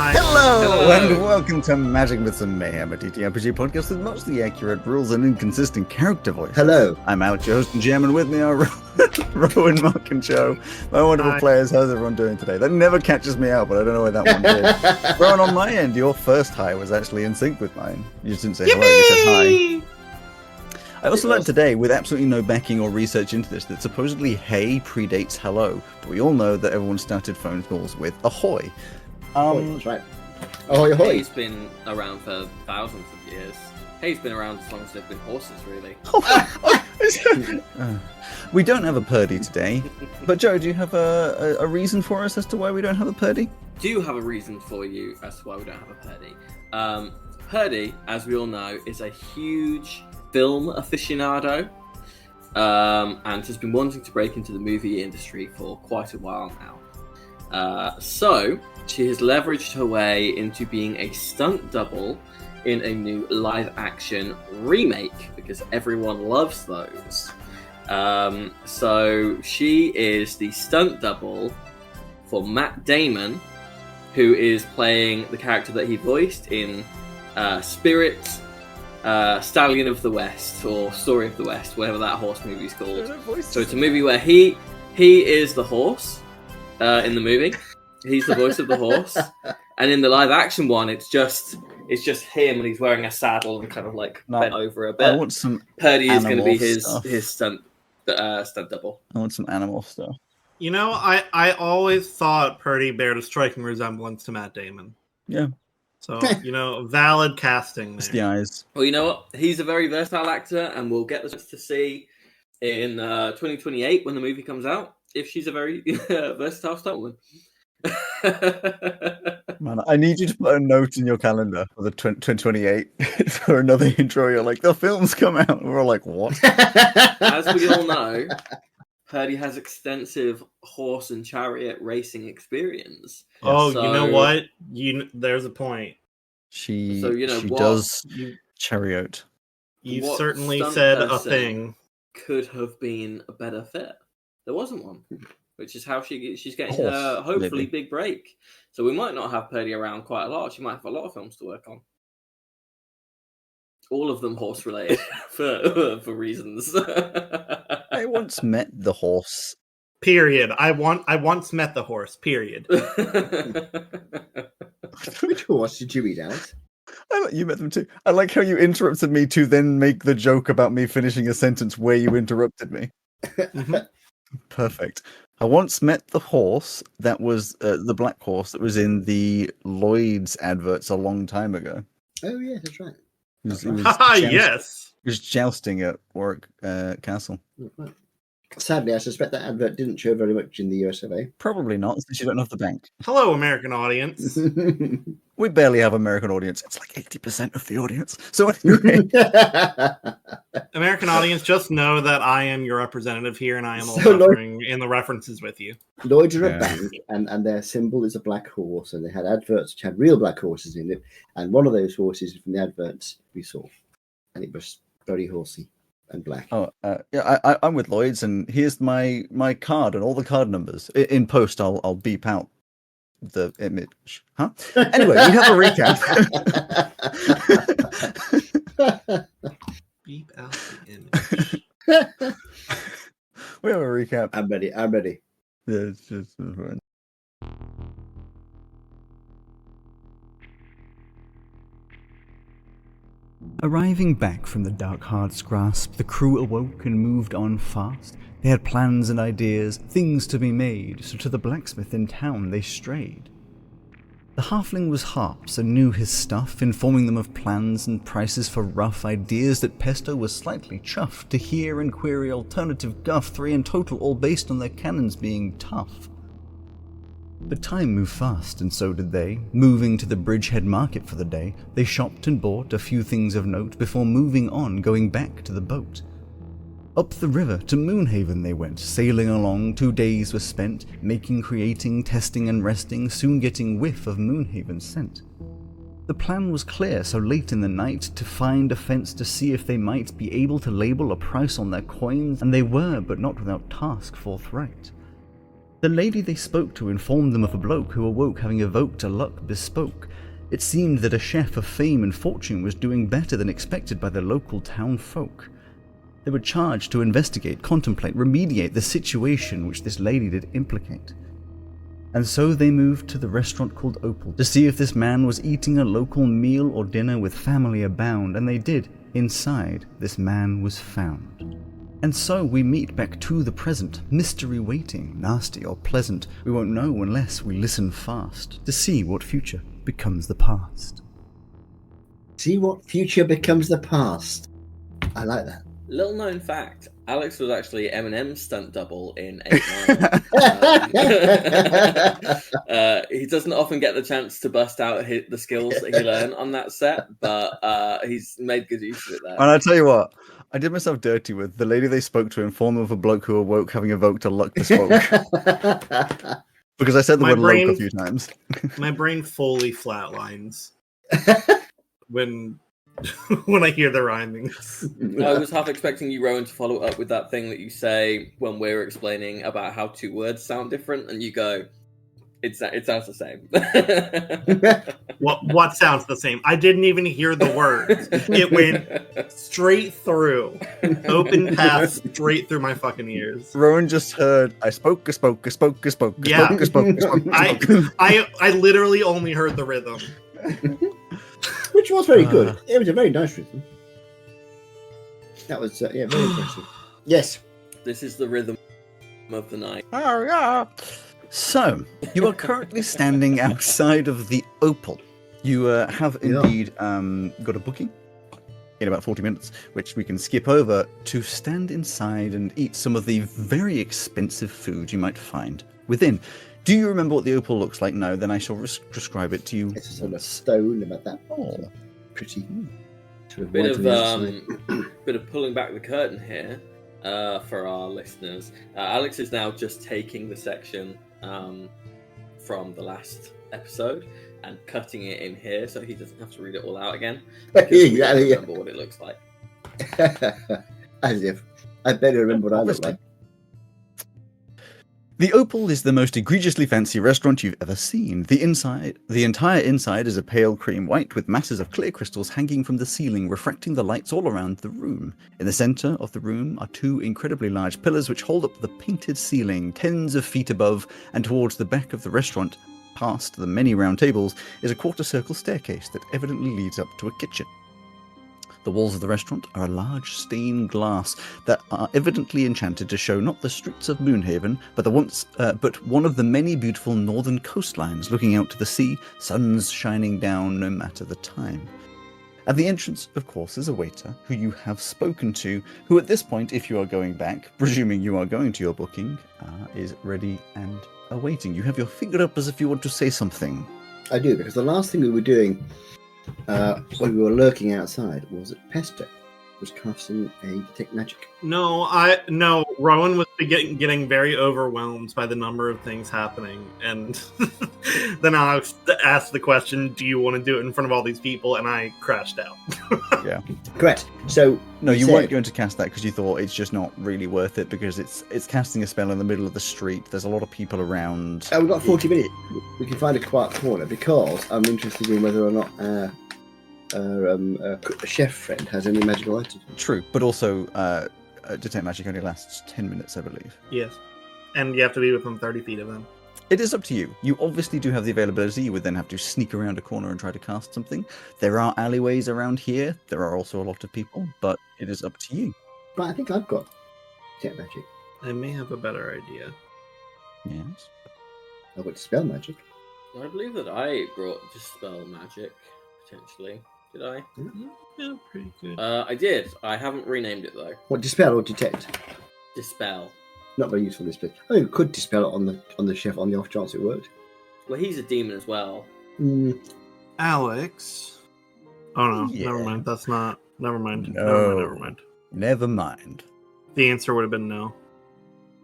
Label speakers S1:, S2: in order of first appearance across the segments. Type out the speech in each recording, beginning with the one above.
S1: Hi.
S2: Hello, and welcome to Magic Myths and Mayhem, a TTRPG podcast with mostly accurate rules and inconsistent character voices.
S3: Hello.
S2: I'm Alex, your host and GM, and with me are Rowan, Mark, and Joe, my wonderful players. How's everyone doing today? That never catches me out, but I don't know why that one did. Rowan, on my end, your first hi was actually in sync with mine. You just didn't say hello, you said hi. I also learned today, with absolutely no backing or research into this, that supposedly hey predates hello, but we all know that everyone started phone calls with ahoy.
S3: That's right. Ahoy, ahoy.
S4: Hey's been around for thousands of years. Hey's been around as long as there've been horses, really.
S2: We don't have a Purdy today, but Joe, do you have a reason for us as to why we don't have a Purdy?
S4: Do have a reason for you as to why we don't have a Purdy. Purdy, as we all know, is a huge film aficionado and has been wanting to break into the movie industry for quite a while now. So she has leveraged her way into being a stunt double in a new live-action remake because everyone loves those. So she is the stunt double for Matt Damon, who is playing the character that he voiced in Spirit, Stallion of the West, or Story of the West, whatever that horse movie's called. So it's a movie where he is the horse in the movie. He's the voice of the horse, and in the live-action one, it's just him, and he's wearing a saddle and kind of like bent over a bit.
S2: I want some.
S4: Purdy is going to be
S2: stuff.
S4: his stunt double.
S2: I want some animal stuff.
S1: You know, I always thought Purdy bared a striking resemblance to Matt Damon.
S2: Yeah.
S1: So, valid casting
S2: It's
S1: there.
S2: the eyes.
S4: Well, you know what? He's a very versatile actor, and we'll get the chance to see in 2028 when the movie comes out if she's a very versatile stuntwoman.
S2: Man, I need you to put a note in your calendar for the 2028 for another intro. You're like, the film's come out. And we're all like, what?
S4: As we all know, Purdy has extensive horse and chariot racing experience.
S1: Oh,
S4: So-
S1: you know what? There's a point.
S2: She
S4: what?
S2: does chariot.
S1: You
S4: What
S1: certainly
S4: stunt
S1: said a
S4: person
S1: thing.
S4: Could have been a better fit. There wasn't one, which is how she's getting
S2: Horse,
S4: her hopefully
S2: maybe.
S4: big break. So we might not have Purdy around quite a lot. She might have a lot of films to work on. All of them horse related for reasons.
S2: I once met the horse.
S1: Period. I once met the horse. Period.
S3: Which horse did you read out?
S2: You met them too. I like how you interrupted me to then make the joke about me finishing a sentence where you interrupted me.
S1: Mhm.
S2: Perfect. I once met the horse that was the black horse that was in the Lloyd's adverts a long time ago.
S3: Oh, yeah, that's right.
S1: Yes.
S2: He was jousting at Warwick Castle.
S3: Right. Sadly, I suspect that advert didn't show very much in the US of A.
S2: Probably not, since you don't have the bank.
S1: Hello, American audience.
S2: We barely have American audience. It's like 80% of the audience. So anyway,
S1: American audience, just know that I am your representative here, and I am
S3: So,
S1: also in the references with you.
S3: Lloyd's are
S2: Yeah.
S3: a bank, and their symbol is a black horse, and they had adverts which had real black horses in it, and one of those horses from the adverts we saw, and it was very horsey and black.
S2: I'm with Lloyd's, and here's my card and all the card numbers. In post, I'll beep out the image. Huh? Anyway, we have a recap.
S1: Beep out the image.
S2: We have a recap.
S3: I'm ready.
S2: Yeah, it's just fun. Arriving back from the Dark Heart's grasp, the crew awoke and moved on fast. They had plans and ideas, things to be made, so to the blacksmith in town they strayed. The halfling was harps and knew his stuff, informing them of plans and prices for rough ideas that Pesto was slightly chuffed to hear and query alternative guff, 3 in total, all based on their cannons being tough. But time moved fast, and so did they. Moving to the Bridgehead Market for the day, they shopped and bought a few things of note before moving on, going back to the boat. Up the river to Moonhaven they went, sailing along. 2 days were spent, making, creating, testing and resting, soon getting whiff of Moonhaven's scent. The plan was clear, so late in the night, to find a fence to see if they might be able to label a price on their coins, and they were, but not without task forthright. The lady they spoke to informed them of a bloke who awoke having evoked a luck bespoke. It seemed that a chef of fame and fortune was doing better than expected by the local town folk. They were charged to investigate, contemplate, remediate the situation which this lady did implicate. And so they moved to the restaurant called Opal to see if this man was eating a local meal or dinner with family abound, and they did. Inside, this man was found. And so we meet back to the present, mystery waiting, nasty or pleasant. We won't know unless we listen fast to see what future becomes the past.
S3: See what future becomes the past. I like that.
S4: Little known fact, Alex was actually Eminem's stunt double in Ep.25. He doesn't often get the chance to bust out the skills that he learned on that set, but he's made good use of it there.
S2: And I tell you what, I did myself dirty with the lady they spoke to informed them of a bloke who awoke having evoked a luck bespoke. Because I said the word "loke" a few times.
S1: My brain fully flatlines when I hear the rhyming.
S4: I was half expecting you, Rowan, to follow up with that thing that you say when we're explaining about how two words sound different, and you go, "It sounds the same."
S1: What sounds the same? I didn't even hear the words. It went straight through, open path, straight through my fucking ears.
S2: Rowan just heard, "I spoke, a spoke, a spoke, a spoke, a
S1: Yeah.
S2: spoke, a spoke, a spoke, a spoke."
S1: I literally only heard the rhythm.
S3: Which was very good. It was a very nice rhythm. That was, very impressive. Yes.
S4: This is the rhythm of the night.
S2: Oh, yeah. So, you are currently standing outside of the Opal. You have indeed got a booking in about 40 minutes, which we can skip over to stand inside and eat some of the very expensive food you might find within. Do you remember what the Opal looks like? No, then I shall describe it to you.
S3: It's a sort of stone about that.
S2: Oh,
S3: pretty. Sort of
S4: Bit
S3: white
S4: of
S3: on the outside.
S4: bit of pulling back the curtain here for our listeners. Alex is now just taking the section from the last episode and cutting it in here, so he doesn't have to read it all out again.
S3: Exactly,
S4: I
S3: yeah.
S4: remember what it looks like.
S3: As if. I better remember what I look like.
S2: The Opal is the most egregiously fancy restaurant you've ever seen. The entire inside is a pale cream white with masses of clear crystals hanging from the ceiling, refracting the lights all around the room. In the center of the room are two incredibly large pillars which hold up the painted ceiling, tens of feet above, and towards the back of the restaurant, past the many round tables, is a quarter-circle staircase that evidently leads up to a kitchen. The walls of the restaurant are a large stained glass that are evidently enchanted to show not the streets of Moonhaven, but one of the many beautiful northern coastlines looking out to the sea, suns shining down no matter the time. At the entrance, of course, is a waiter who you have spoken to, who at this point, if you are going back, presuming you are going to your booking, is ready and awaiting. You have your finger up as if you want to say something.
S3: I do, because the last thing we were doing when we were lurking outside was that Pesto was casting a detect magic.
S1: No, Rowan was getting very overwhelmed by the number of things happening, and then Alex asked the question, "Do you want to do it in front of all these people?" And I crashed out.
S2: Yeah,
S3: correct. So
S2: no, you weren't going to cast that because you thought it's just not really worth it because it's casting a spell in the middle of the street. There's a lot of people around.
S3: We've got 40 minutes. We can find a quiet corner because I'm interested in whether or not a chef friend has any magical items.
S2: True, but also detect magic only lasts 10 minutes, I believe.
S1: Yes, and you have to be within 30 feet of them.
S2: It is up to you. You obviously do have the availability. You would then have to sneak around a corner and try to cast something. There are alleyways around here. There are also a lot of people, but it is up to you.
S3: But I think I've got detect magic.
S1: I may have a better idea.
S2: Yes.
S3: I've got dispel magic.
S4: I believe that I brought Dispel Magic, potentially. Did I?
S1: Yeah, pretty good.
S4: I did. I haven't renamed it, though.
S3: What, dispel or detect?
S4: Dispel.
S3: Not very useful this bit. I think we could dispel it on the chef on the off chance it worked.
S4: Well, he's a demon as well.
S1: Alex. Oh no,
S2: Yeah.
S1: never mind. That's not. Never mind.
S2: No.
S1: Never mind.
S2: Never mind.
S1: The answer would have been no.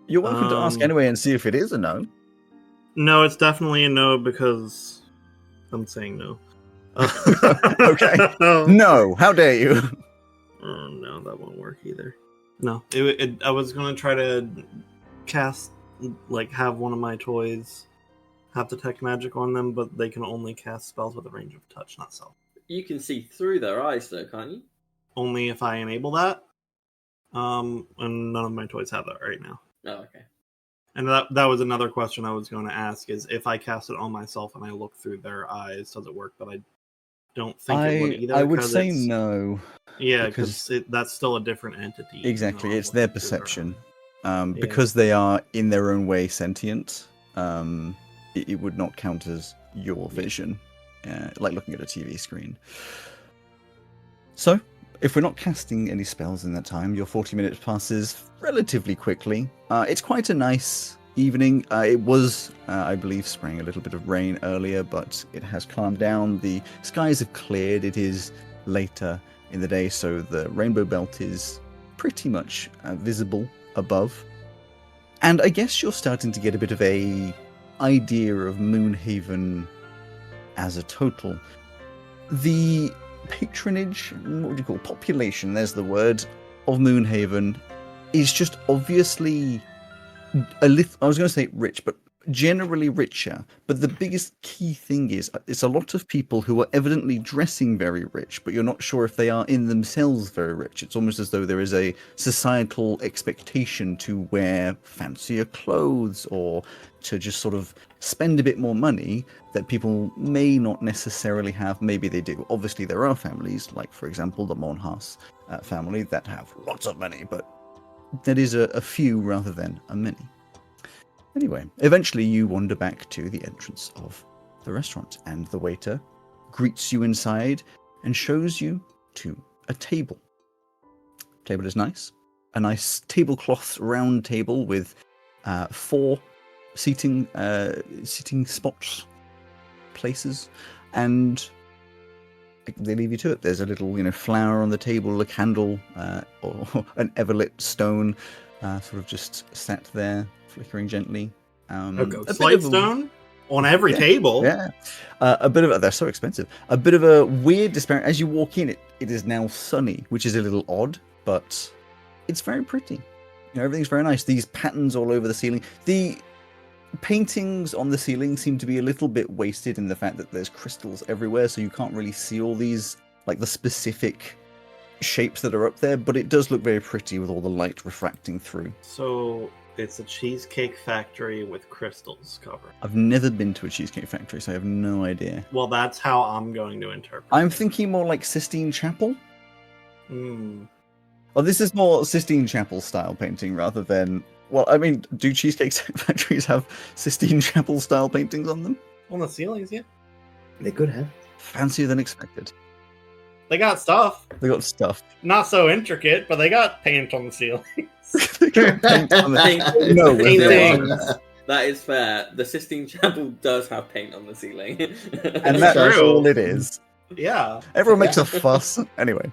S2: You're welcome to ask anyway and see if it is a no.
S1: No, it's definitely a no because I'm saying no.
S2: Okay. No, how dare you?
S1: Oh no, that won't work either. No, I was going to try to cast like have one of my toys have detect magic on them, but they can only cast spells with a range of touch, not self.
S4: You can see through their eyes, though, can't you?
S1: Only if I enable that. And none of my toys have that right now.
S4: Oh, okay.
S1: And that was another question I was going to ask: is if I cast it on myself and I look through their eyes, does it work? But I don't think it would either.
S2: I would say no.
S1: Yeah, because that's still a different entity.
S2: Exactly, it's their perception.
S1: Yeah.
S2: Because they are in their own way sentient, it would not count as your vision, like looking at a TV screen. So, if we're not casting any spells in that time, your 40 minutes passes relatively quickly. It's quite a nice evening. It was, I believe, spraying a little bit of rain earlier, but it has calmed down. The skies have cleared. It is later in the day, so the rainbow belt is pretty much visible above. And I guess you're starting to get a bit of a idea of Moonhaven as a total. The patronage, what do you call population, there's the word, of Moonhaven is just obviously I was going to say rich, but generally richer. But the biggest key thing is it's a lot of people who are evidently dressing very rich, but you're not sure if they are in themselves very rich. It's almost as though there is a societal expectation to wear fancier clothes or to just sort of spend a bit more money that people may not necessarily have. Maybe they do. Obviously, there are families, like, for example, the Monhas family, that have lots of money, but that is a few rather than a many. Anyway, eventually you wander back to the entrance of the restaurant, and the waiter greets you inside and shows you to a table. The table is nice. A nice tablecloth round table with 4 seating spots, places, and they leave you to it. There's a little, flower on the table, a candle, or an everlit stone, sort of just sat there, flickering gently.
S1: A ghost light stone on every table.
S2: Yeah, a bit of they're so expensive. A bit of a weird disparity as you walk in. It is now sunny, which is a little odd, but it's very pretty. Everything's very nice. These patterns all over the ceiling. The paintings on the ceiling seem to be a little bit wasted in the fact that there's crystals everywhere, so you can't really see all these, like, the specific shapes that are up there, but it does look very pretty with all the light refracting through.
S1: So it's a cheesecake factory with crystals covered.
S2: I've never been to a cheesecake factory, so I have no idea.
S1: Well, that's how I'm going to interpret it.
S2: I'm thinking more like Sistine Chapel.
S1: Well,
S2: this is more Sistine Chapel style painting rather than... Well, I mean, do cheesecake factories have Sistine Chapel style paintings on them?
S1: On the ceilings, yeah.
S3: They could have.
S2: Fancier than expected.
S1: They got stuff.
S2: They got stuff.
S1: Not so intricate, but they got paint on the ceilings.
S2: They got paint on the... No,
S1: Paintings.
S4: That is fair. The Sistine Chapel does have paint on the ceiling.
S2: And that's all it is.
S1: Yeah.
S2: Everyone makes a fuss. Anyway.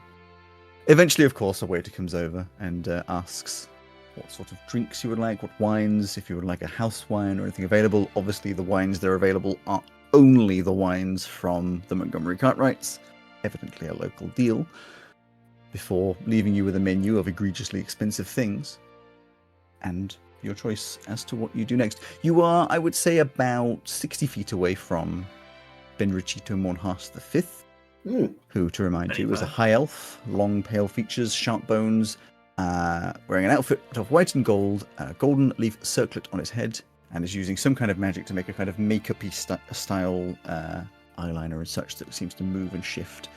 S2: Eventually, of course, a waiter comes over and asks what sort of drinks you would like, what wines, if you would like a house wine or anything available. Obviously, the wines that are available are only the wines from the Montgomery Cartwrights, evidently a local deal, before leaving you with a menu of egregiously expensive things, and your choice as to what you do next. You are, I would say, about 60 feet away from Benricito Monhas V, who, to remind you, is a high elf, long pale features, sharp bones, wearing an outfit of white and gold, a golden leaf circlet on his head, and is using some kind of magic to make a kind of make-up-y style eyeliner and such that seems to move and shift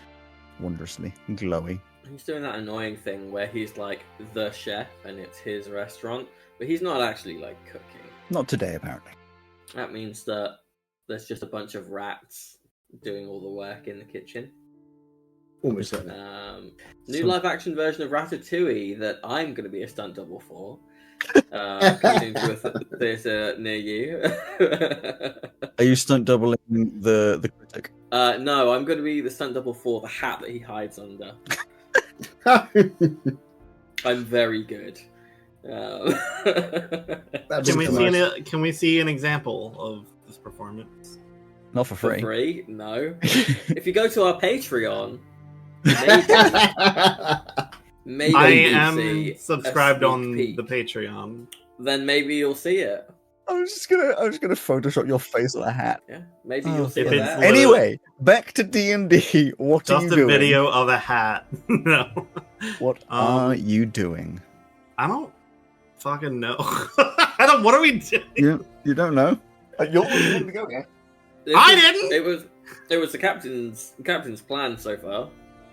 S2: wondrously, glowy.
S4: He's doing that annoying thing where he's like the chef and it's his restaurant, but he's not actually like cooking.
S2: Not today, apparently.
S4: That means that there's just a bunch of rats doing all the work in the kitchen.
S3: Almost like
S4: New live-action version of Ratatouille that I'm going to be a stunt double for. Coming to a theatre near you.
S2: Are you stunt doubling the critic?
S4: No, I'm going to be the stunt double for the hat that he hides under. I'm very good.
S1: Can we see an example of this performance?
S2: Not for free.
S4: For free? No. If you go to our Patreon, maybe
S1: I
S4: you'll
S1: am
S4: see
S1: subscribed
S4: a
S1: on
S4: sneak
S1: the
S4: peek.
S1: Patreon.
S4: Then maybe you'll see it.
S2: I was just gonna Photoshop your face on a hat.
S4: Yeah, maybe you'll see
S1: If
S4: that.
S1: it's literally-
S2: Anyway, back to D&D. What are
S1: Just
S2: you
S1: a
S2: doing?
S1: video of a hat. No.
S2: What are you doing?
S1: I don't fucking know. What are we doing?
S2: You don't know? You're the go guy.
S1: I didn't!
S4: It was the captain's plan so far.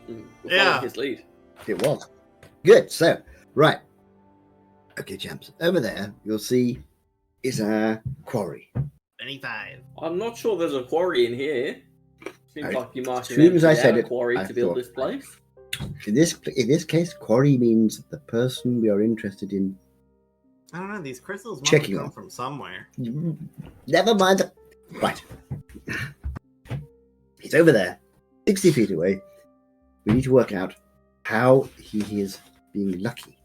S4: We're
S1: Yeah.
S4: following his lead.
S3: It was. Good. So, right. Okay, champs. Over there, you'll see is a quarry.
S1: 25.
S4: I'm not sure there's a quarry in here. Seems
S3: Right.
S4: like you might
S3: As
S4: have
S3: soon as I
S4: emptied
S3: said
S4: out a
S3: it,
S4: quarry
S3: I
S4: to build
S3: thought-
S4: this place.
S3: In this case, quarry means the person we are interested in.
S1: I don't know. These crystals must
S3: Checking
S1: come
S3: on.
S1: from somewhere.
S3: Never mind. Right. He's over there, 60 feet away. We need to work out how he is being lucky.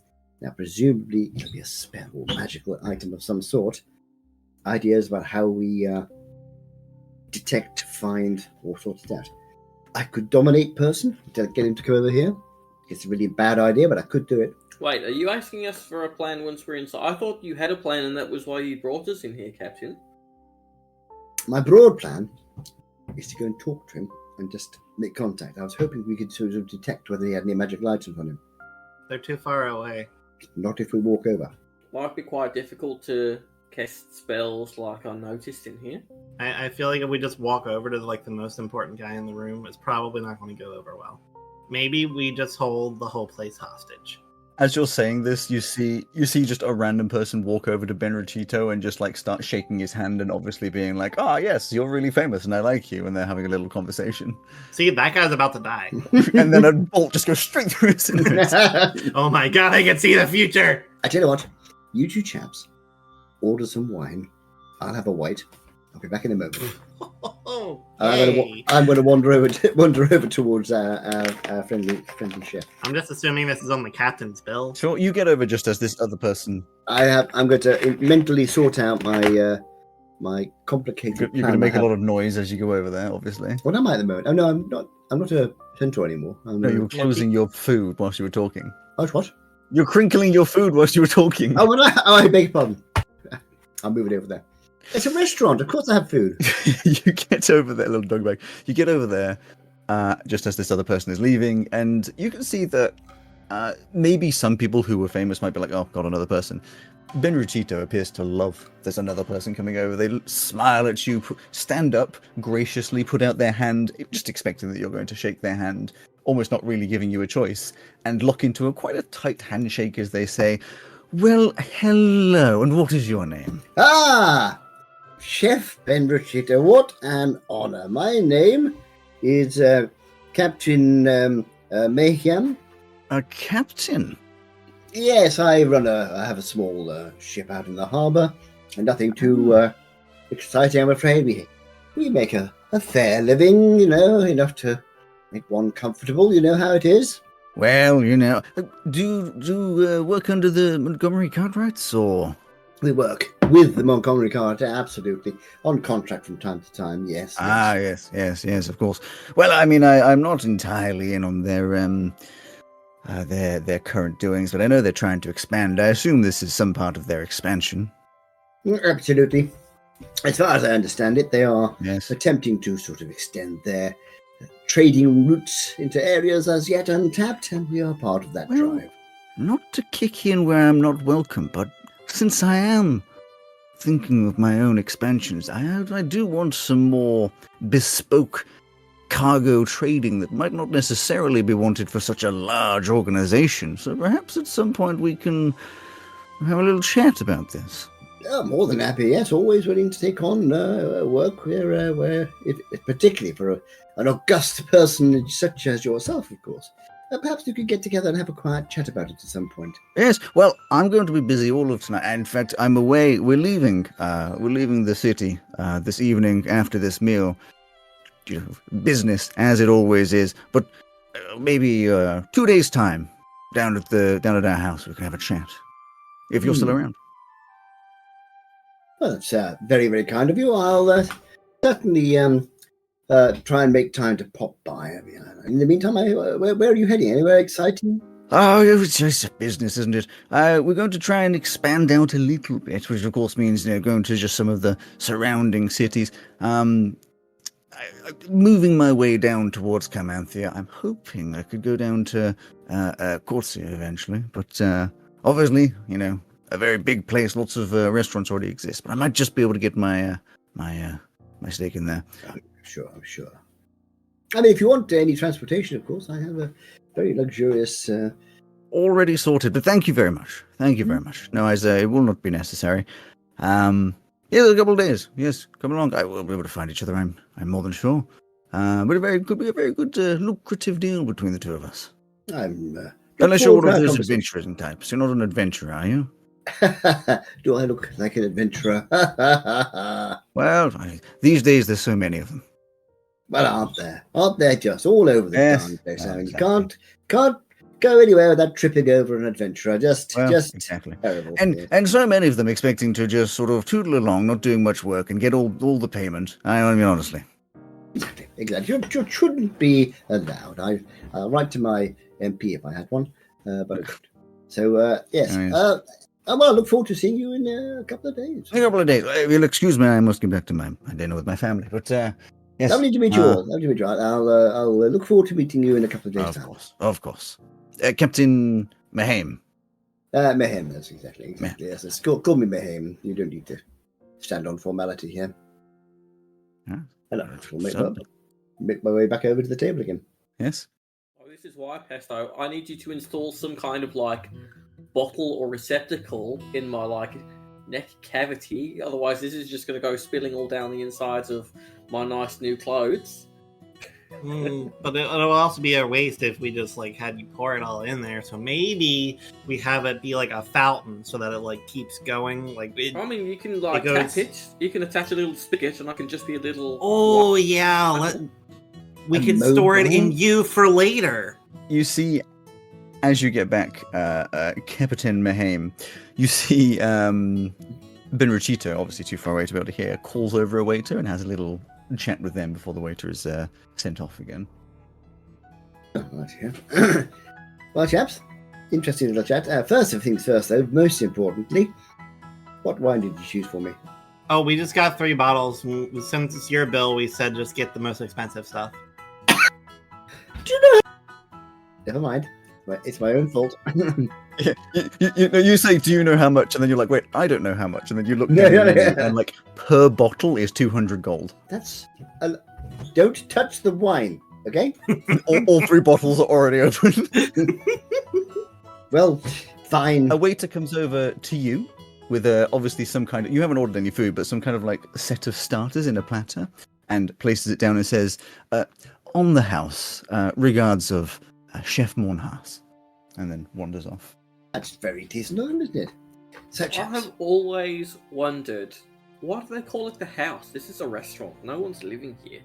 S3: Now, presumably, it'll be a spell or magical item of some sort. Ideas about how we detect, find, or sort it out. I could dominate person to get him to come over here. It's a really bad idea, but I could do it.
S4: Wait, are you asking us for a plan once we're inside? I thought you had a plan and that was why you brought us in here, Captain.
S3: My broad plan is to go and talk to him and just make contact. I was hoping we could sort of detect whether he had any magical items on him.
S1: They're too far away.
S3: Not if we walk over.
S4: Might be quite difficult to cast spells like unnoticed in here.
S1: I feel like if we just walk over to the most important guy in the room, it's probably not going to go over well. Maybe we just hold the whole place hostage.
S2: As you're saying this, you see just a random person walk over to Benrachito and just start shaking his hand and obviously being like, "Ah, yes, you're really famous and I like you," and they're having a little conversation.
S1: See, that guy's about to die.
S2: And then a bolt just goes straight through his nose.
S1: Oh my god, I can see the future!
S3: I tell you what, you two chaps, order some wine. I'll have a white. I'll be back in a moment.
S1: Oh,
S3: I'm going to wander over towards our friendly chef.
S1: I'm just assuming this is on the captain's bill.
S2: Sure, you get over just as this other person.
S3: I'm going to mentally sort out my complicated.
S2: You're going to make a lot of noise as you go over there, obviously.
S3: What am I at the moment? Oh no, I'm not. I'm not a centaur anymore.
S2: No, you were closing your food whilst you were talking.
S3: Oh, what?
S2: You're crinkling your food whilst you were talking.
S3: Oh, I beg your pardon. I'll move it over there. It's a restaurant. Of course, I have food.
S2: You get over there, little dog bag. You get over there just as this other person is leaving, and you can see that maybe some people who were famous might be like, "Oh, God, another person." Benrachito appears to love there's another person coming over. They smile at you, stand up, graciously put out their hand, just expecting that you're going to shake their hand, almost not really giving you a choice, and lock into quite a tight handshake as they say, "Well, hello, and what is your name?"
S3: Ah, Chef Benrachito, what an honor. My name is Captain Mayhem.
S2: A captain?
S3: Yes, I have a small ship out in the harbour, and nothing too exciting, I'm afraid. We make a fair living, enough to make one comfortable. You know how it is.
S2: Well, do you work under the Montgomery Cartwrights, or?
S3: We work with the Montgomery Carter, absolutely, on contract from time to time. Yes.
S2: Ah, yes, of course. Well, I mean, I'm not entirely in on their current doings, but I know they're trying to expand. I assume this is some part of their expansion.
S3: Absolutely. As far as I understand it, they are
S2: Yes.
S3: attempting to sort of extend their trading routes into areas as yet untapped, and we are part of that
S2: Well,
S3: drive.
S2: Not to kick in where I'm not welcome, but since I am thinking of my own expansions, I do want some more bespoke cargo trading that might not necessarily be wanted for such a large organization. So perhaps at some point we can have a little chat about this.
S3: Oh, more than happy, yes. Always willing to take on work where particularly for an august person such as yourself, of course. Perhaps we could get together and have a quiet chat about it at some point.
S2: Yes, well, I'm going to be busy all of tonight. In fact, I'm away. We're leaving the city this evening after this meal. Business as it always is, but maybe 2 days' time down at our house we can have a chat if you're still around.
S3: Well, that's very, very kind of you. I'll certainly try and make time to pop by. I mean, in the meantime, where are you heading? Anywhere exciting?
S2: Oh, it's just a business, isn't it? We're going to try and expand out a little bit, which of course means going to just some of the surrounding cities. Moving my way down towards Carmanthia, I'm hoping I could go down to Corsia eventually. But obviously, a very big place, lots of restaurants already exist. But I might just be able to get my stake in there.
S3: I'm sure. I mean, if you want any transportation, of course, I have a very luxurious...
S2: Already sorted, but thank you very much. No, it will not be necessary. Yeah, a couple of days. Yes, come along. I will be able to find each other. I'm more than sure. But could be a very good, lucrative deal between the two of us. Unless you're one of those adventuring types. You're not an adventurer, are you?
S3: Do I look like an adventurer?
S2: Well, these days there's so many of them.
S3: Well, aren't there just all over the darn place? I mean,
S2: exactly.
S3: You can't go anywhere without tripping over an adventurer. Just
S2: exactly.
S3: Terrible.
S2: And so many of them expecting to just sort of tootle along, not doing much work, and get all the payment. I mean, honestly.
S3: Exactly. You shouldn't be allowed. I'll write to my MP if I had one, but I don't. So, yes. Well, I look forward to seeing you in a couple of days.
S2: A couple of days. You'll excuse me, I must get back to my dinner with my family. But, yes.
S3: Lovely to meet you all. I'll look forward to meeting you in a couple of days' time.
S2: Of course. Captain Mahame.
S3: Mahame, that's exactly. Yes, call me Mahame. You don't need to stand on formality here.
S2: Yeah.
S3: And I'll make my way back over to the table again.
S2: Yes.
S4: Oh, this is why, Pesto. I need you to install some kind of bottle or receptacle in my neck cavity. Otherwise, this is just going to go spilling all down the insides of my nice new clothes.
S1: But it'll also be a waste if we just had you pour it all in there. So maybe we have it be like a fountain so that it keeps going.
S4: I mean, you can tap it. You can attach a little spigot, and I can just be a little.
S1: Oh yeah, we can store it in you for later.
S2: You see, as you get back, Captain Mahame, you see Benrachito, obviously too far away to be able to hear, calls over a waiter and has a little chat with them before the waiter is sent off again.
S3: Well, chaps, interesting little chat. First things first, though, most importantly, what wine did you choose for me?
S1: Oh, we just got 3 bottles. Since it's your bill, we said just get the most expensive stuff.
S3: Do you know? Never mind. It's my own fault.
S2: You say, do you know how much? And then you're like, wait, I don't know how much. And then you look down and per bottle is 200 gold.
S3: That's... don't touch the wine, okay?
S2: all 3 bottles are already open.
S3: Well, fine.
S2: A waiter comes over to you with obviously some kind of... You haven't ordered any food, but some kind of set of starters in a platter and places it down and says, on the house, regards of Chef Mornhaus. And then wanders off.
S3: That's very decent, isn't it?
S4: I have always wondered, why do they call it the house? This is a restaurant. No one's living here.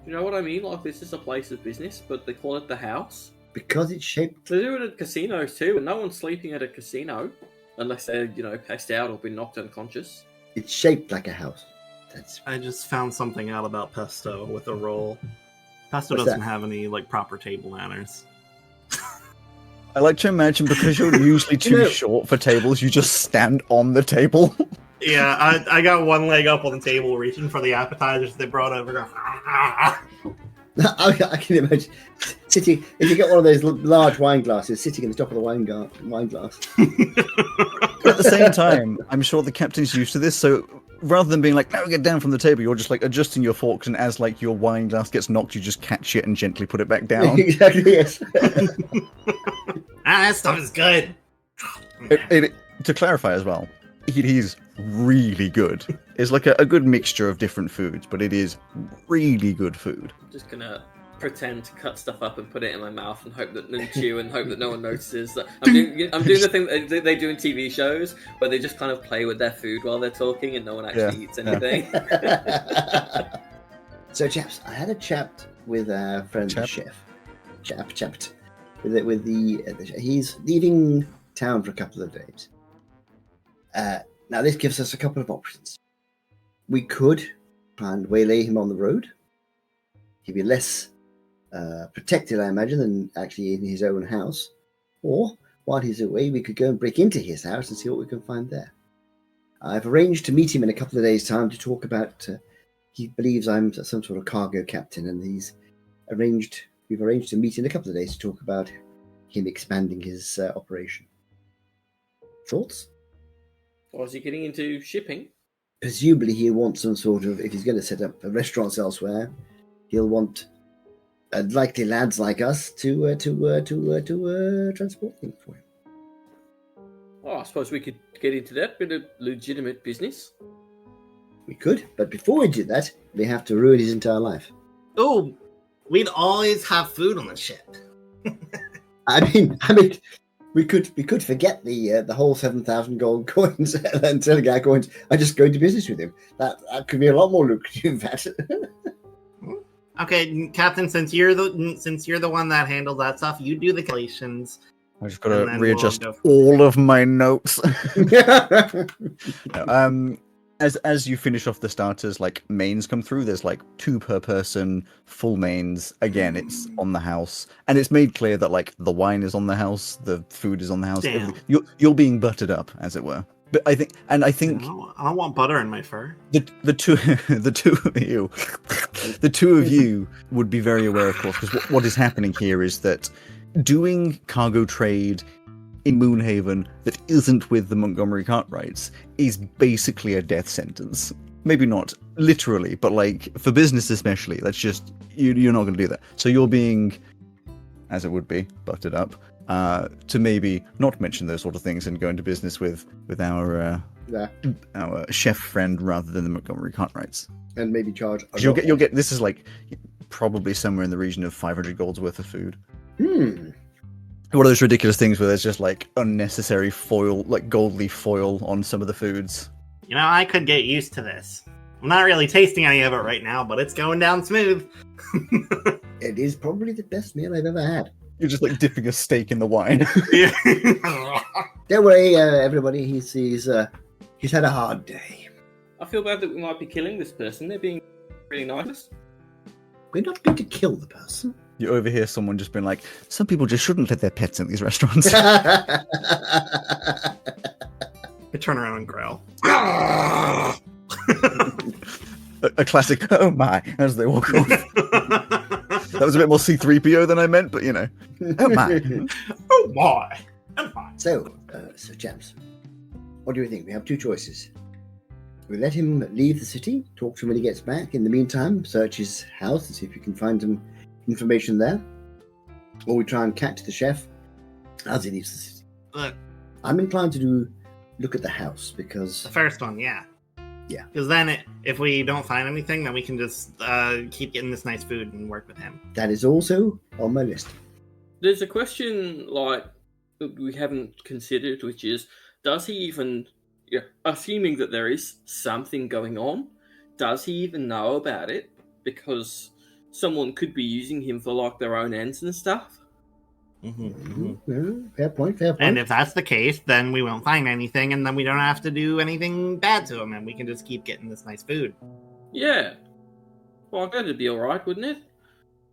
S4: You know what I mean? This is a place of business, but they call it the house.
S3: Because it's shaped...
S4: They do it at casinos too, and no one's sleeping at a casino. Unless they're, passed out or been knocked unconscious.
S3: It's shaped like a house.
S1: I just found something out about Pesto with a roll. Pesto doesn't have any, proper table manners.
S2: I like to imagine because you're usually too short for tables, you just stand on the table.
S1: Yeah, I got one leg up on the table reaching for the appetizers they brought over.
S3: I can imagine sitting, if you get one of those large wine glasses, sitting in the top of the wine glass.
S2: But at the same time, I'm sure the captain's used to this, so rather than being no, get down from the table, you're just adjusting your forks, and as your wine glass gets knocked, you just catch it and gently put it back down.
S3: Exactly, yes.
S1: That stuff is good.
S2: To clarify as well, it is really good. It's a good mixture of different foods, but it is really good food.
S4: I'm just gonna pretend to cut stuff up and put it in my mouth and hope that no one notices. I'm doing the thing that they do in TV shows where they just kind of play with their food while they're talking and no one actually eats anything.
S3: So, chaps, I had a chat with our friend the chef. Chapped. With the he's leaving town for a couple of days. Now, this gives us a couple of options. We could try and waylay him on the road. He'd be less protected, I imagine, than actually in his own house. Or, while he's away, we could go and break into his house and see what we can find there. I've arranged to meet him in a couple of days' time to talk about... he believes I'm some sort of cargo captain, and we've arranged to meet in a couple of days to talk about him expanding his operation. Thoughts?
S4: Or is he getting into shipping?
S3: Presumably he'll want some sort of... If he's going to set up restaurants elsewhere, he'll want... likely lads like us to transport things for him.
S4: Oh, I suppose we could get into that bit of legitimate business.
S3: We could, but before we do that, we have to ruin his entire life.
S1: Oh, we'd always have food on the ship.
S3: I mean, we could forget the whole 7,000 gold coins and Telegar coins. I just go into business with him. That could be a lot more lucrative. That.
S1: Okay, Captain, since you're the one that handles that stuff, you do the calculations.
S2: I just got to
S1: then
S2: readjust
S1: we'll
S2: all of my notes. As you finish off the starters, like mains come through. There's like 2 per person, full mains. Again, it's on the house, and it's made clear that like the wine is on the house, the food is on the house.
S1: Damn.
S2: You're being buttered up, as it were. But I think
S1: I don't want butter in my fur.
S2: the two of you would be very aware, of course, because what is happening here is that doing cargo trade in Moonhaven that isn't with the Montgomery Cartwrights is basically a death sentence. Maybe not literally, but like for business especially, that's just you're not going to do that. So you're being, as it would be, buttered up to maybe not mention those sort of things and go into business with our chef friend rather than the Montgomery Cartwrights.
S3: And maybe charge.
S2: You'll get. This is like probably somewhere in the region of 500 gold's worth of food. One of those ridiculous things where there's just like unnecessary foil, like gold leaf foil on some of the foods.
S1: You know, I could get used to this. I'm not really tasting any of it right now, but it's going down smooth.
S3: It is probably the best meal I've ever had.
S2: You're just like dipping a steak in the wine.
S1: Yeah.
S3: Don't worry, everybody. He's had a hard day.
S4: I feel bad that we might be killing this person. They're being really nice.
S3: We're not going to kill the person.
S2: You overhear someone just being like, some people just shouldn't let their pets in these restaurants.
S1: I turn around and growl.
S2: a classic, oh my, as they walk off. That was a bit more C-3PO than I meant, but you know. Oh my.
S1: Oh my. Oh my.
S3: So chaps, what do we think? We have 2 choices. We let him leave the city, talk to him when he gets back. In the meantime, search his house and see if we can find some information there. Or we try and catch the chef as he leaves the city.
S1: Look,
S3: I'm inclined to look at the house because...
S1: the first one, yeah.
S3: Yeah.
S1: Because then if we don't find anything, then we can just keep getting this nice food and work with him.
S3: That is also on my list.
S4: There's a question like that we haven't considered, which is, does he even, assuming that there is something going on, does he even know about it? Because someone could be using him for like their own ends and stuff.
S3: Fair point.
S1: And if that's the case, then we won't find anything, and then we don't have to do anything bad to him, and we can just keep getting this nice food.
S4: Yeah. Well, that'd be alright, wouldn't it?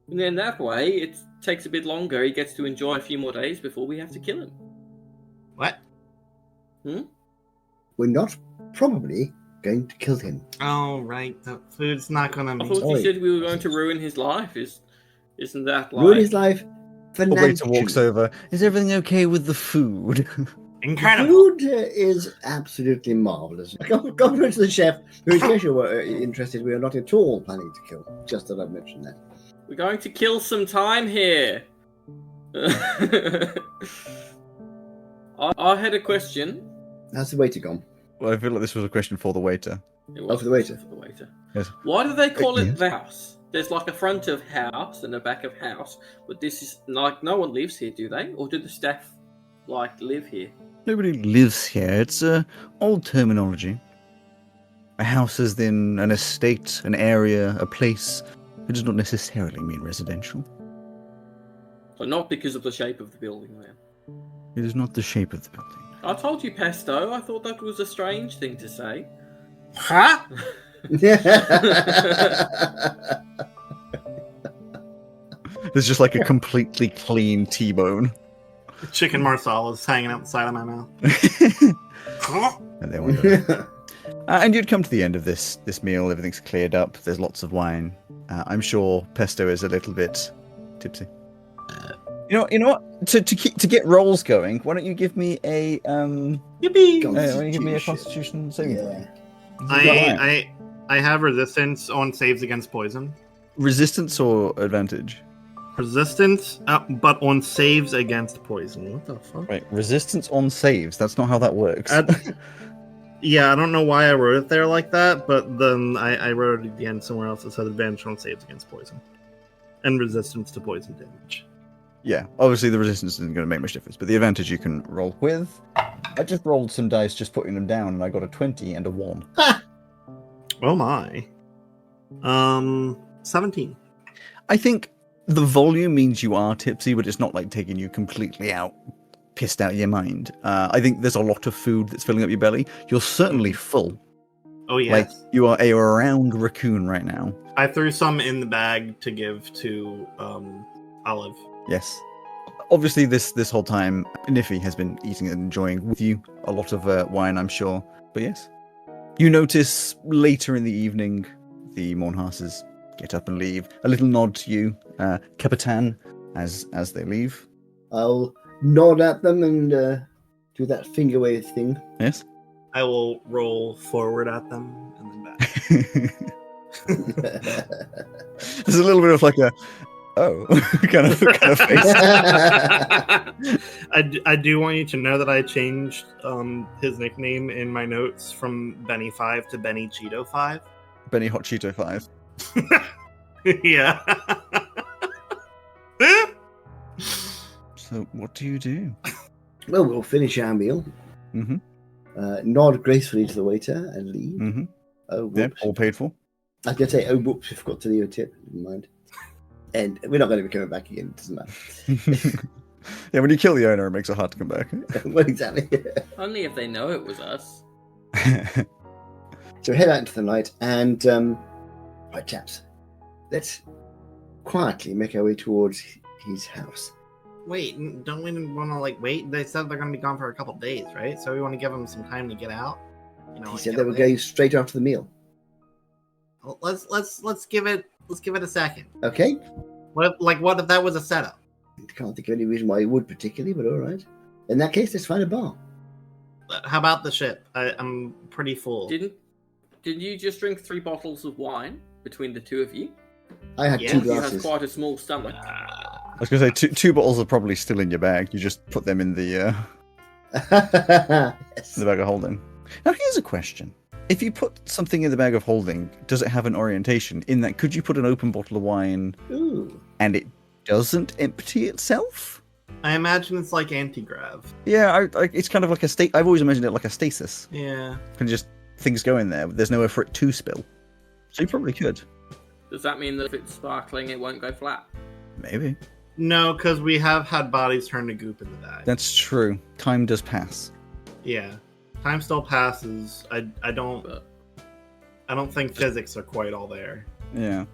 S4: And then that way, it takes a bit longer. He gets to enjoy a few more days before we have to kill him.
S1: What?
S3: We're not probably going to kill him.
S1: Oh, right. The food's not going to
S4: I
S1: be...
S4: thought you said we were going to ruin his life. Isn't that like...
S3: Ruin his life
S2: A waiter walks over. Is everything okay with the food?
S1: Incredible.
S3: Food is absolutely marvellous. Compliment to the chef, who in case you were interested, we are not at all planning to kill. Just that I've mentioned that.
S4: We're going to kill some time here. I had a question.
S3: How's the waiter gone?
S2: Well, I feel like this was a question for the waiter.
S4: It was
S3: for the waiter.
S4: For the waiter.
S2: Yes.
S4: Why do they call it
S3: Yes.
S4: the house? There's like a front of house and a back of house, but this is like no one lives here, do they? Or do the staff like live here?
S2: Nobody lives here. It's old terminology. A house is then an estate, an area, a place. It does not necessarily mean residential.
S4: So not because of the shape of the building, then.
S2: It is not the shape of the building.
S4: I told you, Pesto. I thought that was a strange thing to say.
S1: Huh?
S2: There's just like a completely clean T-bone.
S1: Chicken marsala is hanging out the side of my mouth.
S2: And they wonder. And you'd come to the end of this meal. Everything's cleared up. There's lots of wine. I'm sure Pesto is a little bit tipsy. You know what? To get rolls going, why don't you give me a
S1: Yippee!
S2: why don't you give me a Constitution saving throw?
S1: I have resistance on saves against poison.
S2: Resistance or advantage?
S1: Resistance, but on saves against poison. What the fuck?
S2: Right, resistance on saves. That's not how that works.
S1: Yeah, I don't know why I wrote it there like that, but then I wrote it again somewhere else that said advantage on saves against poison. And resistance to poison damage.
S2: Yeah, obviously the resistance isn't going to make much difference, but the advantage you can roll with. I just rolled some dice just putting them down, and I got a 20 and a 1.
S1: Oh my. 17.
S2: I think the volume means you are tipsy, but it's not like taking you completely out, pissed out of your mind. I think there's a lot of food that's filling up your belly. You're certainly full.
S1: Oh yes.
S2: Like you are around raccoon right now.
S1: I threw some in the bag to give to Olive.
S2: Yes. Obviously, this whole time, Niffy has been eating and enjoying with you a lot of wine, I'm sure. But yes. You notice later in the evening, the Mornhasses get up and leave. A little nod to you, Capitan, as they leave.
S3: I'll nod at them and do that finger wave thing.
S2: Yes?
S1: I will roll forward at them and then back.
S2: There's a little bit of like a, oh, kind of face.
S1: I do want you to know that I changed his nickname in my notes from Benny5 to Benny Cheeto 5.
S2: Benny Hot Cheeto 5.
S1: Yeah.
S2: So what do you do?
S3: Well, we'll finish our meal.
S2: Mm-hmm.
S3: Nod gracefully to the waiter and leave.
S2: Mm-hmm.
S3: Oh, whoops.
S2: Yep, all paid for.
S3: I was going to say, oh, whoops, we forgot to leave a tip. Never mind. And we're not going to be coming back again. It doesn't matter.
S2: Yeah, when you kill the owner, it makes it hard to come back.
S3: Well, exactly.
S4: Only if they know it was us.
S3: So we head out into the night and, right, chaps, let's quietly make our way towards his house.
S1: Wait, don't we want to wait? They said they're going to be gone for a couple days, right? So we want to give them some time to get out. You know,
S3: He said they were going straight after the meal.
S1: Well, let's give it a second.
S3: Okay.
S1: What if that was a setup?
S3: Can't think of any reason why he would particularly, but all right. In that case, let's find a bar.
S1: How about the ship? I'm pretty full.
S4: Did you just drink 3 bottles of wine between the two of you?
S3: I had
S1: Yeah.
S3: 2
S1: You
S4: You have
S3: glasses.
S4: quite a small stomach.
S2: I was going to say, two bottles are probably still in your bag. You just put them in the
S3: Yes.
S2: bag of holding. Now, here's a question. If you put something in the bag of holding, does it have an orientation? In that, could you put an open bottle of wine
S3: Ooh.
S2: and it doesn't empty itself?
S1: I imagine it's like anti-grav.
S2: Yeah, it's kind of like a state. I've always imagined it like a stasis.
S1: Yeah.
S2: Can just things go in there. There's nowhere for it to spill. So you probably could.
S4: Does that mean that if it's sparkling, it won't go flat?
S2: Maybe.
S1: No, because we have had bodies turn to goop in the bag.
S2: That's true. Time does pass.
S1: Yeah. Time still passes. I don't think physics are quite all there.
S2: Yeah.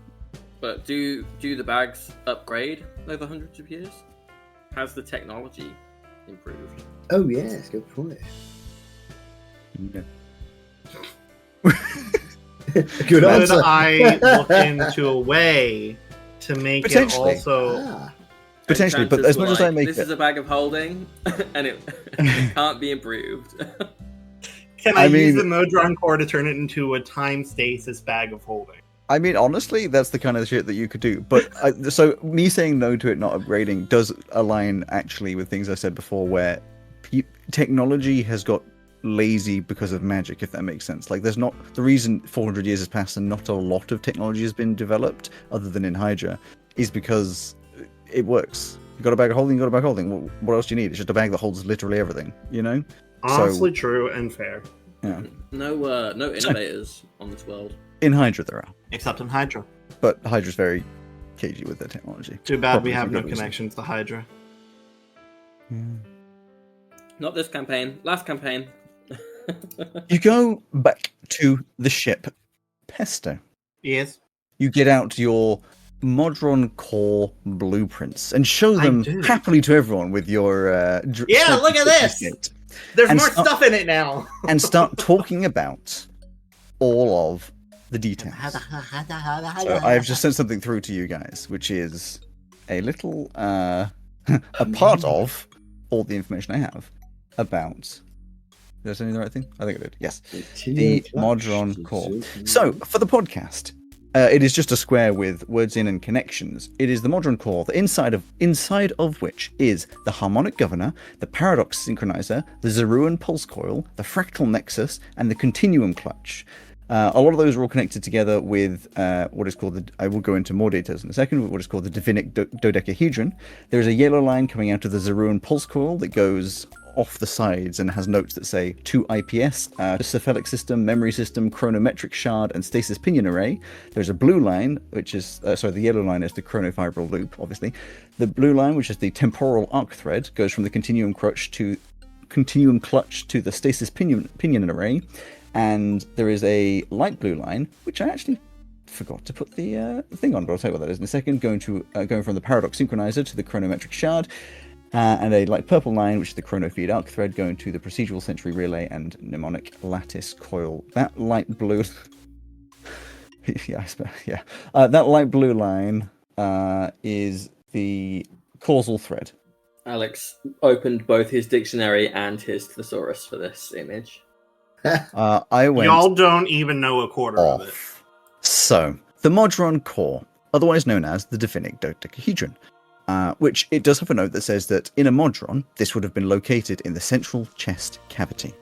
S4: But do the bags upgrade over hundreds of years? Has the technology improved?
S3: Oh, yes, good point.
S2: Yeah.
S3: Good
S1: Could
S3: answer.
S1: I look into a way to make it
S2: Potentially.
S1: also...
S3: Ah.
S2: Potentially, but
S4: Chances
S2: as much
S4: were
S2: as I make
S4: this
S2: it,
S4: is a bag of holding, and it can't be improved.
S1: Can I use
S2: mean-
S1: the Modron core to turn it into a time stasis bag of holding?
S2: I mean, honestly, that's the kind of shit that you could do. But so me saying no to it not upgrading does align actually with things I said before, where technology has got lazy because of magic, if that makes sense. Like, there's not the reason 400 years has passed and not a lot of technology has been developed, other than in Hydra, is because it works. You got a bag of holding, you got a bag of holding. What else do you need? It's just a bag that holds literally everything, you know?
S1: Honestly, true and fair.
S2: Yeah.
S4: No innovators on this world.
S2: In Hydra there are,
S1: Except in Hydra.
S2: but Hydra's very cagey with their technology.
S1: Too bad
S2: Probably
S1: we have
S2: for
S1: no
S2: good reason.
S1: connections to Hydra.
S4: Not this campaign. Last campaign.
S2: You go back to the ship, Pesto.
S1: Yes.
S2: You get out your Modron core blueprints and show
S1: I
S2: them
S1: do.
S2: happily to everyone with your
S1: Yeah, look at this! There's
S2: And
S1: more
S2: start-
S1: stuff in it now.
S2: and start talking about all of the details. So I've just sent something through to you guys, which is a little a part of all the information I have about. Did I say the right thing? I think I did. Yes. The Modron core. So, for the podcast, it is just a square with words in and connections. It is the Modron core, the inside of which is the harmonic governor, the paradox synchronizer, the Zeruan pulse coil, the fractal nexus, and the continuum clutch. A lot of those are all connected together with what is called I will go into more details in a second, but what is called the Divinic dodecahedron. There is a yellow line coming out of the Zeruan pulse coil that goes off the sides and has notes that say 2 IPS, cephalic system, memory system, chronometric shard, and stasis pinion array. There's a blue line, which is, the yellow line is the chronofibril loop, obviously. The blue line, which is the temporal arc thread, goes from the continuum clutch to the stasis pinion array. And there is a light blue line, which I actually forgot to put the thing on, but I'll tell you what that is in a second. Going from the paradox synchronizer to the chronometric shard. And a light purple line, which is the chronofeed arc thread, going to the procedural sensory relay and mnemonic lattice coil. That light blue, that light blue line is the causal thread.
S4: Alex opened both his dictionary and his thesaurus for this image.
S2: I went.
S1: Y'all don't even know a quarter of it.
S2: So the Modron core, otherwise known as the Divinic dodecahedron. Which it does have a note that says that in a Modron, this would have been located in the central chest cavity.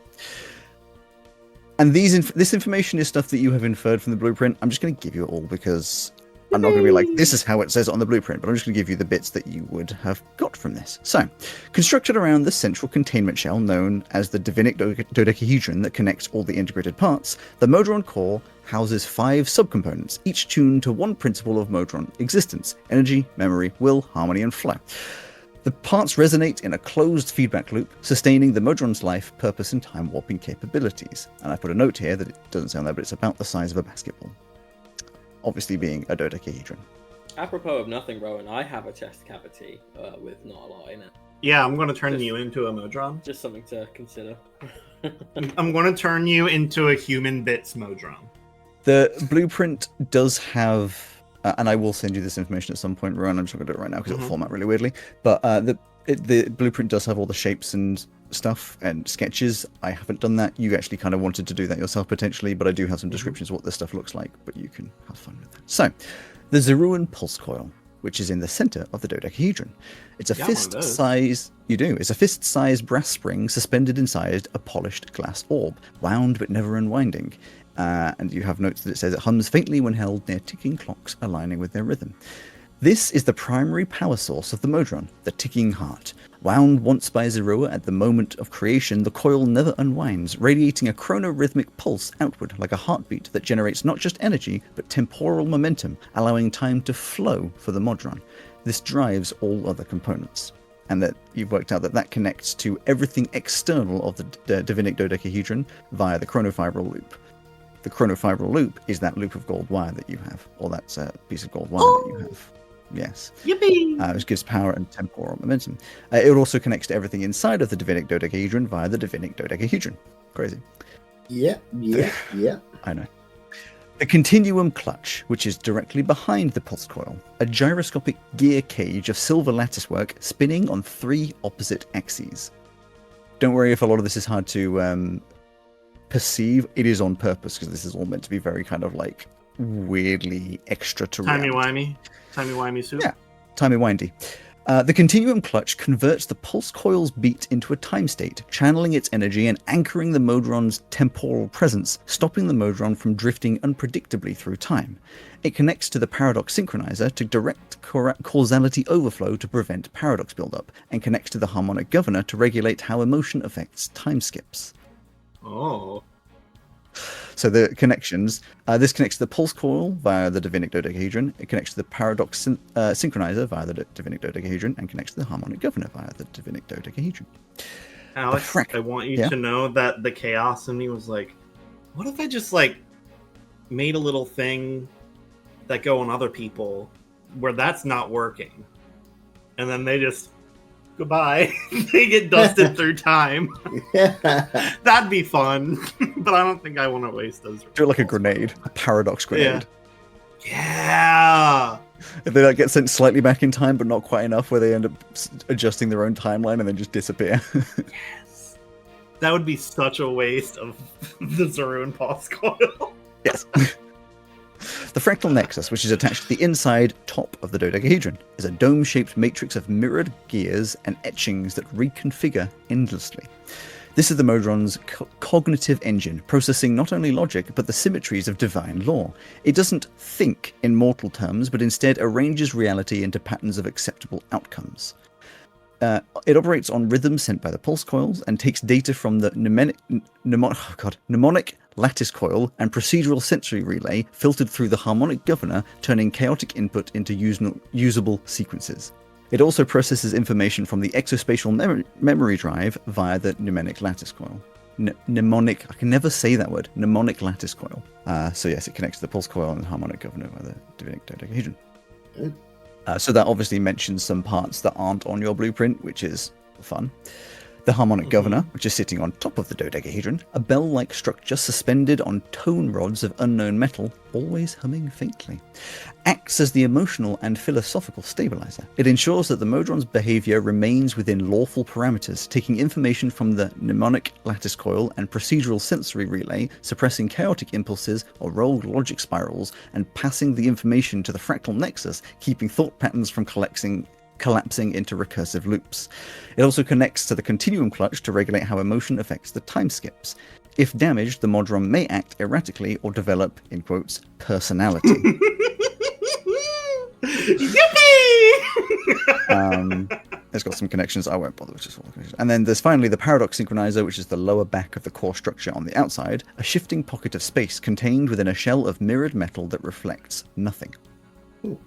S2: And this information is stuff that you have inferred from the blueprint. I'm just going to give you it all because I'm not going to be like, this is how it says it on the blueprint, but I'm just going to give you the bits that you would have got from this. So, constructed around the central containment shell known as the Divinic dodecahedron that connects all the integrated parts, the Modron core houses 5 subcomponents, each tuned to one principle of Modron existence: energy, memory, will, harmony, and flow. The parts resonate in a closed feedback loop, sustaining the Modron's life, purpose, and time warping capabilities. And I put a note here that it doesn't sound there, but it's about the size of a basketball. Obviously being a dodecahedron.
S4: Apropos of nothing, Rowan, I have a chest cavity with not a lot in it.
S1: Yeah, I'm going to turn you into a Modron.
S4: Just something to consider.
S1: I'm going to turn you into a human bits Modron.
S2: The blueprint does have, and I will send you this information at some point, Rowan. I'm just not going to do it right now because it'll format really weirdly. But the blueprint does have all the shapes and stuff and sketches. I haven't done that. You actually kind of wanted to do that yourself potentially, but I do have some descriptions of what this stuff looks like, but you can have fun with that. So, the Zeruan pulse coil, which is in the center of the dodecahedron. It's a fist-size. You do. It's a fist-sized brass spring suspended inside a polished glass orb, wound but never unwinding. And you have notes that it says it hums faintly when held near ticking clocks aligning with their rhythm. This is the primary power source of the Modron, the ticking heart. Wound once by Zerua at the moment of creation, the coil never unwinds, radiating a chronorhythmic pulse outward like a heartbeat that generates not just energy, but temporal momentum, allowing time to flow for the Modron. This drives all other components. And that you've worked out that connects to everything external of the Divinic dodecahedron via the chronofibril loop. The chronofibril loop is that loop of gold wire that you have, or that's a piece of gold wire that you have. Yes.
S1: Yippee!
S2: Which gives power and temporal momentum. It also connects to everything inside of the Divinic dodecahedron via the Divinic dodecahedron. Crazy.
S3: Yeah.
S2: I know. The continuum clutch, which is directly behind the pulse coil, a gyroscopic gear cage of silver latticework spinning on 3 opposite axes. Don't worry if a lot of this is hard to perceive. It is on purpose because this is all meant to be very kind of like weirdly extraterrestrial.
S1: Timey-wimey soup.
S2: Yeah, timey-windy. The continuum clutch converts the pulse coil's beat into a time state, channeling its energy and anchoring the Modron's temporal presence, stopping the Modron from drifting unpredictably through time. It connects to the paradox synchronizer to direct causality overflow to prevent paradox buildup, and connects to the harmonic governor to regulate how emotion affects time skips.
S1: Oh.
S2: So the connections, this connects to the pulse coil via the Divinic dodecahedron, it connects to the paradox synchronizer via the Divinic dodecahedron, and connects to the harmonic governor via the Divinic dodecahedron.
S1: Alex, I want you to know that the chaos in me was like, what if I just like made a little thing that go on other people where that's not working, and then they just goodbye. They get dusted through time. That'd be fun, but I don't think I want to waste those.
S2: Do it like a grenade, a paradox grenade.
S1: Yeah.
S2: If they like get sent slightly back in time, but not quite enough, where they end up adjusting their own timeline and then just disappear.
S1: Yes. That would be such a waste of the Zaruan pulse coil.
S2: Yes. The fractal nexus, which is attached to the inside top of the dodecahedron, is a dome-shaped matrix of mirrored gears and etchings that reconfigure endlessly. This is the Modron's cognitive engine, processing not only logic, but the symmetries of divine law. It doesn't think in mortal terms, but instead arranges reality into patterns of acceptable outcomes. It operates on rhythms sent by the pulse coils and takes data from the mnemonic lattice coil and procedural sensory relay filtered through the harmonic governor, turning chaotic input into usable sequences. It also processes information from the exospatial memory drive via the mnemonic lattice coil. Mnemonic, I can never say that word, mnemonic lattice coil. So yes, it connects to the pulse coil and the harmonic governor via the dodecahedron. So that obviously mentions some parts that aren't on your blueprint, which is fun. The harmonic governor, which is sitting on top of the dodecahedron, a bell-like structure suspended on tone rods of unknown metal, always humming faintly, acts as the emotional and philosophical stabilizer. It ensures that the Modron's behavior remains within lawful parameters, taking information from the mnemonic lattice coil and procedural sensory relay, suppressing chaotic impulses or rogue logic spirals, and passing the information to the fractal nexus, keeping thought patterns from collapsing into recursive loops. It also connects to the continuum clutch to regulate how emotion affects the time skips. If damaged, the Modron may act erratically or develop, in quotes, personality. It's got some connections. I won't bother with just all the connections. And then there's finally the paradox synchronizer, which is the lower back of the core structure on the outside, a shifting pocket of space contained within a shell of mirrored metal that reflects nothing.
S3: Ooh.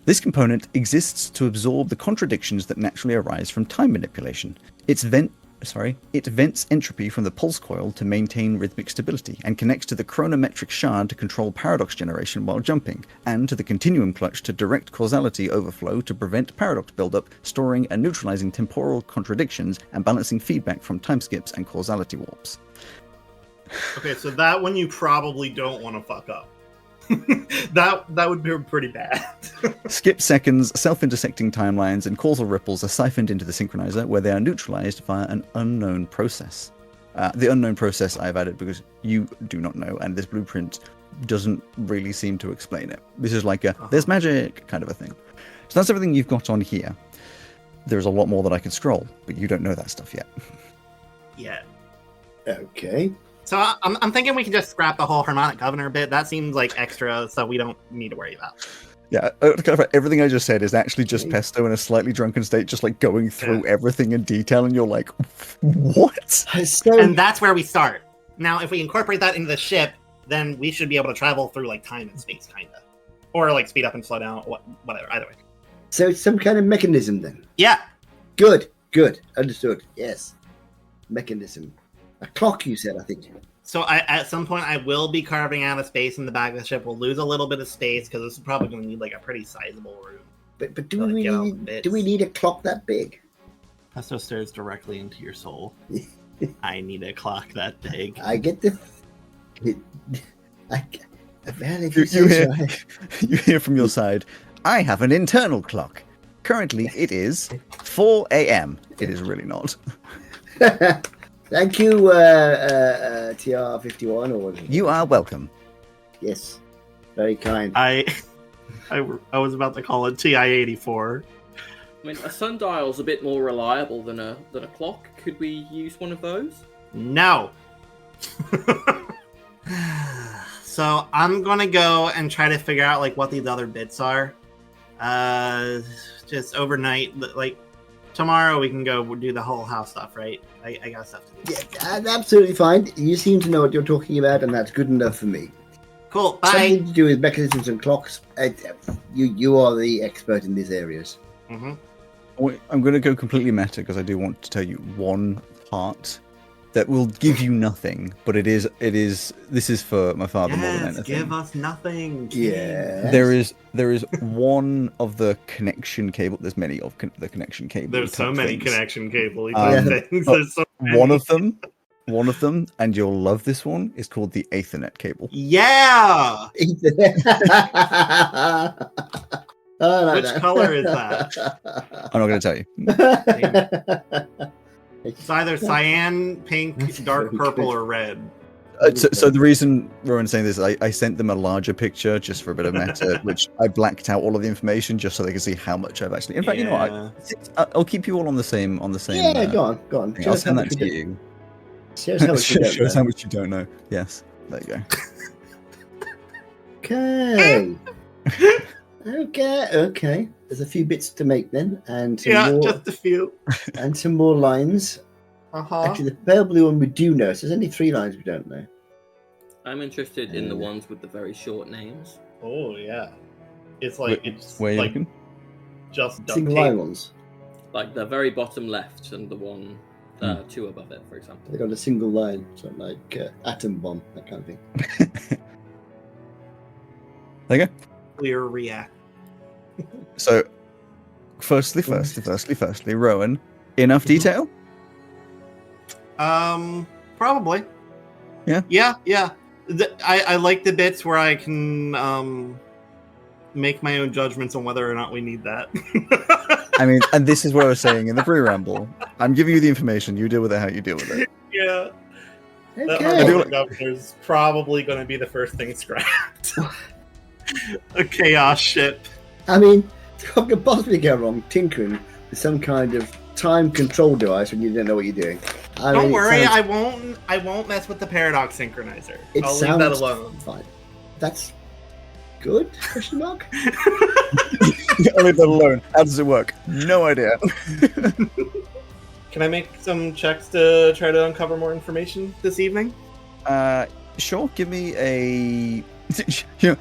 S2: This component exists to absorb the contradictions that naturally arise from time manipulation. It vents entropy from the pulse coil to maintain rhythmic stability, and connects to the chronometric shard to control paradox generation while jumping, and to the continuum clutch to direct causality overflow to prevent paradox buildup, storing and neutralizing temporal contradictions, and balancing feedback from time skips and causality warps.
S1: Okay, so that one you probably don't want to fuck up. that would be pretty bad.
S2: Skip seconds, self-intersecting timelines, and causal ripples are siphoned into the synchronizer, where they are neutralized via an unknown process. The unknown process I've added because you do not know, and this blueprint doesn't really seem to explain it. This is like there's magic kind of a thing. So that's everything you've got on here. There's a lot more that I can scroll, but you don't know that stuff yet.
S1: Yeah.
S3: Okay.
S1: So I'm thinking we can just scrap the whole harmonic governor bit. That seems like extra, so we don't need to worry about.
S2: Yeah, everything I just said is actually just Pesto in a slightly drunken state, just like going through everything in detail, and you're like, what?
S1: And that's where we start. Now, if we incorporate that into the ship, then we should be able to travel through like time and space, kind of. Or like speed up and slow down, whatever, either way.
S3: So it's some kind of mechanism then?
S1: Yeah.
S3: Good. Understood. Yes. Mechanism. A clock, you said, I think.
S1: So at some point, I will be carving out a space in the back of the ship. We'll lose a little bit of space because this is probably going to need like a pretty sizable room.
S3: But do we need a clock that big?
S1: Pesto stares directly into your soul. I need a clock that big.
S3: I get the...
S2: You hear from your side, I have an internal clock. Currently, it is 4 a.m. It is really not.
S3: Thank you, TR51. Or
S2: you are welcome.
S3: Yes, very kind.
S1: I was about to call it TI-84.
S4: I mean, a sundial's a bit more reliable than a clock. Could we use one of those?
S1: No. So I'm gonna go and try to figure out like what these other bits are. Just overnight, like tomorrow we can go do the whole house stuff, right? I got stuff to do.
S3: Yeah, absolutely fine. You seem to know what you're talking about, and that's good enough for me.
S1: Cool. Bye.
S3: Something to do with mechanisms and clocks. You are the expert in these areas.
S1: Mm-hmm.
S2: I'm going to go completely meta because I do want to tell you one part that will give you nothing, but this is for my father more than anything.
S1: Give us nothing.
S3: Yeah.
S2: There is one of the connection cable. There's many of the connection cable.
S1: There's so many connection cable things.
S2: Oh,
S1: There's so many.
S2: One of them, and you'll love this one, is called the Ethernet cable.
S1: Yeah.
S3: Which
S1: color is that?
S2: I'm not going to tell you.
S1: It's either cyan, pink, dark purple, or red.
S2: So the reason Rowan's saying this, I sent them a larger picture just for a bit of meta, which I blacked out all of the information just so they can see how much I've actually. In fact, you know what? I'll keep you all on the same.
S3: Yeah, go on.
S2: I'll send that to you.
S3: Shows how
S2: much you don't know. Yes, there you
S3: go. Okay. There's a few bits to make then, and
S1: just a few,
S3: and some more lines. Actually, the pale blue one we do know. So there's only 3 lines we don't know.
S4: I'm interested in the ones with the very short names.
S1: Oh yeah, it's like
S2: where you looking?
S1: Just
S3: single line ones,
S4: like the very bottom left and the one 2 above it, for example.
S3: They got a single line, something like atom bomb, that kind of thing.
S2: There you go.
S1: Clear react.
S2: So, firstly, Rowan, enough detail?
S1: Probably. Yeah. I like the bits where I can make my own judgments on whether or not we need that.
S2: I mean, and this is what I was saying in the pre-ramble. I'm giving you the information. You deal with it how you deal with it.
S1: Yeah.
S3: Okay.
S1: Governor's probably going to be the first thing scrapped. A chaos ship.
S3: I mean, what could possibly go wrong tinkering with some kind of time control device when you don't know what you're doing?
S1: Don't worry, I won't mess with the paradox synchronizer. I'll leave that alone.
S3: Fine. That's good? Question mark?
S2: I'll leave that alone. How does it work? No idea.
S1: Can I make some checks to try to uncover more information this evening?
S2: Sure. Give me a...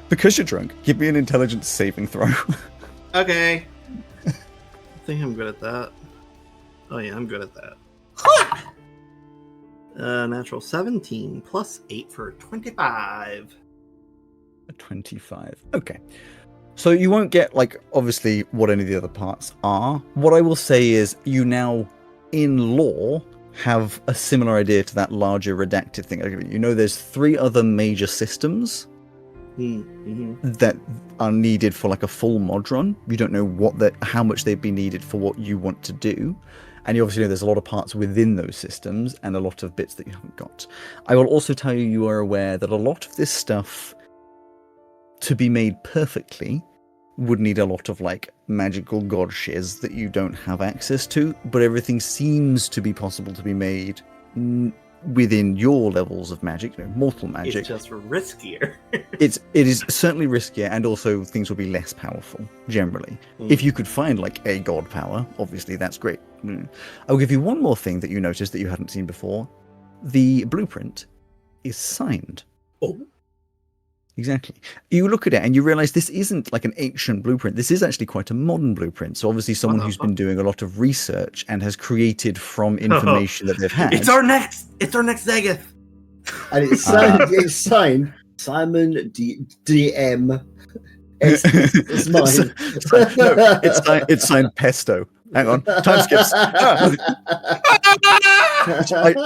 S2: because you're drunk, give me an intelligence saving throw.
S1: Okay. I think I'm good at that. Oh yeah, I'm good at that. Natural 17 plus 8 for 25.
S2: 25. Okay. So you won't get, obviously, what any of the other parts are. What I will say is you now, in lore, have a similar idea to that larger redacted thing. You know there's 3 other major systems that are needed for a full mod run. You don't know how much they'd be needed for what you want to do. And you obviously know there's a lot of parts within those systems and a lot of bits that you haven't got. I will also tell you are aware that a lot of this stuff, to be made perfectly, would need a lot of magical god shiz that you don't have access to, but everything seems to be possible to be made within your levels of magic, mortal magic.
S1: It's just riskier.
S2: it is certainly riskier, and also things will be less powerful generally. If you could find a god power, obviously that's great. I'll give you one more thing that you noticed that you hadn't seen before. The blueprint is signed.
S1: Oh.
S2: Exactly. You look at it and you realize this isn't an ancient blueprint. This is actually quite a modern blueprint. So obviously someone who's been doing a lot of research and has created from information that they've had.
S1: It's our next Zagoth.
S3: And it's signed Simon DM. It's mine.
S2: No, it's signed Pesto. Hang on, time skips.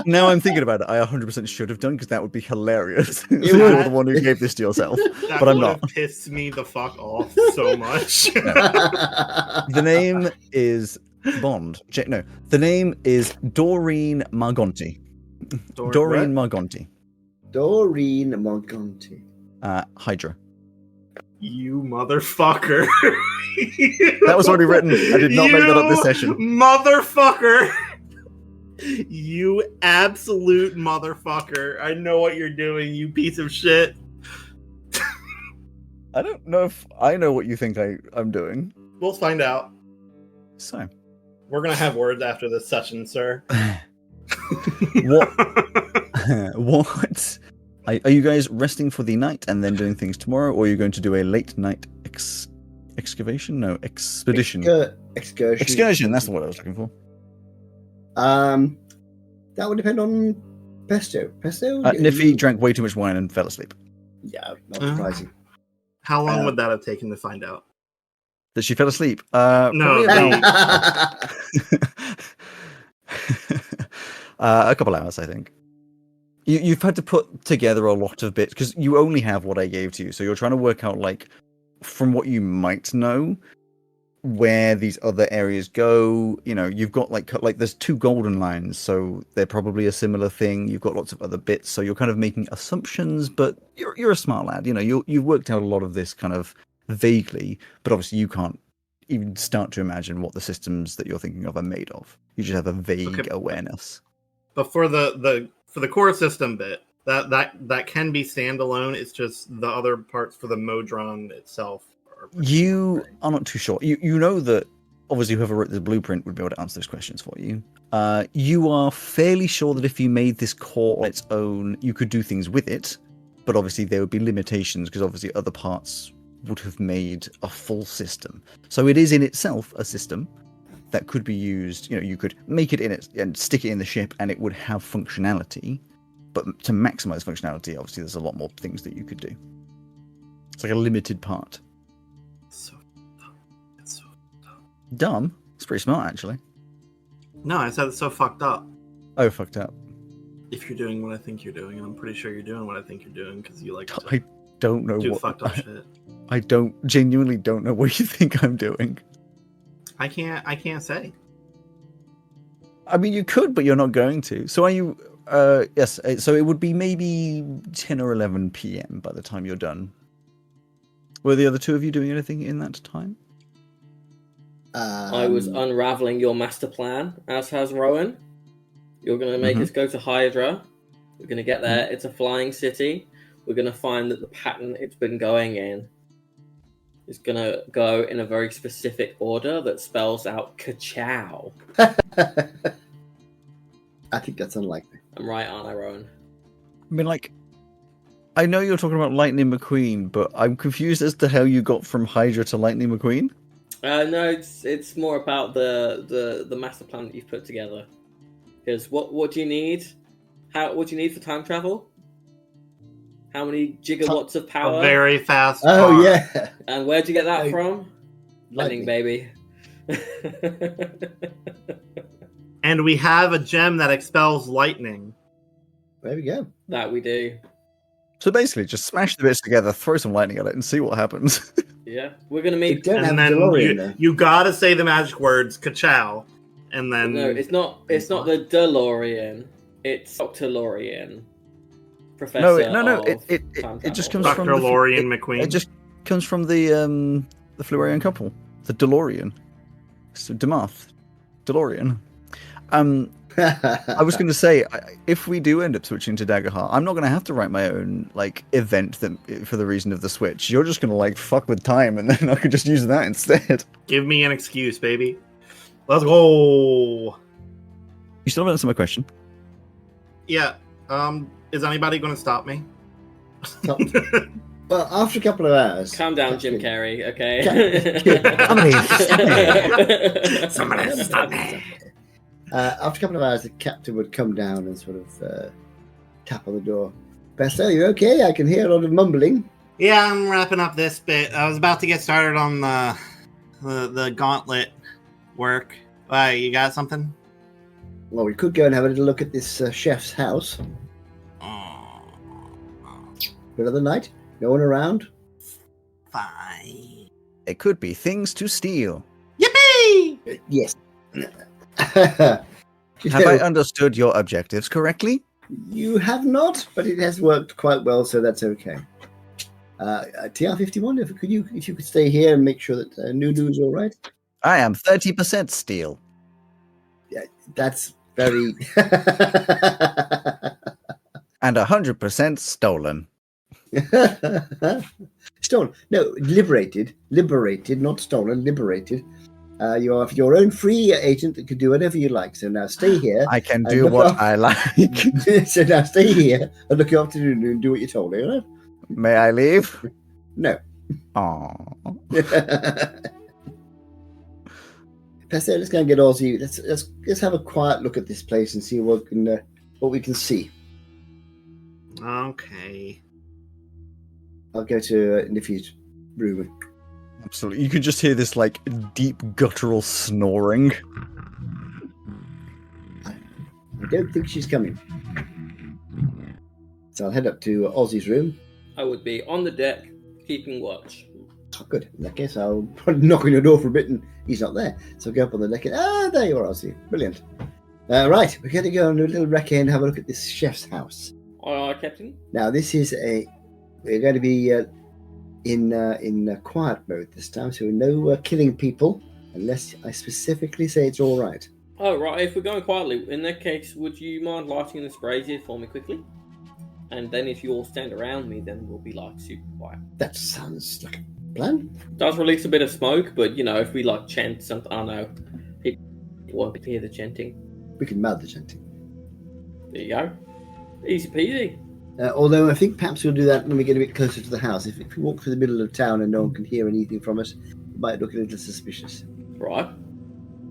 S2: Now I'm thinking about it, I 100% should have done, because that would be hilarious. You're the one who gave this to yourself, but I'm not.
S1: That pissed me the fuck off so much.
S2: The name is Bond. No, the name is Doreen Margonti. Doreen Margonti.
S3: Doreen Margonti.
S2: Hydra.
S1: You motherfucker.
S2: That was already written. I did not make that up this session.
S1: Motherfucker. You absolute motherfucker. I know what you're doing, you piece of shit.
S2: I don't know if I know what you think I'm doing.
S1: We'll find out.
S2: So.
S1: We're going to have words after this session, sir.
S2: What? Are you guys resting for the night and then doing things tomorrow, or are you going to do a late night excavation? No, expedition.
S3: Excursion.
S2: Excursion, that's the word I was looking for.
S3: That would depend on Pesto.
S2: Niffy drank way too much wine and fell asleep.
S3: Yeah, not surprising.
S1: How long would that have taken to find out?
S2: That she fell asleep?
S1: No,
S2: Probably about a couple hours, I think. You've had to put together a lot of bits because you only have what I gave to you, so you're trying to work out, like, from what you might know, where these other areas go. You know, you've got like there's 2 golden lines, so they're probably a similar thing. You've got lots of other bits, so you're kind of making assumptions. But you're a smart lad. You know, you've worked out a lot of this kind of vaguely, but obviously you can't even start to imagine what the systems that you're thinking of are made of. You just have a vague awareness.
S1: But for the core system bit, that can be standalone. It's just the other parts for the Modron itself.
S2: You are not too sure. You know that obviously whoever wrote the blueprint would be able to answer those questions for you. You are fairly sure that if you made this core on its own, you could do things with it, but obviously there would be limitations because obviously other parts would have made a full system. So it is in itself a system that could be used. You know, you could make it in it and stick it in the ship, and it would have functionality. But to maximize functionality, obviously, there's a lot more things that you could do. It's like a limited part.
S1: It's so
S2: Dumb? It's pretty smart, actually.
S1: No, I said it's so fucked up.
S2: Oh, fucked up.
S1: If you're doing what I think you're doing, and I'm pretty sure you're doing what I think you're doing because you like to
S2: I don't know
S1: do
S2: what
S1: fucked up shit.
S2: I genuinely don't know what you think I'm doing.
S1: I can't say.
S2: I mean, you could, but you're not going to. So are you? Yes. So it would be maybe 10 or 11 p.m. by the time you're done. Were the other 2 of you doing anything in that time?
S4: I was unraveling your master plan, as has Rowan. You're going to make us go to Hydra. We're going to get there. It's a flying city. We're going to find that the pattern it's been going in is going to go in a very specific order that spells out ka-chow.
S3: I think that's unlikely.
S4: I'm right, aren't I, Rowan?
S2: I mean, like, I know you're talking about Lightning McQueen, but I'm confused as to how you got from Hydra to Lightning McQueen.
S4: No, it's more about the master plan that you've put together. Because what do you need? What do you need for time travel? How many gigawatts of power?
S1: A very fast
S3: Oh,
S1: car.
S3: yeah.
S4: And where'd you get that from?
S3: Lightning.
S4: Baby.
S1: And we have a gem that expels lightning.
S3: There we go.
S4: That we do.
S2: So basically, just smash the bits together, throw some lightning at it, and see what happens.
S4: Yeah, we're gonna
S3: We
S4: meet.
S3: don't have
S1: And
S3: a
S1: then
S3: DeLorean there.
S1: you gotta say the magic words, ka-chow. And then...
S4: No, it's not. It's not the DeLorean. It's Dr. Lorian. Professor.
S2: No.
S4: of
S2: It
S4: time
S2: just
S4: travel.
S2: comes from
S1: Dr. Lorian McQueen.
S2: It just comes from the Florian couple, the DeLorean. So Demarth, DeLorean. I was going to say, if we do end up switching to Daggerheart, I'm not going to have to write my own like event for the reason of the switch. You're just going to like fuck with time, and then I could just use that instead.
S1: Give me an excuse, baby. Let's go.
S2: You still haven't answered my question.
S1: Yeah. Is anybody going to stop me?
S3: Well, after a couple of hours...
S4: Calm down, Jim Carrey. Okay.
S1: Somebody stop me.
S3: After a couple of hours, the captain would come down and sort of tap on the door. Pastel, you okay? I can hear a lot of mumbling.
S1: Yeah, I'm wrapping up this bit. I was about to get started on the gauntlet work. Why, you got something?
S3: Well, we could go and have a little look at this chef's house. Middle of the night? No one around?
S1: Fine.
S2: It could be things to steal.
S1: Yippee!
S3: Yes.
S2: Have I understood your objectives correctly?
S3: You have not, but it has worked quite well, so that's okay. TR-51, if you could stay here and make sure that Nudu's all right.
S2: I am 30% steal.
S3: Yeah, that's very...
S2: And 100% stolen.
S3: Stolen. No, liberated, not stolen, liberated. You are your own free agent that can do whatever you like. So now stay here.
S2: I can do what I like.
S3: So now stay here and look after Nudu and do what you're told. All right?
S2: May I leave?
S3: No.
S2: Aww.
S3: Pastor, let's go and get Ozzy. Let's have a quiet look at this place and see what we can see.
S1: Okay.
S3: I'll go to Niffy's room.
S2: Absolutely. You can just hear this, like, deep guttural snoring.
S3: I don't think she's coming. So I'll head up to Ozzy's room.
S4: I would be on the deck, keeping watch.
S3: Oh, good. In that case, I'll probably knock on your door for a bit and he's not there. So I'll go up on the deck and, there you are, Ozzy. Brilliant. Right, we're going to go on a little recce and have a look at this chef's house.
S4: Aye, aye, Captain.
S3: Now, we're going to be in quiet mode this time, so no killing people, unless I specifically say it's all right.
S4: Oh, right, if we're going quietly, in that case, would you mind lighting this brazier for me quickly? And then if you all stand around me, then we'll be, like, super quiet.
S3: That sounds like a plan.
S4: Does release a bit of smoke, but, you know, if we, like, chant something, I don't know, it won't hear the chanting.
S3: We can mouth the chanting.
S4: There you go. Easy peasy.
S3: Although I think perhaps we'll do that when we get a bit closer to the house. If we walk through the middle of town and no one can hear anything from us, it might look a little suspicious.
S4: Right.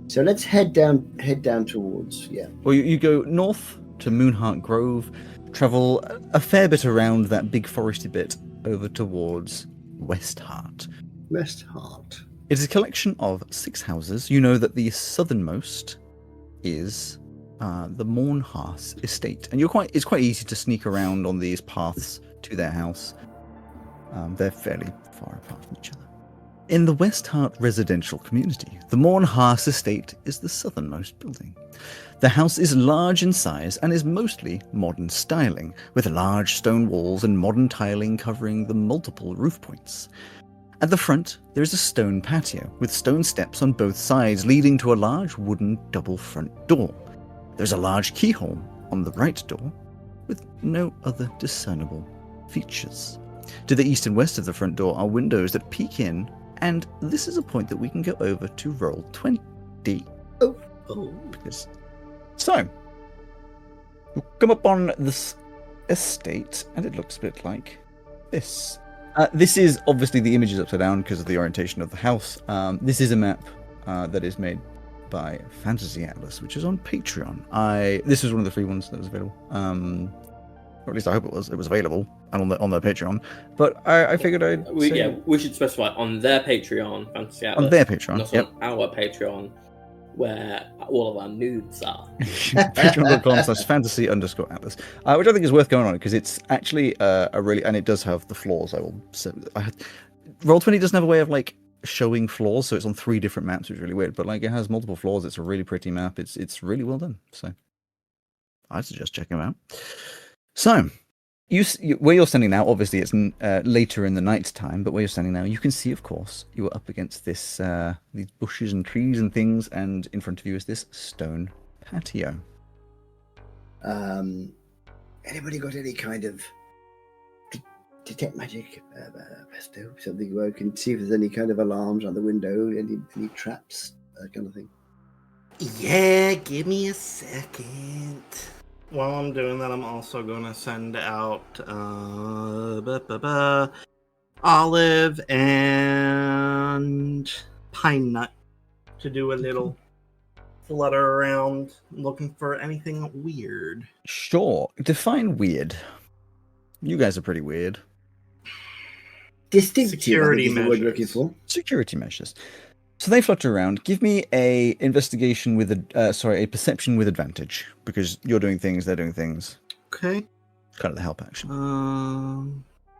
S3: So let's head down towards, yeah.
S2: Well, you go north to Moonheart Grove, travel a fair bit around that big foresty bit over towards Westheart.
S3: Westheart.
S2: It is a collection of 6 houses. You know that the southernmost is the Mournhearth estate, and it's quite easy to sneak around on these paths to their house. They're fairly far apart from each other. In the Westheart residential community, the Mournhearth estate is the southernmost building. The house is large in size and is mostly modern styling, with large stone walls and modern tiling covering the multiple roof points. At the front, there is a stone patio with stone steps on both sides leading to a large wooden double front door. There's a large keyhole on the right door with no other discernible features. To the east and west of the front door are windows that peek in, and this is a point that we can go over to roll 20.
S3: Oh.
S2: So, we'll come up on this estate, and it looks a bit like this. This is obviously the image is upside down because of the orientation of the house. This is a map that is made by Fantasy Atlas, which is on Patreon. This was one of the free ones that was available. Or at least I hope it was. It was available and on their Patreon. But I figured
S4: we should specify on their Patreon, Fantasy Atlas.
S2: On their Patreon,
S4: not on our Patreon, where all of our nudes are.
S2: Patreon.com/fantasy_atlas, which I think is worth going on because it's actually a really, and it does have the flaws. Roll20 doesn't have a way of like showing flaws, so it's on 3 different maps, which is really weird. But like it has multiple flaws. It's a really pretty map. It's really well done. So I suggest checking them out. So, where you're standing now, obviously it's later in the night time, but where you're standing now, you can see, of course, you are up against this these bushes and trees and things, and in front of you is this stone patio.
S3: Anybody got any kind of detect magic pesto? Something where we can see if there's any kind of alarms on the window, any traps, that kind of thing?
S1: Yeah, give me a second. While I'm doing that, I'm also going to send out Olive and Pine Nut to do a little flutter around looking for anything weird.
S2: Sure. Define weird. You guys are pretty weird.
S3: Distinctive,
S1: Security
S3: I think is the word
S1: measures.
S3: we're looking for.
S2: Security measures. So they flutter around. Give me a investigation with a perception with advantage, because you're doing things, they're doing things.
S1: Okay.
S2: Kind of the help action.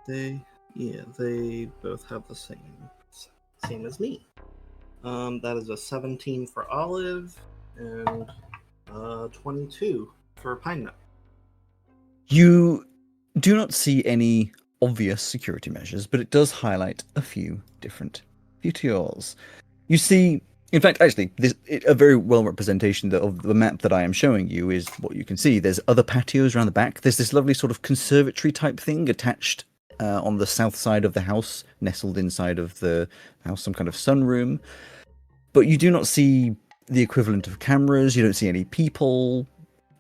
S1: They both have the same as me. That is a 17 for Olive and 22 for Pine Nut.
S2: You do not see any obvious security measures, but it does highlight a few different features. You see, in fact, actually, a very well representation of the map that I am showing you is what you can see. There's other patios around the back. There's this lovely sort of conservatory type thing attached on the south side of the house, nestled inside of the house, some kind of sunroom. But you do not see the equivalent of cameras. You don't see any people.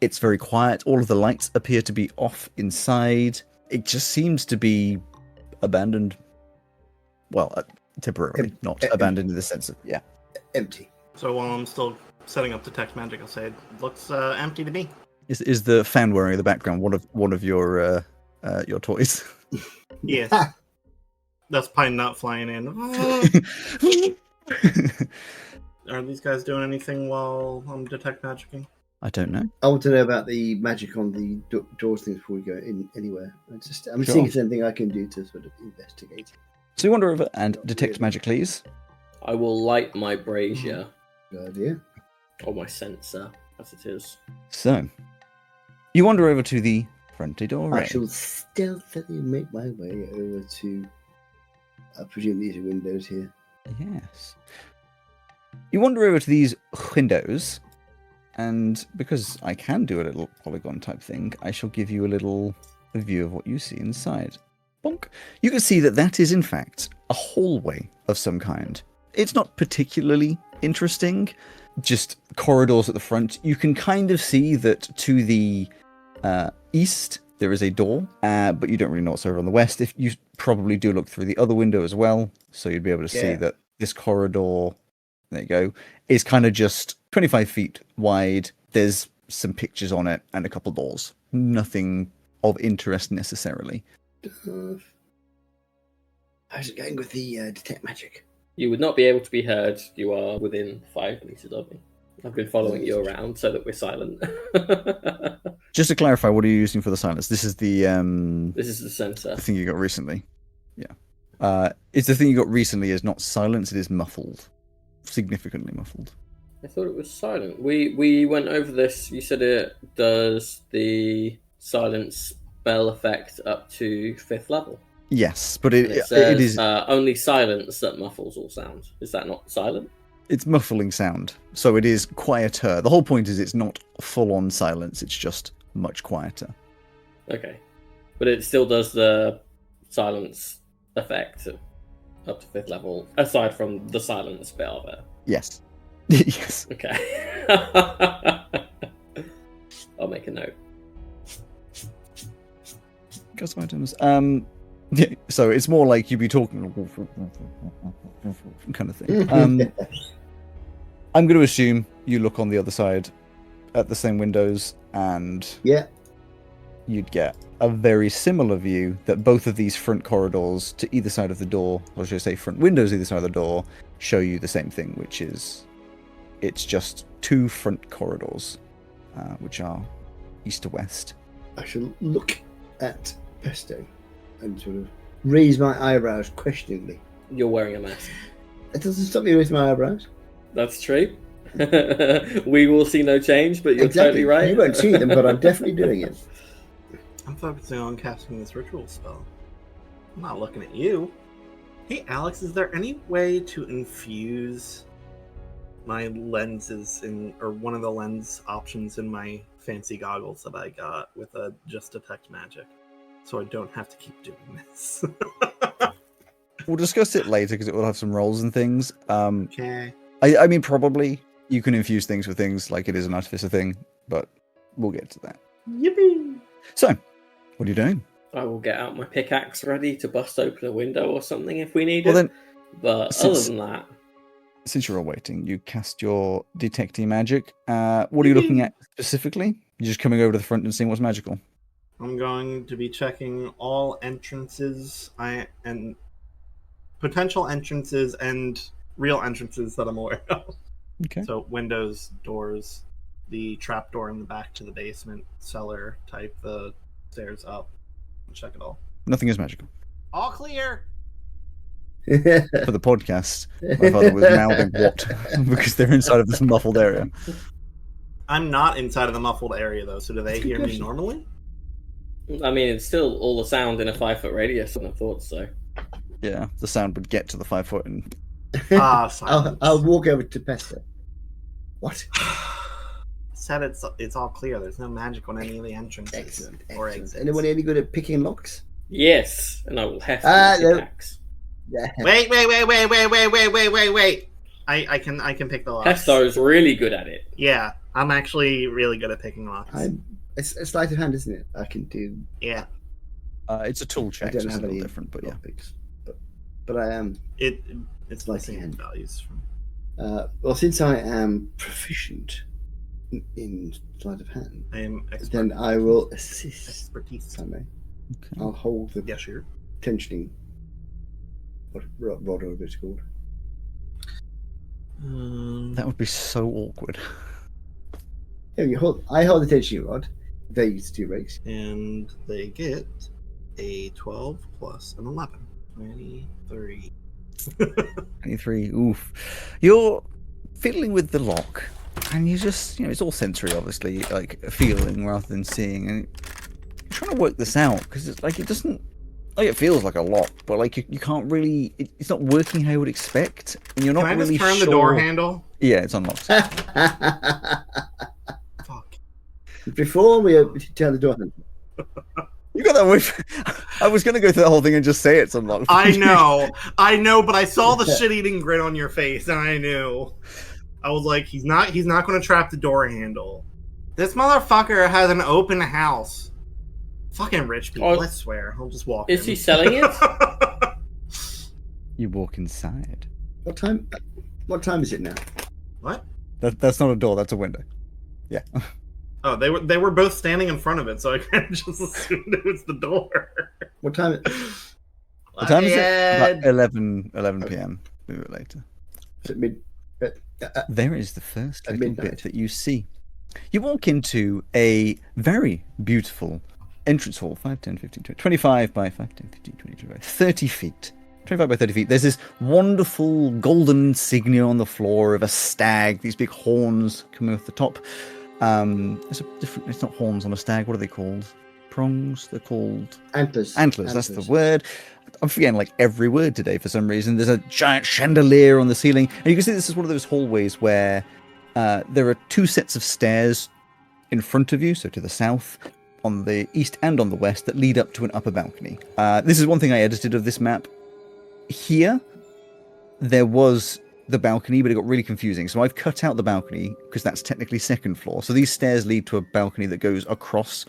S2: It's very quiet. All of the lights appear to be off inside. It just seems to be abandoned. Well, temporarily, not abandoned in the sense of, yeah.
S3: Empty.
S1: So while I'm still setting up detect magic, I'll say it looks empty to me.
S2: Is the fan whirring in the background one of your your toys.
S1: Yes. That's Pine Nut flying in. Are these guys doing anything while I'm detect magicking?
S2: I don't know.
S3: I want to know about the magic on the doors things before we go in anywhere. I'm
S2: Sure.
S3: seeing if there's anything I can do to sort of investigate.
S2: So you wander over and detect magic, please.
S4: I will light my brazier,
S3: Good idea.
S4: or my sensor, as it is.
S2: So you wander over to the front door.
S3: I shall stealthily make my way over to, I presume these are windows here.
S2: Yes. You wander over to these windows, and because I can do a little polygon type thing, I shall give you a view of what you see inside. Bonk. You can see that is in fact a hallway of some kind. It's not particularly interesting, just corridors at the front. You can kind of see that to the east there is a door, but you don't really know what's over on the west. If you probably do look through the other window as well, so you'd be able to see that this corridor, there you go, is kind of just 25 feet wide. There's some pictures on it and a couple doors. Nothing of interest necessarily.
S3: How's it going with the detect magic?
S4: You would not be able to be heard. You are within 5 meters of me. I've been following you around so that we're silent.
S2: Just to clarify, what are you using for the silence? This is the
S4: This is the sensor.
S2: the thing you got recently. Yeah. It's the thing you got recently is not silence, it is muffled. Significantly muffled.
S4: I thought it was silent. We went over this. You said it does the silence spell effect up to 5th level.
S2: Yes, but
S4: It says,
S2: it is
S4: only silence that muffles all sound. Is that not silent?
S2: it's muffling sound, so it is quieter. The whole point is it's not full on silence, it's just much quieter.
S4: Okay. But it still does the silence effect up to 5th level, aside from the silence bit of it.
S2: Yes. Yes.
S4: Okay. I'll make a note.
S2: Custom items. Yeah, so it's more like you'd be talking kind of thing. I'm going to assume you look on the other side at the same windows, and
S3: Yeah.
S2: you'd get a very similar view that both of these front corridors to either side of the door, or should I say front windows either side of the door, show you the same thing, which is it's just 2 front corridors, which are east to west.
S3: I shall look at Pesto and sort of raise my eyebrows questioningly.
S4: You're wearing a mask.
S3: It doesn't stop me raising my eyebrows.
S4: That's true. We will see no change, but you're totally right.
S3: You won't see them, but I'm definitely doing it.
S1: I'm focusing on casting this ritual spell. I'm not looking at you. Hey, Alex, is there any way to infuse my lenses or one of the lens options in my fancy goggles that I got with a just detect magic, so I don't have to keep doing this?
S2: We'll discuss it later because it will have some rolls and things.
S1: Okay.
S2: I mean, probably you can infuse things with things like it is an artificer thing, but we'll get to that.
S1: Yippee!
S2: So, what are you doing?
S4: I will get out my pickaxe ready to bust open a window or something if we need
S2: Well,
S4: it.
S2: then,
S4: But
S2: since-
S4: other than that,
S2: since you're all waiting, you cast your detecting magic. What are you looking at specifically? You're just coming over to the front and seeing what's magical.
S1: I'm going to be checking all entrances and potential entrances and real entrances that I'm aware of.
S2: Okay.
S1: So windows, doors, the trapdoor in the back to the basement, cellar type, the stairs up. Check it all.
S2: Nothing is magical.
S1: All clear.
S2: For the podcast, my father was mouthing what because they're inside of this muffled area.
S1: I'm not inside of the muffled area though, so do they hear me normally?
S4: I mean, it's still all the sound in a 5-foot radius, and I thought so.
S2: Yeah, the sound would get to the 5 foot and
S1: Silence.
S3: I'll walk over to Pesto. What?
S1: Said it's all clear. There's no magic on any of the entrances
S3: Excellent.
S1: or
S3: Excellent.
S1: exits.
S3: Anyone any good at picking locks?
S4: Yes, and I will heft
S3: Ah,
S4: my
S3: no.
S4: pickaxe.
S3: Yeah.
S1: Wait! I can pick the locks.
S4: Pesto's really good at it.
S1: Yeah, I'm actually really good at picking locks.
S3: It's a sleight of hand, isn't it? I can do.
S1: Yeah,
S2: it's a tool
S3: I
S2: check, so
S3: don't
S2: it's a
S3: have
S2: little
S3: any
S2: different, but yeah.
S3: lockpicks, but I am.
S1: it's
S3: Like
S1: the same
S3: hand.
S1: values from.
S3: Well, since I am proficient in sleight of hand,
S1: I am expert.
S3: then I will assist.
S1: Expertise.
S3: If I may.
S2: Okay.
S3: I'll hold the
S1: Yeah, sure.
S3: tensioning rod, or whatever it's called.
S2: That would be so awkward.
S3: Yeah, I hold the tensioning rod. They use 2 rakes.
S1: And they get a 12 plus an 11. 23.
S2: 23. Oof. You're fiddling with the lock, and you just, it's all sensory, obviously, like feeling rather than seeing, and you're trying to work this out because it's like it doesn't. Like it feels like a lock, but like you can't really. It's not working how you would expect, and you're not
S1: Can I
S2: really
S1: just turn
S2: sure.
S1: the door handle?
S2: Yeah, it's unlocked.
S1: Fuck.
S3: Before we turn the door handle.
S2: You got that with. I was gonna go through the whole thing and just say it's unlocked.
S1: I know, but I saw the shit-eating grin on your face, and I knew. I was like, he's not going to trap the door handle. This motherfucker has an open house. Fucking rich people, I swear. I'll just walk in.
S4: Is he selling it?
S2: You walk inside.
S3: What time is it now?
S1: What?
S2: That's not a door. That's a window. Yeah.
S1: Oh, they were both standing in front of it, so I kind of just assumed it was the door.
S3: What time?
S2: What time is it? About 11 p.m. A bit later.
S3: Is it mid?
S2: There is the first little
S3: midnight.
S2: bit that you see. You walk into a very beautiful entrance hall, 5, 10, 15, 20, 25 by 5, 10, 15, 20, 25, 30 feet. 25 by 30 feet. There's this wonderful golden insignia on the floor of a stag, these big horns coming off the top. It's not horns on a stag. What are they called? Prongs? They're called...
S3: Antlers.
S2: Antlers, that's the word. I'm forgetting like every word today for some reason. There's a giant chandelier on the ceiling. And you can see this is one of those hallways where there are 2 sets of stairs in front of you, so to the south, on the east and on the west, that lead up to an upper balcony. This is one thing I edited of this map. Here, there was the balcony, but it got really confusing. So I've cut out the balcony because that's technically second floor. So these stairs lead to a balcony that goes across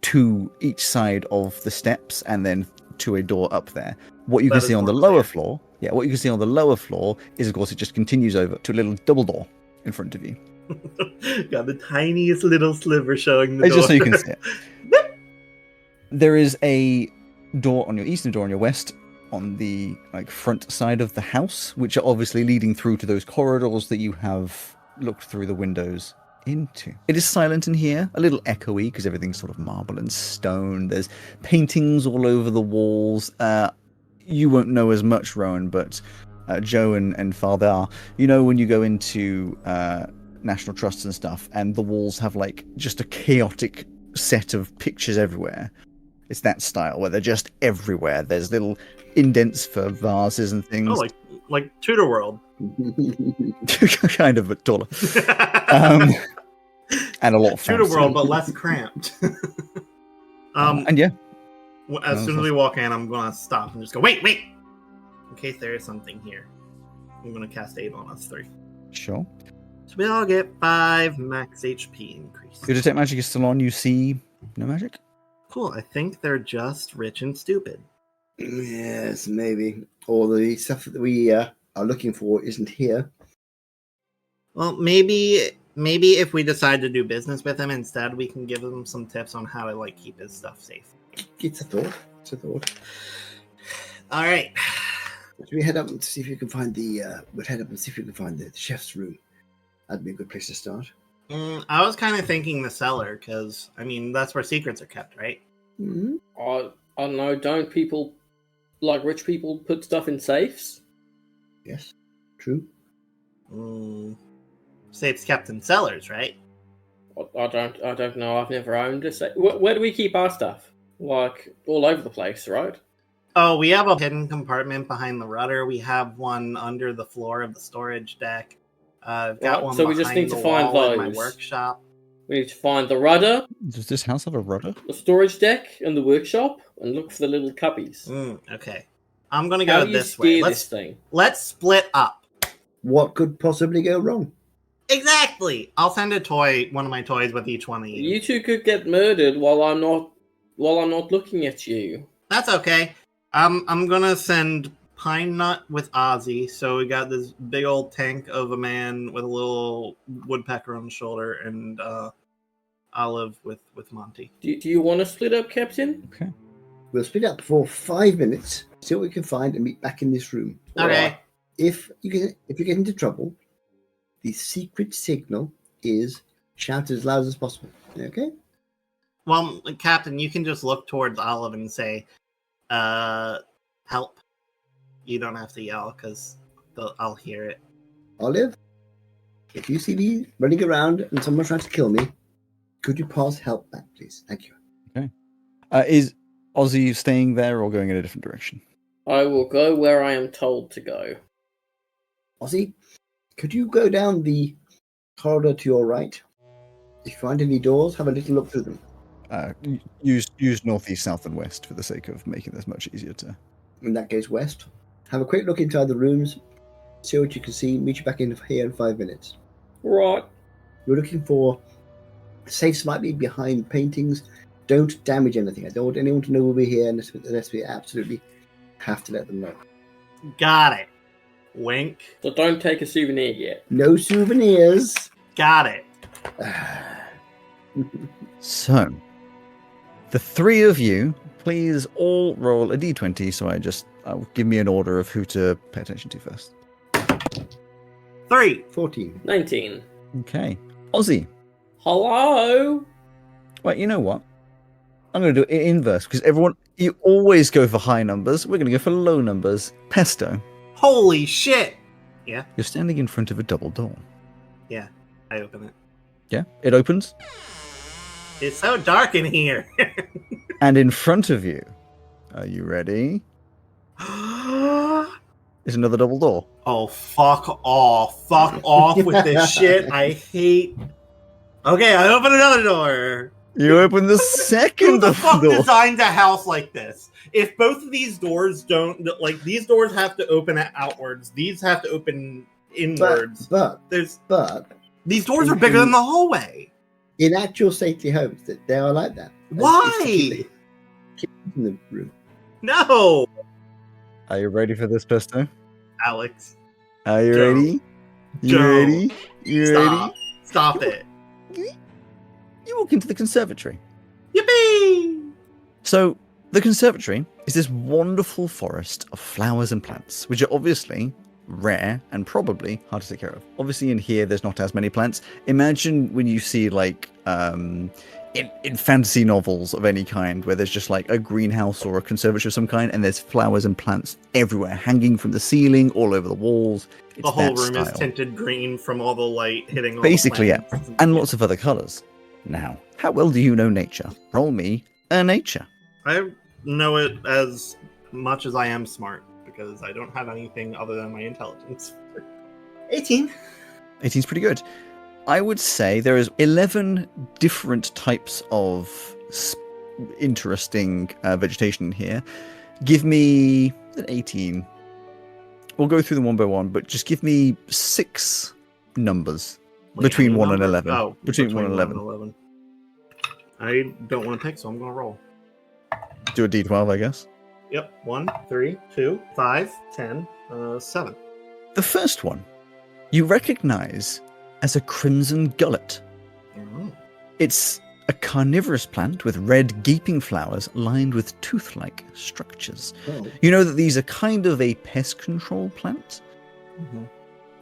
S2: to each side of the steps and then to a door up there. What you can see on the lower floor, is of course it just continues over to a little double door in front of you.
S1: Got the tiniest little sliver showing the
S2: It's
S1: door.
S2: just so you can see it. There is a door on your east and a door on your west on the front side of the house, which are obviously leading through to those corridors that you have looked through the windows into. It is silent in here, a little echoey because everything's sort of marble and stone. There's paintings all over the walls. You won't know as much, Rowan, but Joe and Father, when you go into National Trusts and stuff, and the walls have just a chaotic set of pictures everywhere. It's that style where they're just everywhere. There's little indents for vases and things.
S1: Oh, like Tudor World.
S2: Kind of, but taller. And a lot fancier.
S1: Tudor World, but less cramped.
S2: And yeah.
S1: As soon as we walk in, I'm going to stop and just go, wait! In case there is something here. I'm going to cast 8 on us 3.
S2: Sure.
S1: So we all get 5 max HP increase.
S2: Your detect magic is still on. You see no magic?
S1: Cool. I think they're just rich and stupid.
S3: Yes, maybe. Or the stuff that we are looking for isn't here.
S1: Well, maybe if we decide to do business with him instead, we can give him some tips on how to keep his stuff safe.
S3: It's a thought.
S1: All right.
S3: Should we head up and see if we can find the chef's room? That'd be a good place to start.
S1: I was kind of thinking the cellar, because, that's where secrets are kept, right?
S3: Mm-hmm.
S4: I don't know, don't people, rich people, put stuff in safes?
S3: Yes, true.
S1: Safes kept in cellars, right?
S4: I don't know, I've never owned a safe. Where do we keep our stuff? All over the place, right?
S1: Oh, we have a hidden compartment behind the rudder. We have one under the floor of the storage deck. I've got one
S4: so we just need to find
S1: those in
S4: those.
S1: my workshop.
S4: We need to find the rudder.
S2: Does this house have a rudder?
S4: The storage deck and the workshop, and look for the little cuppies.
S1: Okay. I'm going to go this way. Let's split up.
S3: What could possibly go wrong?
S1: Exactly. I'll send one of my toys with each one of you.
S4: You two could get murdered while I'm not looking at you.
S1: That's okay. I'm going to send Pine Nut with Ozzy. So we got this big old tank of a man with a little woodpecker on the shoulder, and Olive with Monty.
S4: Do you want to split up, Captain?
S2: Okay.
S3: We'll split up for 5 minutes, see what we can find, and meet back in this room.
S1: Okay.
S3: If you get into trouble, the secret signal is shout as loud as possible. Okay?
S1: Well, Captain, you can just look towards Olive and say, help. You don't have to yell, because I'll hear it.
S3: Olive, if you see me running around and someone's trying to kill me, could you pass help back, please? Thank you.
S2: Okay. Is Ozzy staying there or going in a different direction?
S4: I will go where I am told to go.
S3: Ozzy, could you go down the corridor to your right? If you find any doors, have a little look through them.
S2: Use northeast, south, and west for the sake of making this much easier to...
S3: In that case, west. Have a quick look inside the rooms, see what you can see, meet you back in here in 5 minutes.
S4: Right.
S3: We're looking for safes might be behind paintings. Don't damage anything. I don't want anyone to know we're here unless we absolutely have to let them know.
S1: Got it. Wink.
S4: So don't take a souvenir yet.
S3: No souvenirs.
S1: Got it.
S2: So, the three of you, please all roll a d20, so I'll give me an order of who to pay attention to first.
S1: 3.
S3: 14.
S4: 19.
S2: Okay. Ozzy.
S4: Hello?
S2: Wait, you know what? I'm going to do it in inverse, because you always go for high numbers. We're going to go for low numbers. Pesto.
S1: Holy shit. Yeah.
S2: You're standing in front of a double door.
S1: Yeah. I open it.
S2: Yeah? It opens.
S1: It's so dark in here.
S2: And in front of you, are you ready? Is another double door.
S1: Oh, fuck off. Fuck off with this shit. I hate... Okay, I open another door.
S2: You open the
S1: Who
S2: second
S1: the fuck
S2: door.
S1: designed a house like this? If both of these doors don't... Like, these doors have to open outwards. These have to open inwards.
S3: But
S1: These doors are bigger than the hallway.
S3: in actual safety homes, they are like that.
S1: Why?
S3: Keep in the room.
S1: No!
S2: Are you ready for this, Pesto?
S1: Alex,
S2: Are you
S1: Joe.
S2: ready? You
S1: Joe.
S2: ready? You
S1: stop.
S2: ready?
S1: Stop it.
S2: You walk into the conservatory.
S1: Yippee!
S2: So, the conservatory is this wonderful forest of flowers and plants, which are obviously rare and probably hard to take care of. Obviously, in here, there's not as many plants. Imagine when you see, like, in fantasy novels of any kind, where there's just, like, a greenhouse or a conservatory of some kind, and there's flowers and plants everywhere, hanging from the ceiling, all over the walls. It's
S1: The whole
S2: that
S1: room is
S2: style.
S1: tinted green from all the light hitting all
S2: Basically,
S1: the
S2: yeah.
S1: plants.
S2: And lots of other colours. Now, how well do you know nature? Roll me a nature.
S1: I know it as much as I am smart, because I don't have anything other than my intelligence. 18.
S2: 18's pretty good. I would say there is 11 different types of interesting vegetation in here. Give me an 18. We'll go through them one by one, but just give me 6 numbers between
S1: any
S2: 1 and
S1: number?
S2: 11.
S1: Oh,
S2: between 1 and 11.
S1: I don't want to pick, so I'm going to roll.
S2: Do a d12, I guess.
S1: Yep. 1, 3, 2, 5, 10, 7.
S2: The first one you recognize as a crimson gullet.
S1: Oh.
S2: It's a carnivorous plant with red gaping flowers lined with tooth-like structures.
S3: Oh.
S2: You know that these are kind of a pest control plant.
S1: Mm-hmm.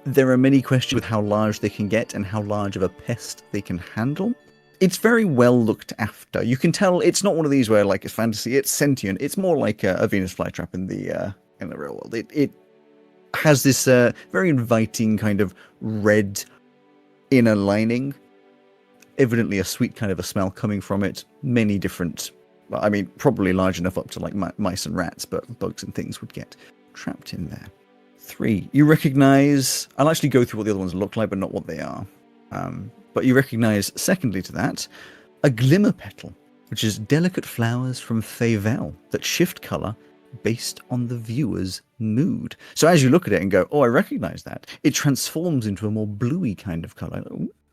S2: There are many questions with how large they can get and how large of a pest they can handle. It's very well looked after. You can tell it's not one of these where, like, it's fantasy, it's sentient. It's more like a Venus flytrap in the real world. It has this very inviting kind of red inner lining. Evidently a sweet kind of a smell coming from it. Many different, well, I mean, probably large enough up to like mice and rats, but bugs and things would get trapped in there. 3, you recognize, I'll actually go through what the other ones look like, but not what they are. But you recognize, secondly to that, a glimmer petal, which is delicate flowers from Favel that shift color based on the viewer's mood. So as you look at it and go, oh, I recognize that, it transforms into a more bluey kind of color.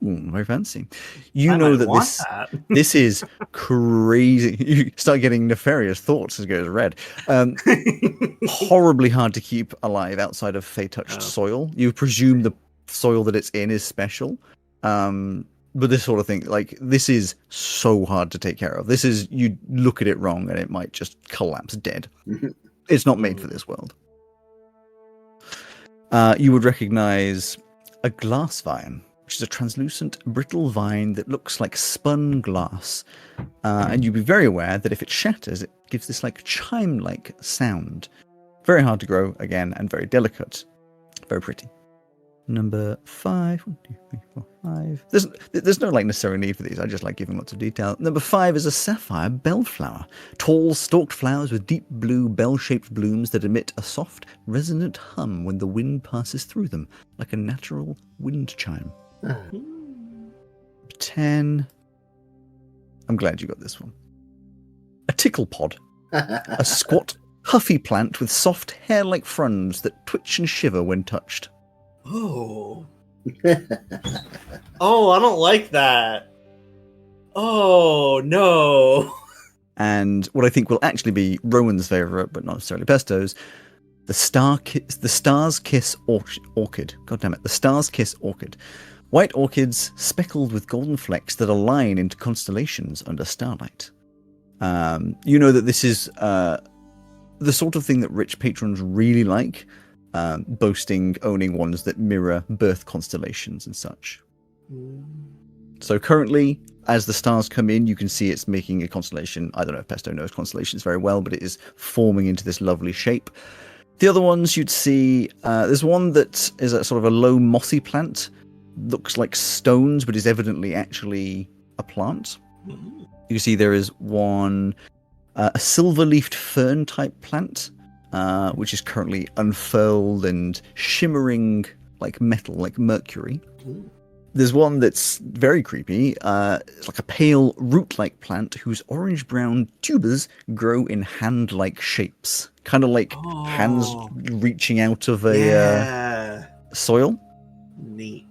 S2: Ooh, very fancy. You know that this is crazy. You start getting nefarious thoughts as it goes red. Horribly hard to keep alive outside of Fey-touched soil. You presume the soil that it's in is special. But this sort of thing, like, this is so hard to take care of. This is, you look at it wrong and it might just collapse dead. It's not made for this world. You would recognize a glass vine, which is a translucent, brittle vine that looks like spun glass. And you'd be very aware that if it shatters, it gives this like chime-like sound. Very hard to grow, again, and very delicate. Very pretty. Number 5. 1, 2, 3, 4, 5. There's no like necessary need for these. I just like giving lots of detail. Number 5 is a sapphire bellflower. Tall, stalked flowers with deep blue, bell-shaped blooms that emit a soft, resonant hum when the wind passes through them, like a natural wind chime. 10. I'm glad you got this one. A tickle pod. A squat, puffy plant with soft, hair-like fronds that twitch and shiver when touched.
S1: Oh. Oh, I don't like that. Oh, no.
S2: And what I think will actually be Rowan's favourite, but not necessarily Pesto's, the Star's Kiss Orchid. God damn it. The Star's Kiss Orchid. White orchids speckled with golden flecks that align into constellations under starlight. You know that this is the sort of thing that rich patrons really like. Boasting, owning ones that mirror birth constellations and such. So currently, as the stars come in, you can see it's making a constellation. I don't know if Pesto knows constellations very well, but it is forming into this lovely shape. The other ones you'd see, there's one that is a sort of a low mossy plant. Looks like stones, but is evidently actually a plant. You can see there is one, a silver-leafed fern-type plant, which is currently unfurled and shimmering like metal, like mercury. There's one that's very creepy. It's like a pale root-like plant whose orange-brown tubers grow in hand-like shapes. Kind of like hands reaching out of a soil.
S1: Neat.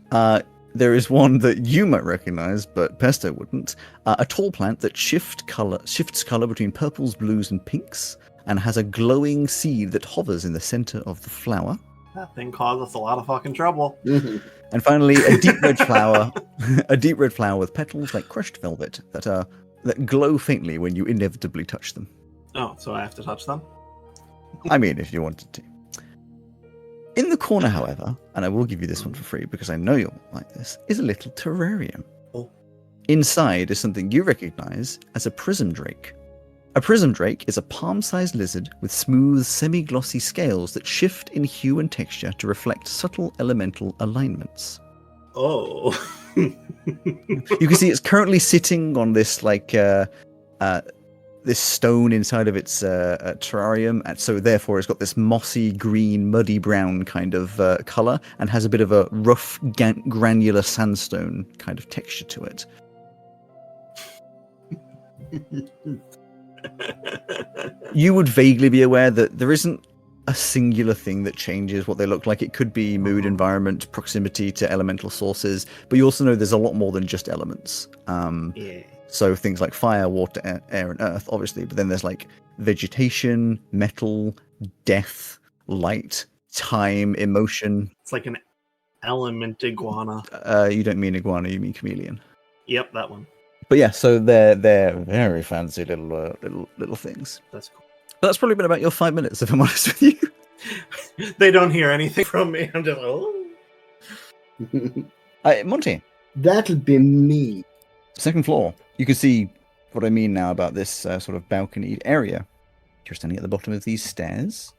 S2: There is one that you might recognize, but Pesto wouldn't. A tall plant that shifts color between purples, blues, and pinks, and has a glowing seed that hovers in the center of the flower.
S1: That thing caused us a lot of fucking trouble.
S2: And finally, a deep red flower, a deep red flower with petals like crushed velvet that glow faintly when you inevitably touch them.
S1: Oh, so I have to touch them?
S2: I mean, if you wanted to. In the corner, however, and I will give you this one for free because I know you'll like this, is a little terrarium.
S1: Oh.
S2: Inside is something you recognize as a prism drake. A prism drake is a palm-sized lizard with smooth, semi-glossy scales that shift in hue and texture to reflect subtle elemental alignments.
S1: Oh.
S2: You can see it's currently sitting on this this stone inside of its terrarium, and so therefore it's got this mossy green, muddy brown kind of color, and has a bit of a rough, granular sandstone kind of texture to it. You would vaguely be aware that there isn't a singular thing that changes what they look like. It could be mood, environment, proximity to elemental sources, but you also know there's a lot more than just elements. So things like fire, water, air, and earth, obviously, but then there's like vegetation, metal, death, light, time, emotion.
S1: It's like an element iguana.
S2: You don't mean iguana, you mean chameleon.
S1: Yep, that one.
S2: But yeah, so they're very fancy little things.
S1: That's cool.
S2: But that's probably been about your 5 minutes, if I'm honest with you.
S1: They don't hear anything from me. I'm just
S2: Monty.
S3: That'll be me.
S2: Second floor. You can see what I mean now about this sort of balcony area. You're standing at the bottom of these stairs.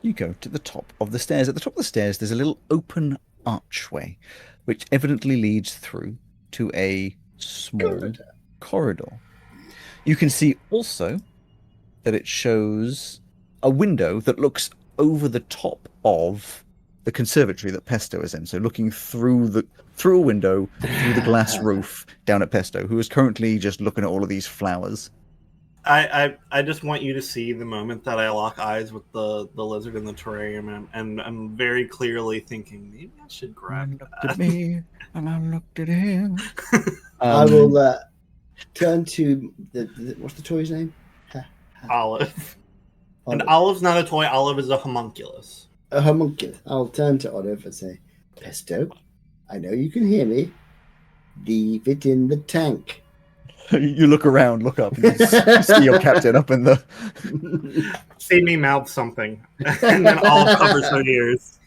S2: You go to the top of the stairs. At the top of the stairs, there's a little open archway, which evidently leads through to a small corridor. You can see also that it shows a window that looks over the top of the conservatory that Pesto is in. So looking through a window, through the glass roof, down at Pesto, who is currently just looking at all of these flowers.
S1: I just want you to see the moment that I lock eyes with the lizard in the terrarium, and I'm very clearly thinking, maybe I should grab that.
S2: Looked at me, and I looked at him.
S3: I will turn to the what's the toy's name?
S1: Olive. And Olive's not a toy. Olive is a homunculus.
S3: A homunculus. I'll turn to Olive and say, Pesto, I know you can hear me, Leave it in the tank.
S2: You look around, look up, and you see your captain up in the...
S1: See me mouth something, and then all covers her ears.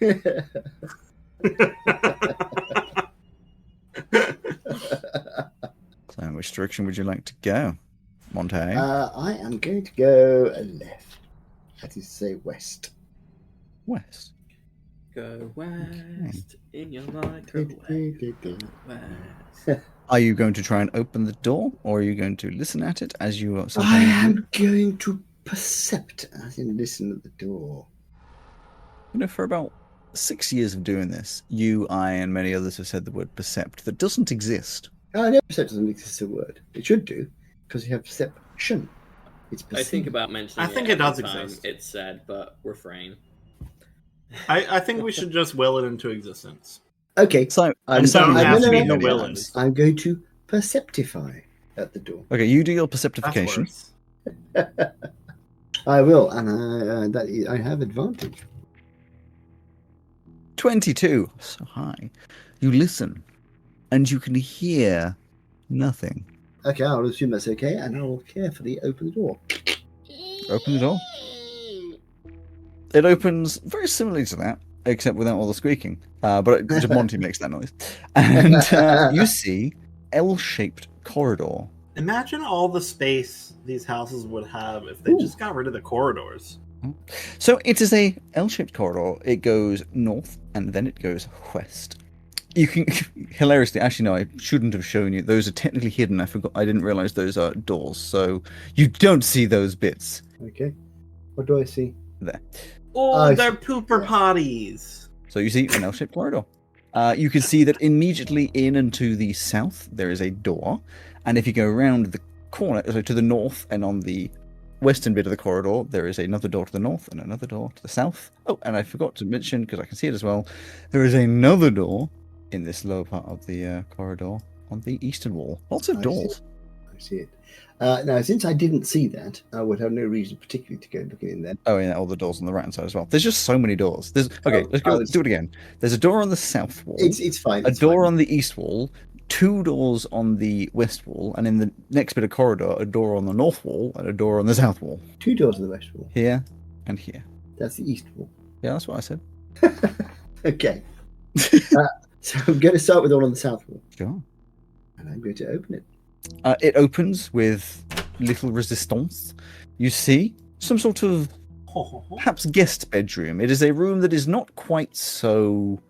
S2: So, which direction would you like to go, Monte?
S3: I am going to go left. That is to say west.
S2: West.
S4: Go west in your light. Go west.
S2: Are you going to try and open the door, or are you going to listen at it as you are
S3: I
S2: sometimes
S3: am going to percept, as in listen at the door.
S2: You know, for about 6 years of doing this, you, I, and many others have said the word percept that doesn't exist.
S3: I know percept doesn't exist as a word. It should do, because you have perception. It's
S4: I think about mentioning
S1: I think
S4: it
S1: it does
S4: every time
S1: exist.
S4: it's said, but refrain.
S1: I think we should just will it into existence.
S3: Okay,
S2: So,
S1: And don't ask me to will
S2: names.
S1: it.
S3: I'm going to perceptify at the door.
S2: Okay, you do your
S1: That's
S2: perceptification.
S1: worse.
S3: I will, and I have advantage.
S2: 22. So high. You listen, and you can hear nothing.
S3: Okay, I'll assume that's okay, and I will carefully open the door.
S2: Open the door. It opens very similarly to that, except without all the squeaking. But just Monty makes that noise. And you see L-shaped corridor.
S1: Imagine all the space these houses would have if they just got rid of the corridors.
S2: So it is a L-shaped corridor. It goes north and then it goes west. You can hilariously, actually no, I shouldn't have shown you. Those are technically hidden. I forgot. I didn't realize those are doors, so you don't see those bits.
S3: Okay, what do I see?
S2: There.
S1: Oh, they're pooper potties.
S2: So you see an L-shaped corridor. You can see that immediately in and to the south there is a door, and if you go around the corner, so to the north and on the western bit of the corridor, there is another door to the north and another door to the south. Oh, and I forgot to mention, because I can see it as well, there is another door in this lower part of the corridor on the eastern wall. Lots of doors.
S3: I see it. Now, since I didn't see that, I would have no reason particularly to go looking in there.
S2: Oh, yeah, all the doors on the right hand side as well. There's just so many doors. Let's go. Do it again. There's a door on the south wall.
S3: It's fine.
S2: A door on the east wall. 2 doors on the west wall, and in the next bit of corridor, a door on the north wall and a door on the south wall.
S3: 2 doors on the west wall.
S2: Here and here.
S3: That's the east wall.
S2: Yeah, that's what I said.
S3: Okay. So I'm going to start with the one on the south wall.
S2: Sure.
S3: And I'm going to open it.
S2: It opens with little resistance. You see some sort of perhaps guest bedroom. It is a room that is not quite so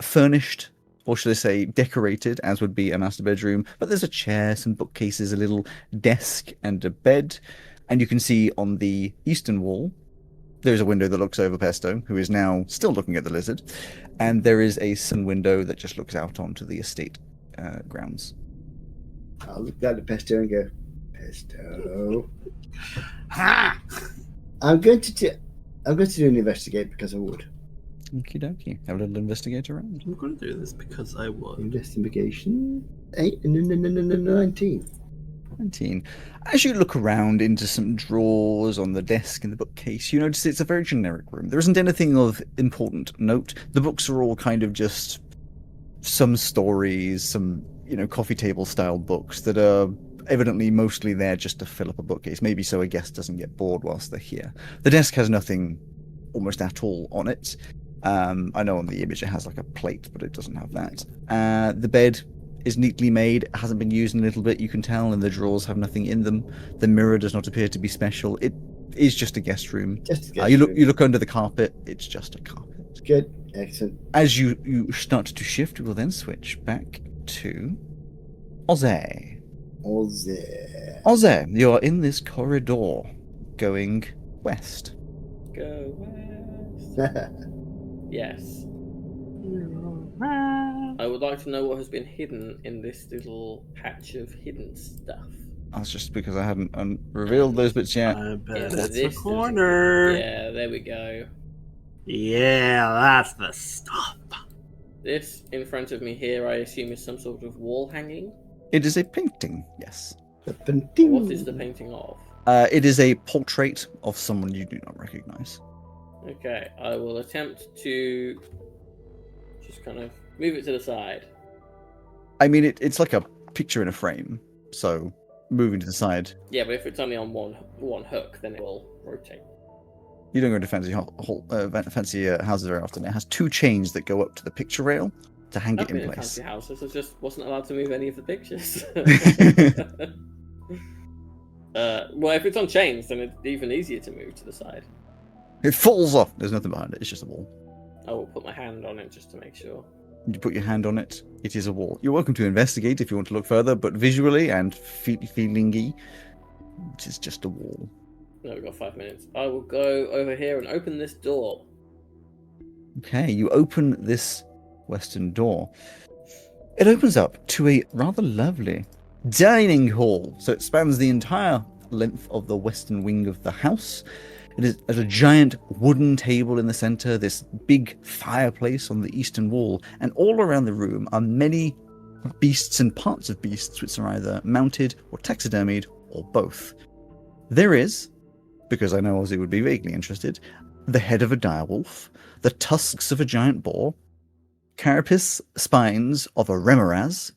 S2: furnished, or should I say decorated, as would be a master bedroom, but there's a chair, some bookcases, a little desk, and a bed. And you can see on the eastern wall, there's a window that looks over Pesto, who is now still looking at the lizard, and there is a sun window that just looks out onto the estate grounds.
S3: I'll look down at Pesto and go, Pesto.
S1: Ha!
S3: I'm going to do an investigate because I would.
S2: Okie dokie. Have a little investigate around.
S1: I'm going to do this because I would.
S3: Investigation 19.
S2: 19. As you look around into some drawers on the desk in the bookcase, you notice it's a very generic room. There isn't anything of important note. The books are all kind of just some stories, some, coffee table style books that are evidently mostly there just to fill up a bookcase, maybe so a guest doesn't get bored whilst they're here. The desk has nothing almost at all on it. I know on the image it has like a plate, but it doesn't have that. The bed is neatly made, hasn't been used in a little bit, you can tell, and the drawers have nothing in them. The mirror does not appear to be special. It is just a guest room.
S3: Just a guest
S2: you
S3: room.
S2: You look under the carpet, it's just a carpet.
S3: Good. Excellent.
S2: As you start to shift, we will then switch back to Ozzy. Ozzy, you are in this corridor going west.
S4: Go west. Yes. I would like to know what has been hidden in this little patch of hidden stuff.
S2: That's just because I hadn't revealed those bits yet.
S1: I bet
S4: Yeah,
S1: it's the
S4: this is-
S1: corner.
S4: Yeah, there we go.
S1: Yeah, that's the stuff.
S4: This in front of me here, I assume, is some sort of wall hanging.
S2: It is a painting, yes.
S4: What is the painting of?
S2: It is a portrait of someone you do not recognize.
S4: Okay, I will attempt to just kind of move it to the side.
S2: I mean, it's like a picture in a frame, so moving to the side.
S4: Yeah, but if it's only on one hook, then it will rotate.
S2: You don't go into fancy houses very often. It has 2 chains that go up to the picture rail to hang it in place.
S4: Fancy houses, I just wasn't allowed to move any of the pictures. Well, if it's on chains, then it's even easier to move to the side.
S2: It falls off. There's nothing behind it. It's just a wall.
S4: I will put my hand on it just to make sure.
S2: You put your hand on it. It is a wall. You're welcome to investigate if you want to look further, but visually and feelingy, it is just a wall.
S4: No, we've got 5 minutes. I will go over here and open this door.
S2: Okay, you open this western door. It opens up to a rather lovely dining hall. So it spans the entire length of the western wing of the house. It is at a giant wooden table in the center, this big fireplace on the eastern wall, and all around the room are many beasts and parts of beasts which are either mounted or taxidermied or both. There is, because I know Ozzy would be vaguely interested, the head of a direwolf, the tusks of a giant boar, carapace spines of a remoraz,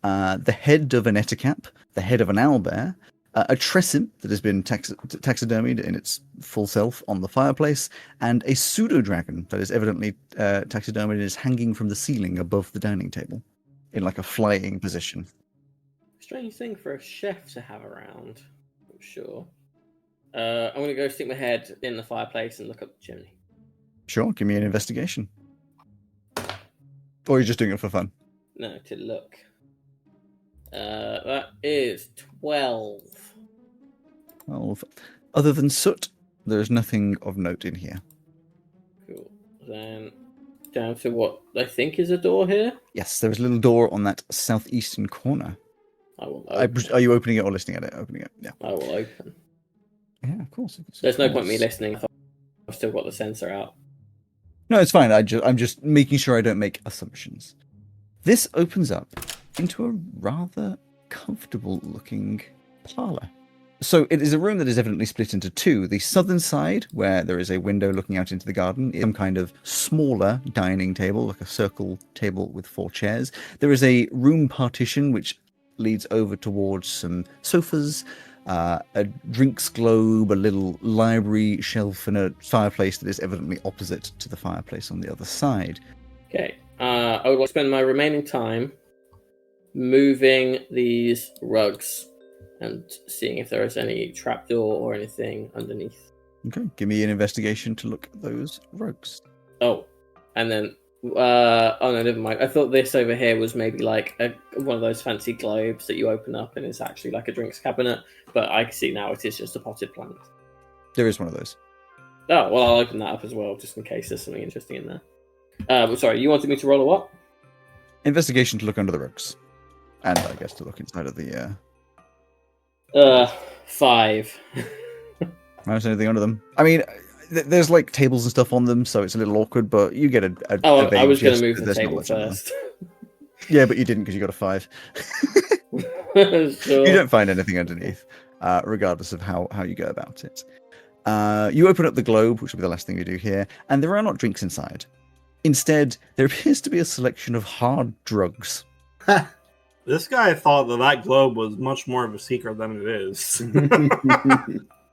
S2: the head of an ettercap, the head of an owlbear, a tressim that has been taxidermied in its full self on the fireplace, and a pseudo-dragon that is evidently taxidermied and is hanging from the ceiling above the dining table in like a flying position.
S4: Strange thing for a chef to have around, I'm sure. I'm going to go stick my head in the fireplace and look up the chimney.
S2: Sure, give me an investigation. Or you're just doing it for fun?
S4: No, to look. That is 12.
S2: Well, other than soot, there is nothing of note in here.
S4: Cool. Then down to what I think is a door here.
S2: Yes, there is a little door on that southeastern corner.
S4: I will open.
S2: Are you opening it or listening at it? Opening it, yeah.
S4: I will open.
S2: Yeah, of course.
S4: There's no point in me listening if I've still got the sensor out.
S2: No, it's fine. I'm just making sure I don't make assumptions. This opens up into a rather comfortable-looking parlour. So it is a room that is evidently split into 2. The southern side, where there is a window looking out into the garden, is some kind of smaller dining table, like a circle table with 4 chairs. There is a room partition which leads over towards some sofas, a drinks globe, a little library shelf, and a fireplace that is evidently opposite to the fireplace on the other side.
S4: Okay. I would like to spend my remaining time moving these rugs and seeing if there is any trapdoor or anything underneath.
S2: Okay, give me an investigation to look at those rugs.
S4: Oh, and then oh no, never mind. I thought this over here was maybe like one of those fancy globes that you open up and it's actually like a drinks cabinet, but I can see now it is just a potted plant.
S2: There is one of those.
S4: Oh, well, I'll open that up as well, just in case there's something interesting in there. But sorry, you wanted me to roll a what?
S2: Investigation to look under the rugs. And I guess to look inside of the...
S4: 5.
S2: There's anything under them. I mean, there's like tables and stuff on them, so it's a little awkward, but you get a
S4: I was going to move
S2: that
S4: the
S2: there's not
S4: table
S2: much on them.
S4: first.
S2: Yeah, but you didn't because you got a 5.
S4: Sure.
S2: You don't find anything underneath, regardless of how you go about it. You open up the globe, which will be the last thing you do here, and there are not drinks inside. Instead, there appears to be a selection of hard drugs.
S1: This guy thought that globe was much more of a secret than it is.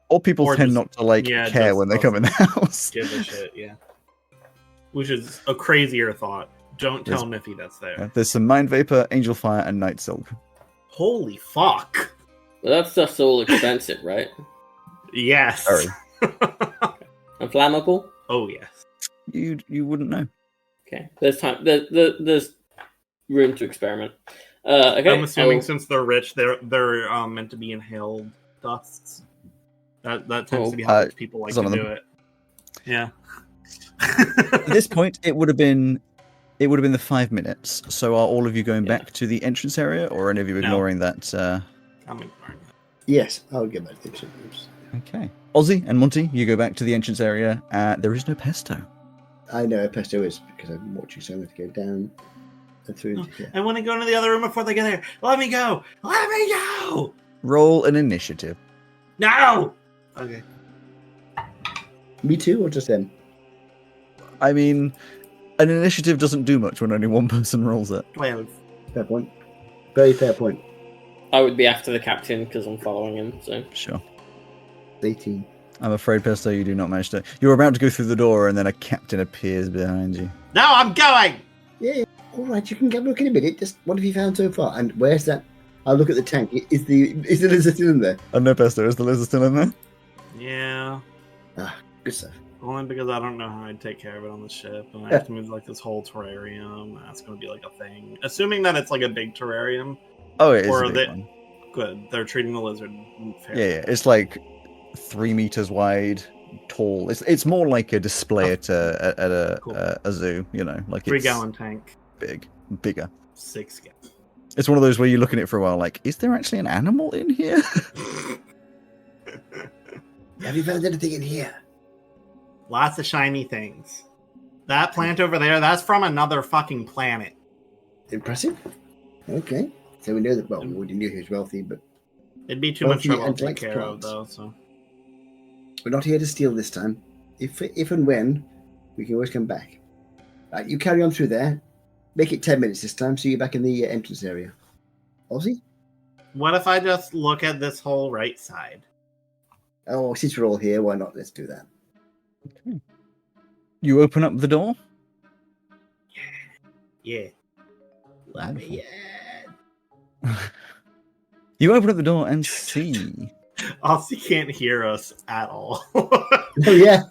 S2: Or people
S1: Or
S2: tend
S1: just-
S2: not to
S1: yeah,
S2: care
S1: just
S2: when they come in the house.
S1: Give a shit, yeah. Which is a crazier thought. Don't tell Niffy that's there.
S2: There's some mind vapor, angel fire, and night silk.
S1: Holy fuck!
S4: Well, that stuff's all expensive, right?
S1: Yes.
S2: Sorry.
S4: And flammable?
S1: Oh yes.
S2: You wouldn't know.
S4: Okay. There's time. There's room to experiment. Okay.
S1: I'm assuming since they're rich, they're meant to be inhaled dusts. That tends to be how rich people like to do it. Yeah.
S2: At this point, it would have been the 5 minutes. So are all of you going back to the entrance area, or are any of you ignoring that?
S1: I'm ignoring that.
S3: Yes, I'll get back to the entrance.
S2: Okay. Ozzy and Monty, you go back to the entrance area. There is no pesto.
S3: I know where pesto is because I've been watching, so I'm going to go down and through into here.
S1: I want to go into the other room before they get there. Let me go. Let me go.
S2: Roll an initiative.
S1: No. Okay.
S3: Me too, or just them?
S2: I mean, an initiative doesn't do much when only one person rolls it.
S1: 12.
S3: Fair point. Very fair point.
S4: I would be after the captain because I'm following him. So
S2: Sure.
S3: 18.
S2: I'm afraid, Pesto, you do not manage to. You're about to go through the door, and then a captain appears behind you.
S1: No, I'm going!
S3: Yeah, all right, you can have a look in a minute. Just what have you found so far? And where's that? I'll look at the tank. Is the lizard still in there?
S2: Oh no, Pesto, is the lizard still in there?
S1: Yeah.
S3: Good stuff.
S1: Only because I don't know how I'd take care of it on the ship, and I have to move like this whole terrarium. That's going to be like a thing. Assuming that it's like a big terrarium.
S2: Oh, it is
S1: Or
S2: a
S1: are
S2: big
S1: they
S2: one.
S1: good? They're treating the lizard fair.
S2: Yeah, it's like 3 meters wide, tall. It's more like a display at
S1: Cool.
S2: a zoo, you know, like
S1: 3
S2: it's
S1: gallon tank.
S2: bigger.
S1: 6 gallon.
S2: It's one of those where you look at it for a while, like, is there actually an animal in here?
S3: Have you found anything in here?
S1: Lots of shiny things. That plant over there, that's from another fucking planet.
S3: Impressive. Okay. So we know that, well, we already knew he was wealthy, but
S1: It'd be too much
S3: Wealthy
S1: trouble
S3: and
S1: to take
S3: likes
S1: care of,
S3: plants.
S1: though. So
S3: we're not here to steal this time. If and when, we can always come back. Right, you carry on through there. Make it 10 minutes this time, so you're back in the entrance area. Ozzy?
S1: what if I just look at this whole right side?
S3: Oh, since we're all here, why not? Let's do that.
S2: You open up the door.
S1: Yeah. Love it,
S2: Wonderful.
S1: yeah.
S2: You open up the door and see.
S1: Ozzy can't hear us at all.
S3: Oh, yeah.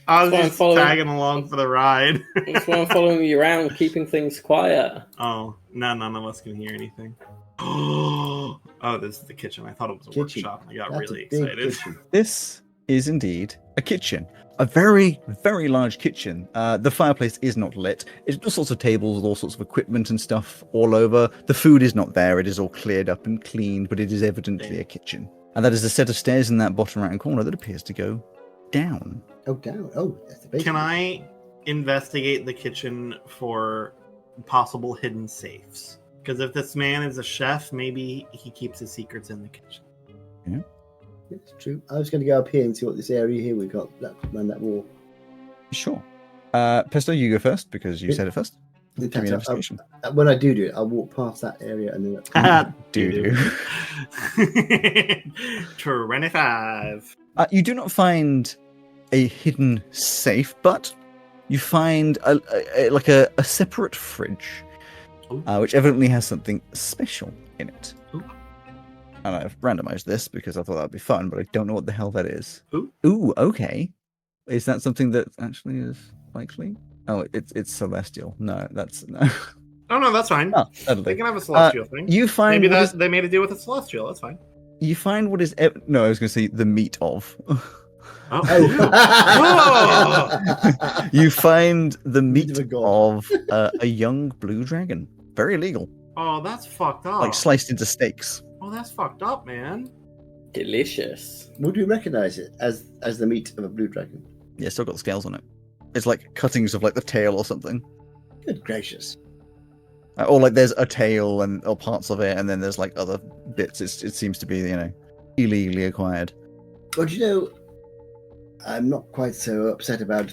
S1: I was
S4: That's why I'm
S1: just
S4: following-
S1: tagging along for the ride.
S4: that's why I'm following you around, keeping things quiet.
S1: Oh, no, none of us can hear anything. Oh, this is the kitchen. I thought it was a
S3: Kitchen.
S1: workshop. I got
S3: That's
S1: really
S3: a big
S1: excited.
S3: kitchen.
S2: This is indeed a kitchen. A very, very large kitchen. The fireplace is not lit. It's all sorts of tables with all sorts of equipment and stuff all over. The food is not there. It is all cleared up and cleaned, but it is evidently a kitchen. And that is a set of stairs in that bottom right corner that appears to go down.
S3: Oh, down. Oh, that's the basement.
S1: Can I investigate the kitchen for possible hidden safes? Because if this man is a chef, maybe he keeps his secrets in the kitchen.
S3: It's true. I was going to go up here and see what this area here we've got around that wall.
S2: Sure. Pesto, you go first because you said it first.
S3: In
S2: Give me
S3: fact,
S2: an investigation.
S3: when I do it, I'll walk past that area and then.
S2: Do.
S1: 25.
S2: You do not find a hidden safe, but you find a separate fridge, which evidently has something special in it.
S1: Ooh.
S2: And I've randomized this because I thought that'd be fun, but I don't know what the hell that is.
S1: Ooh.
S2: Ooh, okay. Is that something that actually is likely? Oh, it's celestial. No, that's no.
S1: Oh, no, that's fine.
S2: Oh, that'll
S1: They
S2: do.
S1: can have a celestial thing.
S2: You find
S1: Maybe
S2: what is-
S1: they made a deal with a celestial. That's fine.
S2: you find what is no, I was going to say the meat of.
S3: Oh.
S2: You find the
S3: Meat
S2: meat
S3: of a god.
S2: of a young blue dragon. Very illegal.
S1: Oh, that's fucked up.
S2: Like sliced into steaks.
S1: Oh, that's fucked up, man.
S4: Delicious.
S3: Would we recognise it as the meat of a blue dragon?
S2: Yeah, still got the scales on it. It's like cuttings of like the tail or something.
S3: Good gracious.
S2: Or like there's a tail or parts of it, and then there's like other bits. It seems to be, illegally acquired.
S3: Well, I'm not quite so upset about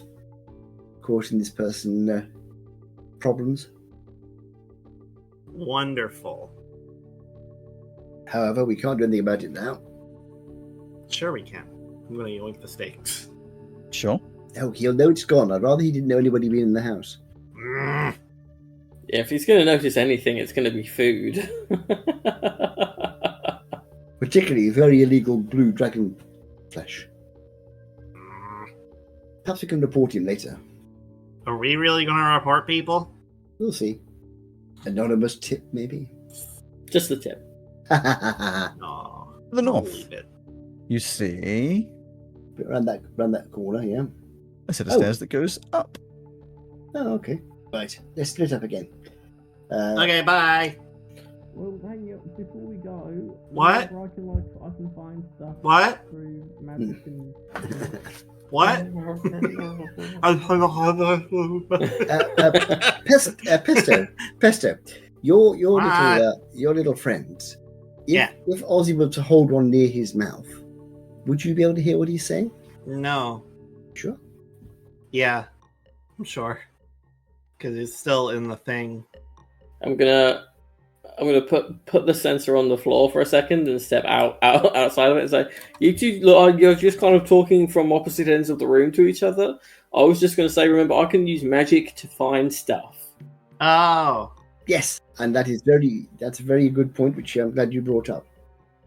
S3: causing this person problems.
S1: Wonderful.
S3: However, we can't do anything about it now.
S1: Sure we can. I'm going to yoink the steaks.
S2: Sure.
S3: Oh, he'll know it's gone. I'd rather he didn't know anybody being in the house.
S1: Mm.
S4: Yeah, if he's going to notice anything, it's going to be food.
S3: Particularly very illegal blue dragon flesh. Perhaps we can report him later.
S1: Are we really going to report people?
S3: We'll see. Anonymous tip, maybe?
S4: Just the tip.
S1: No.
S2: The north.
S1: Leave it.
S2: You see
S3: around that corner, yeah.
S2: a set of
S3: Oh.
S2: stairs that goes up.
S3: Oh, okay. Right, let's split up again.
S1: Okay, bye.
S5: Well, hang up before we go.
S1: What?
S5: whenever I can find stuff
S1: What?
S5: through magic and.
S1: What?
S3: Pesto, your
S1: What?
S3: little friends.
S1: Yeah.
S3: If Ozzy were to hold one near his mouth, would you be able to hear what he's saying?
S1: No.
S3: Sure.
S1: Yeah. I'm sure. Because it's still in the thing.
S4: I'm gonna put the sensor on the floor for a second and step outside of it and say, "You two, look, you're just kind of talking from opposite ends of the room to each other." I was just going to say, remember, I can use magic to find stuff.
S1: Oh,
S3: Yes, and that's a very good point, which I'm glad you brought up.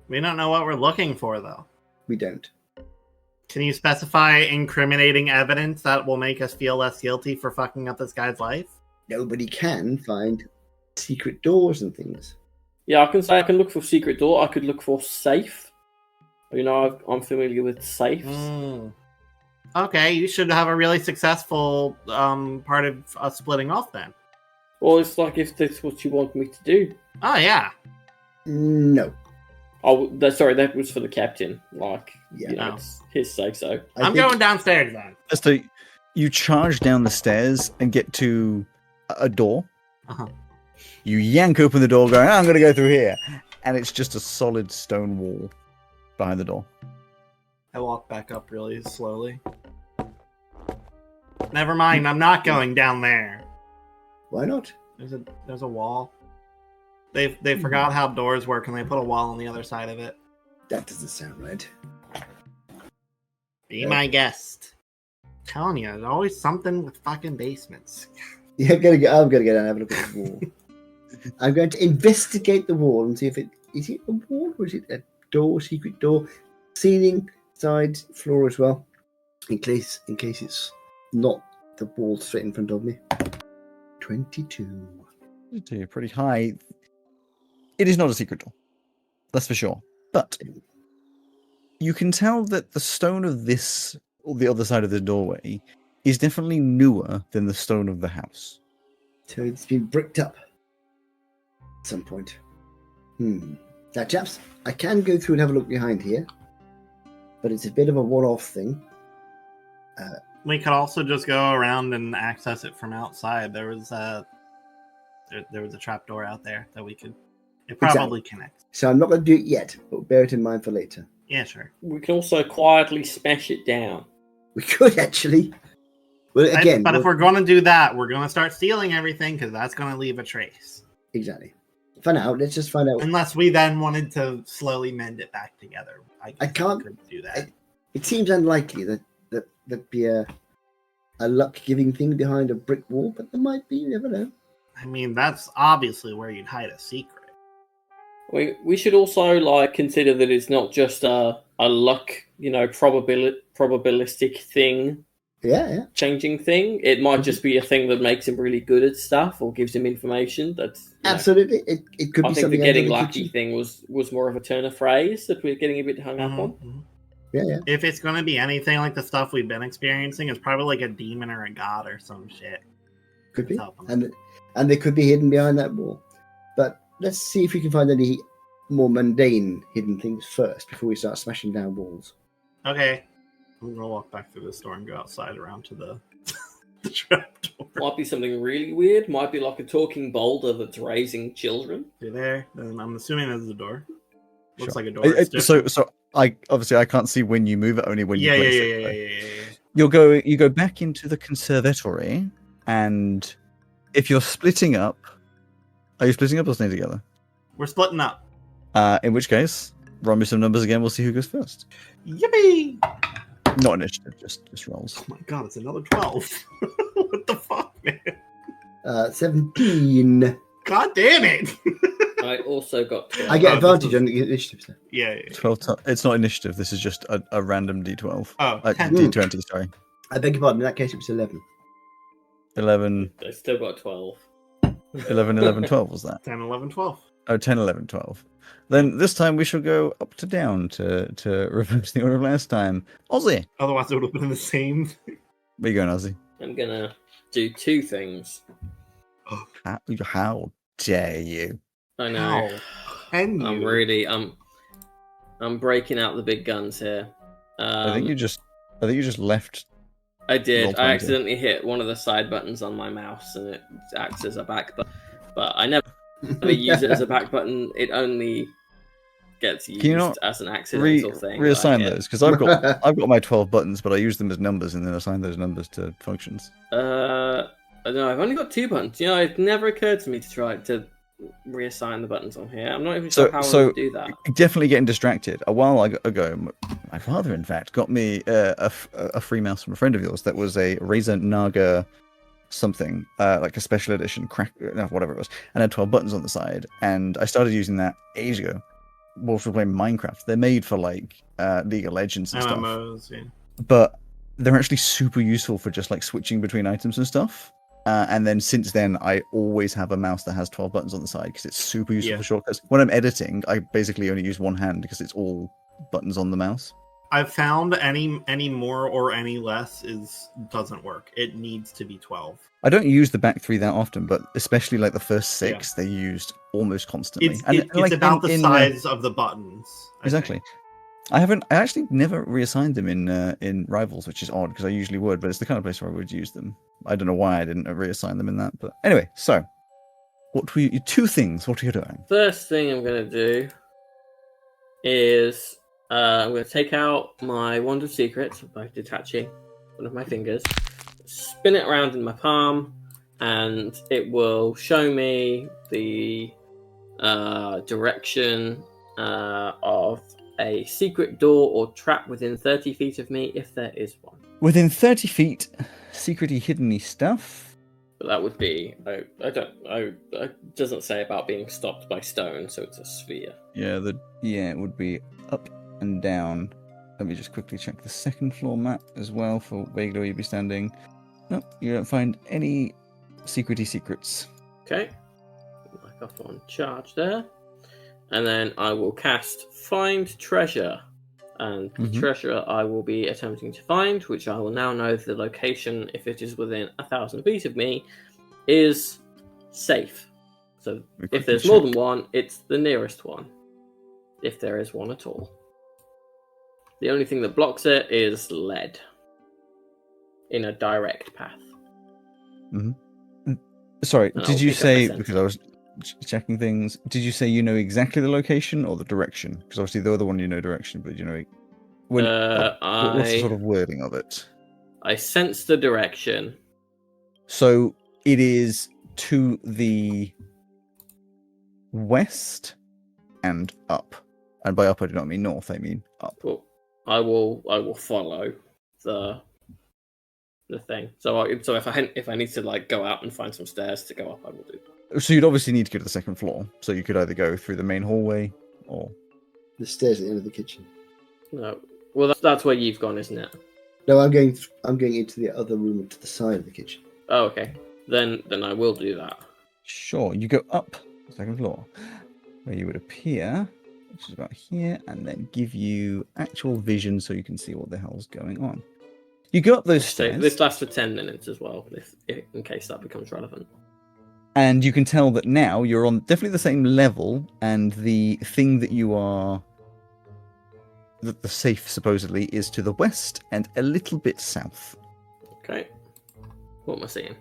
S1: we don't know what we're looking for, though.
S3: We don't.
S1: Can you specify incriminating evidence that will make us feel less guilty for fucking up this guy's life?
S3: Nobody can find secret doors and things.
S4: Yeah, I can say I can look for secret door. I could look for safe. I'm familiar with safes.
S1: Okay, you should have a really successful part of us splitting off then.
S4: Well, it's like if that's what you want me to do.
S1: Oh, yeah.
S3: No.
S4: Oh, that was for the captain. Like,
S3: Yeah.
S4: it's his say-so.
S1: I'm going downstairs then.
S2: So you charge down the stairs and get to a door.
S1: Uh-huh.
S2: You yank open the door, going, I'm going to go through here. And it's just a solid stone wall behind the door.
S1: I walk back up really slowly. Never mind, I'm not going down there.
S3: Why not?
S1: There's a wall. They forgot how doors work and they put a wall on the other side of it.
S3: That doesn't sound right.
S1: Be my guest. I'm telling you, there's always something with fucking basements.
S3: Yeah, I'm gonna get down and have a look at the wall. I'm going to investigate the wall and see if is it a wall or is it a door, secret door, ceiling, side, floor as well, in case it's not the wall straight in front of me. 22.
S2: You're pretty high. It is not a secret door. That's for sure. But you can tell that the stone of this, or the other side of the doorway, is definitely newer than the stone of the house.
S3: So it's been bricked up at some point. Now, chaps, I can go through and have a look behind here, but it's a bit of a one-off thing.
S1: We could also just go around and access it from outside. There was a trapdoor out there that we could. It probably connects.
S3: So I'm not going to do it yet, but bear it in mind for later.
S1: Yeah, sure.
S4: We can also quietly smash it down.
S3: We could actually. Well, again,
S1: But if we're going to do that, we're going to start stealing everything because that's going to leave a trace.
S3: Exactly. For now, let's just find out.
S1: Unless we then wanted to slowly mend it back together.
S3: I can't
S1: do that.
S3: It seems unlikely that there'd be a luck-giving thing behind a brick wall, but there might be. You never know.
S1: I mean, that's obviously where you'd hide a secret.
S4: We should also consider that it's not just a luck, probabilistic thing.
S3: Yeah.
S4: Changing thing. It might just be a thing that makes him really good at stuff or gives him information. That's
S3: absolutely. It could be something.
S4: I think the getting lucky thing was more of a turn of phrase that we're getting a bit hung up on.
S3: Yeah.
S1: If it's going to be anything like the stuff we've been experiencing, it's probably like a demon or a god or some shit.
S3: Could be. And they could be hidden behind that wall. But let's see if we can find any more mundane hidden things first before we start smashing down walls.
S1: Okay. I'm going to walk back through this door and go outside around to the trapdoor.
S4: Might be something really weird. Might be like a talking boulder that's raising children.
S1: You're there. I'm assuming there's a door. Looks
S2: Sure.
S1: like a door.
S2: So I can't see when you move it, only when you place it.
S1: Yeah.
S2: You go back into the conservatory, and if you're splitting up, are you splitting up or staying together?
S1: We're splitting up.
S2: In which case, roll me some numbers again. We'll see who goes first.
S1: Yippee!
S2: Not initiative, just rolls.
S1: Oh my god, it's another 12. What the fuck, man?
S3: 17.
S1: God damn it!
S4: I also got 12.
S3: I get advantage on the initiative stuff.
S1: Yeah.
S2: 12. It's not initiative. This is just a random D12.
S1: Oh, 10.
S2: D20. Sorry.
S3: I beg your pardon. In that case, it was 11.
S2: 11.
S4: I still got 12.
S2: 11, 11, 12 was that?
S1: 10, 11, 12.
S2: Oh, 10, 11, 12. Then this time we shall go up to down to reverse the order of last time. Ozzy!
S1: Otherwise, it would have been the same.
S2: Where you going, Ozzy?
S4: I'm gonna do two things.
S2: How dare you?
S4: I know.
S1: Can you?
S4: I'm breaking out the big guns here.
S2: I think you just left.
S4: I did.
S2: Roll
S4: I
S2: 20.
S4: accidentally hit one of the side buttons on my mouse, and it acts as a back button. But I never use it as a back button. It only gets used as an accidental thing.
S2: Reassign those, because I've got my 12 buttons, but I use them as numbers and then assign those numbers to functions.
S4: No, I've only got 2 buttons. It never occurred to me to try to reassign the buttons on here. I'm not even sure how I would do that.
S2: Definitely getting distracted. A while ago, my father, in fact, got me a free mouse from a friend of yours that was a Razer Naga something, like a special edition, whatever it was, and had 12 buttons on the side. And I started using that ages ago whilst we were playing Minecraft. They're made for like League of Legends and
S1: MMOs,
S2: stuff.
S1: yeah.
S2: But they're actually super useful for just like switching between items and stuff. And then since then, I always have a mouse that has 12 buttons on the side because it's super useful for shortcuts. When I'm editing, I basically only use one hand because it's all buttons on the mouse.
S1: I've found any more or any less doesn't work. It needs to be 12.
S2: I don't use the back three that often, but especially like the first 6, they're used almost constantly.
S1: It's
S2: like
S1: about the size of the buttons.
S2: Exactly. I actually never reassigned them in Rivals, which is odd because I usually would, but it's the kind of place where I would use them. I don't know why I didn't reassign them in that, but anyway. So, two things? What are you doing?
S4: First thing I'm going to do is I'm going to take out my Wand of Secrets by detaching one of my fingers, spin it around in my palm, and it will show me the direction of a secret door or trap within 30 feet of me, if there is one.
S2: Within 30 feet, secrety, hiddeny stuff.
S4: But that would be, it doesn't say about being stopped by stone, so it's a sphere.
S2: Yeah, it would be up and down. Let me just quickly check the second floor map as well for vaguely where you'd be standing. Nope, you don't find any secrety secrets.
S4: Okay, back off on charge there. And then I will cast Find Treasure. And the treasure I will be attempting to find, which I will now know the location, if it is within 1,000 feet of me, is safe. So if there's more than one, it's the nearest one. If there is one at all. The only thing that blocks it is lead. In a direct path.
S2: Sorry,
S4: And
S2: did you say, because I was checking things, did you say you know exactly the location or the direction? Because obviously the other one you know direction, but you know what's the sort of wording of it?
S4: I sense the direction.
S2: So it is to the west and up, and by up I do not mean north, I mean up.
S4: Well, I will follow the thing. So if I need to like go out and find some stairs to go up, I will do that.
S2: So you'd obviously need to go to the second floor. So you could either go through the main hallway or
S3: the stairs at the end of the kitchen.
S4: No, well that's where you've gone, isn't it?
S3: No, I'm going into the other room to the side of the kitchen.
S4: Oh, okay. Then I will do that.
S2: Sure. You go up the second floor, where you would appear, which is about here, and then give you actual vision so you can see what the hell's going on. You go up those stairs.
S4: This lasts for 10 minutes as well, if in case that becomes relevant.
S2: And you can tell that now you're on definitely the same level, and the thing that you are, that the safe supposedly is to the west and a little bit south.
S4: Okay. What am I seeing?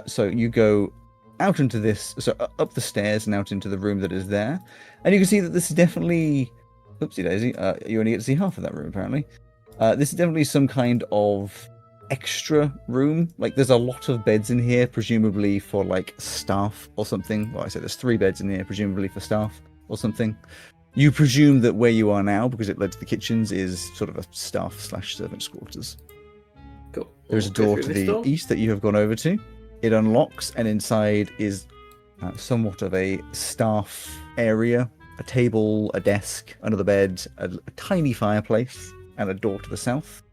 S2: So you go out into this, so up the stairs and out into the room that is there, and you can see that this is definitely, oopsie daisy, you only get to see half of that room apparently. This is definitely some kind of extra room. Like there's a lot of beds in here, presumably for like staff or something. Well, I said there's 3 beds in here, presumably for staff or something. You presume that where you are now, because it led to the kitchens, is sort of a staff/servants' quarters.
S4: Cool.
S2: There's a door to the east that you have gone over to. It unlocks, and inside is somewhat of a staff area. A table, a desk, another bed, a tiny fireplace, and a door to the south.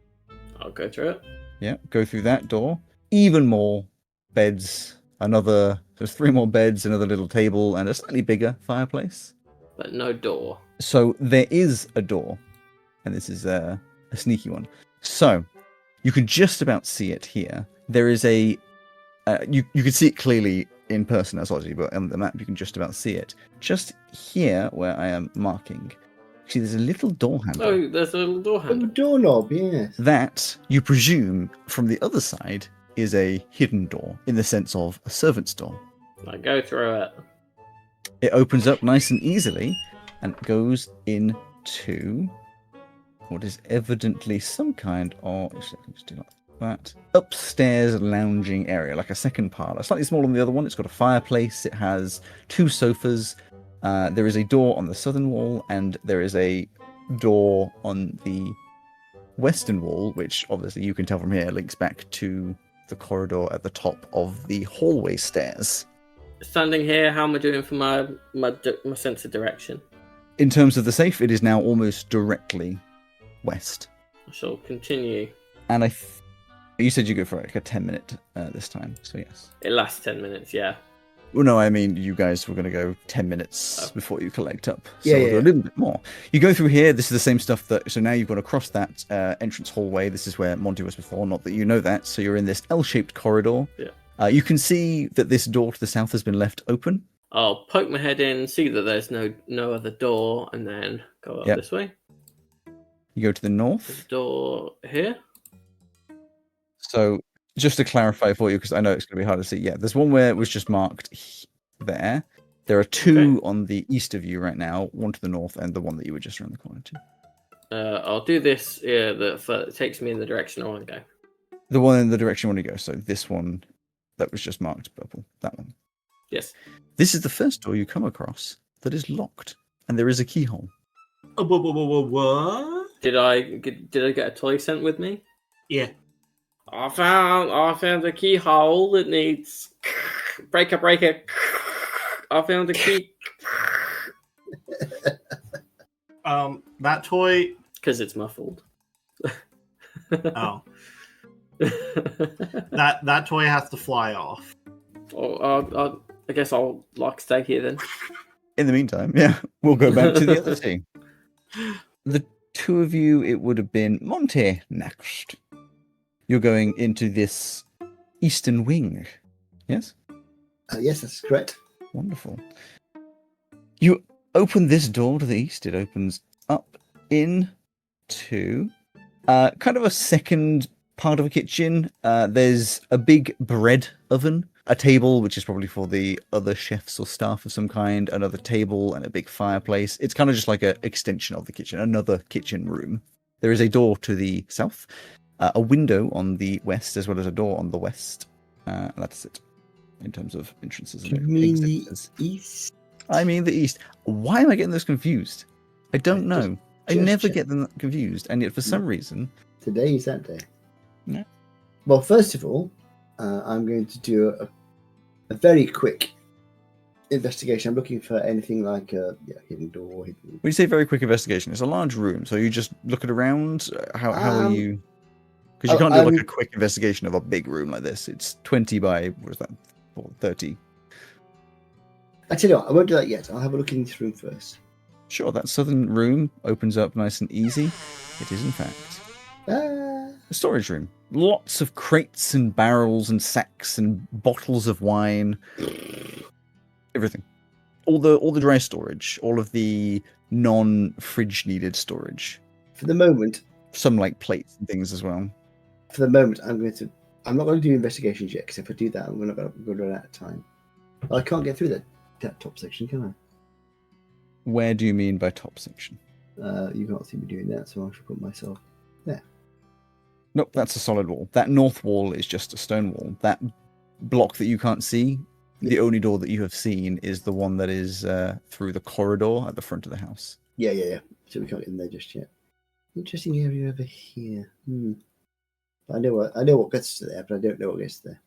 S4: I'll go through it.
S2: Yeah, go through that door. Even more beds. There's 3 more beds, another little table, and a slightly bigger fireplace.
S4: But no door.
S2: So there is a door, and this is a sneaky one. So you can just about see it here. There is you can see it clearly in person, as obviously, but on the map you can just about see it. Just here, where I am marking, see there's a little door handle.
S4: Oh, there's a little door handle.
S3: A doorknob, yes.
S2: That, you presume, from the other side, is a hidden door, in the sense of a servant's door.
S4: I go through it.
S2: It opens up nice and easily, and goes into what is evidently some kind of... that. Upstairs lounging area, like a second parlour. Slightly smaller than the other one. It's got a fireplace. It has 2 sofas. There is a door on the southern wall, and there is a door on the western wall, which obviously you can tell from here links back to the corridor at the top of the hallway stairs.
S4: Standing here, how am I doing for my sense of direction?
S2: In terms of the safe, it is now almost directly west.
S4: I shall continue.
S2: And you said you go for like a 10-minute this time, so yes.
S4: It lasts 10 minutes, yeah.
S2: Well, no, I mean, you guys were going to go 10 minutes before you collect up. So
S3: Yeah,
S2: we'll do a little bit more. You go through here. This is the same stuff so now you've gone across that entrance hallway. This is where Monty was before, not that you know that. So you're in this L-shaped corridor.
S4: Yeah.
S2: You can see that this door to the south has been left open.
S4: I'll poke my head in, see that there's no other door, and then go up this way.
S2: You go to the north.
S4: There's a door here.
S2: So just to clarify for you, because I know it's going to be hard to see. Yeah, there's one where it was just marked there. There are 2 on the east of you right now, one to the north and the one that you were just around the corner to.
S4: I'll do this that takes me in the direction I want to go.
S2: The one in the direction you want to go. So this one that was just marked purple. That one.
S4: Yes.
S2: This is the first door you come across that is locked, and there is a keyhole.
S1: What?
S4: Did I get a toy sent with me?
S1: Yeah.
S4: I found a keyhole that needs breaker. I found a key.
S1: That toy.
S4: Because it's muffled.
S1: Oh. That toy has to fly off.
S4: I guess I'll stay here then.
S2: In the meantime, yeah, we'll go back to the other team. The 2 of you, it would have been Monte next. You're going into this eastern wing. Yes?
S3: Yes, that's correct.
S2: Wonderful. You open this door to the east. It opens up into kind of a second part of a kitchen. There's a big bread oven, a table, which is probably for the other chefs or staff of some kind, another table, and a big fireplace. It's kind of just like an extension of the kitchen, another kitchen room. There is a door to the south, a window on the west, as well as a door on the west. That's it, in terms of entrances.
S3: You mean the east?
S2: I mean the east. Why am I getting those confused? I don't know. I never get them confused, and yet for some reason...
S3: Today is that day.
S2: No.
S3: Well, first of all, I'm going to do a very quick investigation. I'm looking for anything like a hidden door.
S2: When you say very quick investigation, it's a large room, so you just looking around. How are you? Because you can't do like a quick investigation of a big room like this. It's 20 by, what is that, 30.
S3: I tell you what, I won't do that yet. I'll have a look in this room first.
S2: Sure, that southern room opens up nice and easy. It is, in fact, a storage room. Lots of crates and barrels and sacks and bottles of wine. Everything. All the dry storage. All of the non-fridge needed storage.
S3: For the moment.
S2: Some like plates and things as well.
S3: For the moment, I'm not going to do investigations yet, because if I do that, I'm going to run out of time. Well, I can't get through that top section, can I?
S2: Where do you mean by top section?
S3: You can't see me doing that, so I should put myself there.
S2: Nope, that's a solid wall. That north wall is just a stone wall. That block that you can't see, the only door that you have seen is the one that is through the corridor at the front of the house.
S3: Yeah. So we can't get in there just yet. Interesting area over here. I know what gets to there, but I don't know what gets to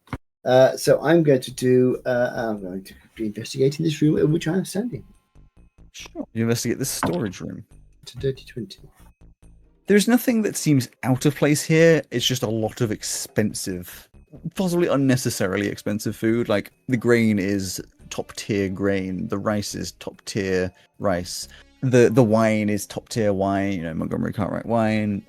S3: there. So I'm going to do investigate in this room in which I am standing.
S2: Sure. You investigate this storage room.
S3: It's a dirty 20.
S2: There's nothing that seems out of place here. It's just a lot of expensive, possibly unnecessarily expensive food. Like the grain is top tier grain. The rice is top tier rice. The wine is top tier wine. Montgomery Cartwright wine.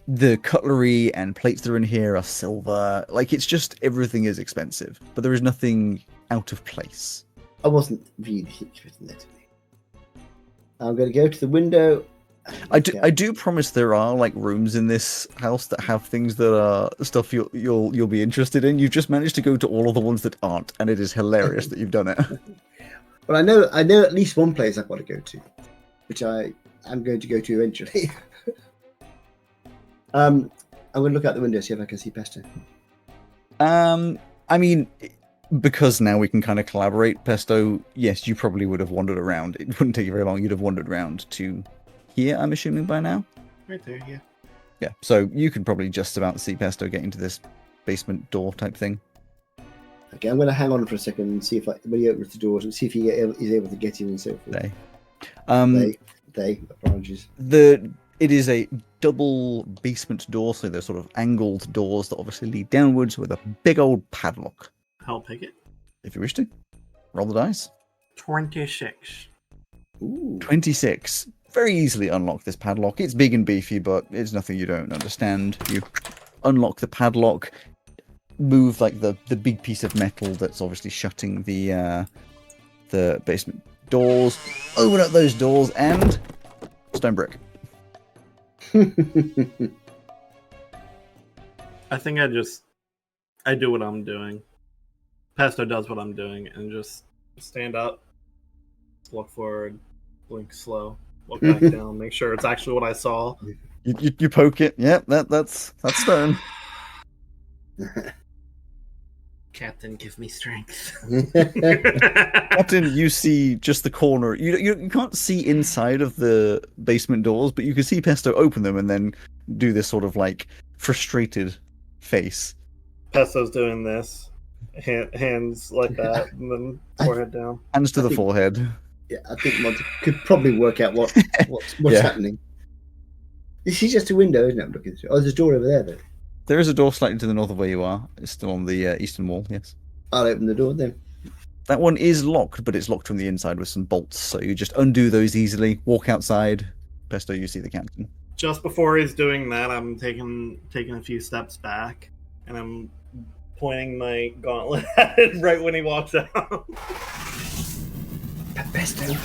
S2: The cutlery and plates that are in here are silver. Like it's just everything is expensive, but there is nothing out of place.
S3: I wasn't really expecting that to me. I'm going to go to the window.
S2: I do promise there are like rooms in this house that have things that are stuff you'll be interested in. You've just managed to go to all of the ones that aren't, and it is hilarious that you've done it.
S3: Well, I know at least one place I've got to go to, which I am going to go to eventually. I'm going to look out the window, see if I can see Pesto.
S2: I mean, because now we can kind of collaborate, Pesto, yes, you probably would have wandered around. It wouldn't take you very long. You'd have wandered around to here, I'm assuming, by now.
S1: Right there, yeah.
S2: Yeah, so you could probably just about see Pesto get into this basement door type thing.
S3: Okay, I'm going to hang on for a second and see if when he opens the doors and see if he's able to get in and so forth. Apologies.
S2: It is a double basement door, so they're sort of angled doors that obviously lead downwards with a big old padlock.
S1: I'll pick it.
S2: If you wish to. Roll the dice.
S1: 26.
S3: Ooh.
S2: 26. Very easily unlock this padlock. It's big and beefy, but it's nothing you don't understand. You unlock the padlock, move like the big piece of metal that's obviously shutting the basement doors, open up those doors, and stone brick.
S1: I think I do what I'm doing. Pesto does what I'm doing, and just stand up, look forward, blink slow, look back down, make sure it's actually what I saw.
S2: You poke it. Yep, that's stone.
S1: Captain, give me strength.
S2: Captain, you see just the corner. You can't see inside of the basement doors, but you can see Pesto open them and then do this sort of like frustrated face.
S1: Pesto's doing this. Hands like that, and then forehead down.
S2: Hands to the forehead.
S3: Yeah, I think Monty could probably work out what's happening. This is just a window, isn't it? I'm looking through. Oh, there's a door over there, though.
S2: There is a door slightly to the north of where you are. It's still on the eastern wall, yes.
S3: I'll open the door then.
S2: That one is locked, but it's locked from the inside with some bolts, so you just undo those easily, walk outside. Pesto, you see the captain.
S1: Just before he's doing that, I'm taking a few steps back, and I'm pointing my gauntlet at it right when he walks out.
S3: Pesto.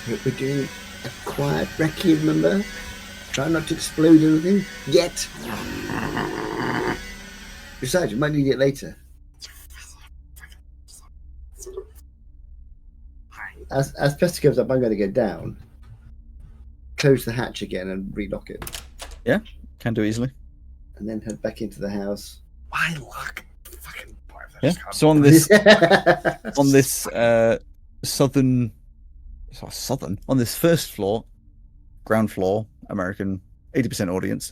S3: We're doing a quiet recce, remember? Try not to explode anything yet. Besides, you might need it later. As Pesto goes up, I'm going to go down, close the hatch again, and relock it.
S2: Yeah, can do easily.
S3: And then head back into the house.
S1: Why lock the fucking door?
S2: Yeah. So on this on this first floor, ground floor, American 80% audience,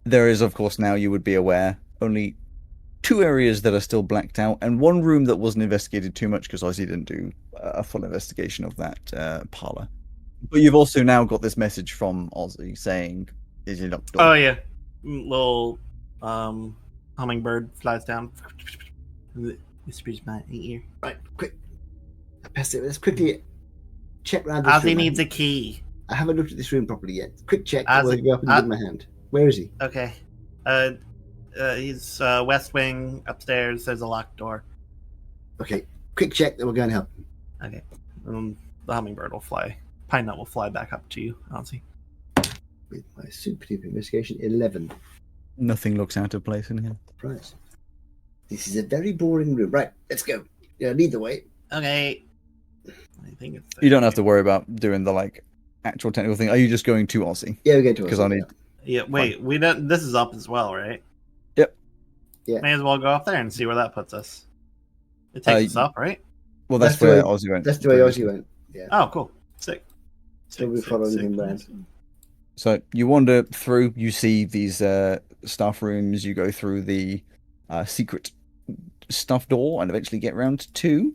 S2: there is, of course, now you would be aware, only 2 areas that are still blacked out, and 1 room that wasn't investigated too much because Ozzy didn't do a full investigation of that parlor. But you've also now got this message from Ozzy saying, "Is your locked door?"
S1: Oh yeah, little hummingbird flies down. Whispers my ear.
S3: Right, quick. Pesto, let's quickly check round this
S1: Ozzy
S3: room.
S1: needs a key.
S3: I haven't looked at this room properly yet. Quick check.
S1: Ozzy,
S3: I'll go up and give him a hand. Where is he?
S1: Okay. He's west wing upstairs. There's a locked door.
S3: Okay, quick check. Then we'll go and help him.
S1: Okay. The hummingbird will fly. Pine nut will fly back up to you, Ozzy.
S3: With my super duper investigation, 11.
S2: Nothing looks out of place in here.
S3: Right. This is a very boring room. Right, let's go. Yeah, lead the way.
S1: Okay. I think it's.
S2: You don't have to worry about doing the like actual technical thing. Are you just going to Ozzy?
S3: Yeah, we're going to.
S2: Because I need.
S1: Yeah. Wait. We don't. This is up as well, right?
S2: Yep.
S3: Yeah.
S1: May as well go up there and see where that puts us. It takes us up, right?
S2: Well, that's where Ozzy went.
S3: That's the way Ozzy went. Yeah.
S1: Oh, cool. Sick.
S3: So we're following him around.
S2: So you wander through. You see these staff rooms. You go through the secret staff door, and eventually get round to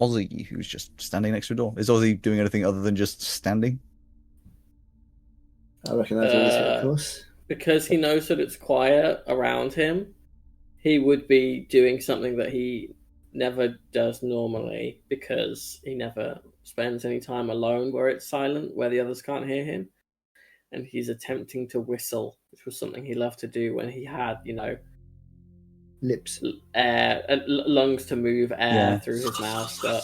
S2: Ozzy, who's just standing next to a door. Is Ozzy doing anything other than just standing?
S3: I recognise all this, of course.
S4: Because he knows that it's quiet around him, he would be doing something that he never does normally, because he never spends any time alone where it's silent, where the others can't hear him. And he's attempting to whistle, which was something he loved to do when he had,
S3: Lips.
S4: Lungs to move air through his mouth. But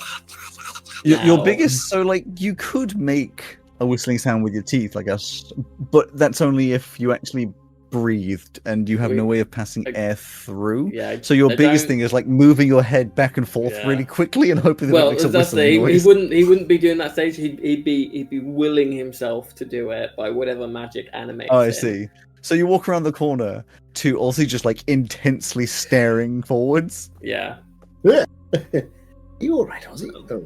S2: your biggest, so like you could make a whistling sound with your teeth, I guess, but that's only if you actually breathed, and you have no way of passing air through.
S4: Yeah.
S2: So your
S4: I
S2: biggest
S4: don't-
S2: thing is like moving your head back and forth
S4: Yeah.
S2: really quickly and hoping that it
S4: Well,
S2: makes a
S4: that's the
S2: whistling
S4: thing. He
S2: noise.
S4: wouldn't be doing that stage. He'd be willing himself to do it by whatever magic animates
S2: Oh, I
S4: him.
S2: see. So you walk around the corner to Ozzy just like intensely staring forwards.
S4: Yeah.
S3: Are you all right, Ozzy? Oh.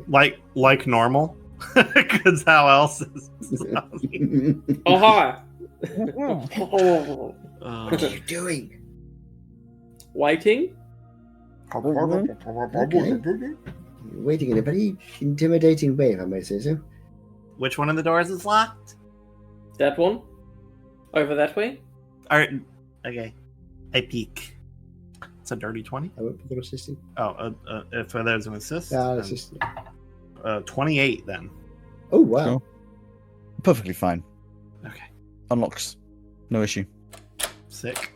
S1: Like normal, because how else is?
S4: Oh hi.
S3: What are you doing?
S4: Waiting.
S3: Okay. You're waiting in a very intimidating way, if I may say so.
S1: Which one of the doors is locked?
S4: That one. Over that way.
S1: All right. Okay. I peek. It's a dirty 20.
S3: I won't bother assisting.
S1: Oh, if there's an assist,
S3: Ah,
S1: then,
S3: assist.
S1: 28 then.
S3: Oh, wow.
S2: Sure. Perfectly fine.
S1: Okay.
S2: Unlocks. No issue.
S1: Sick.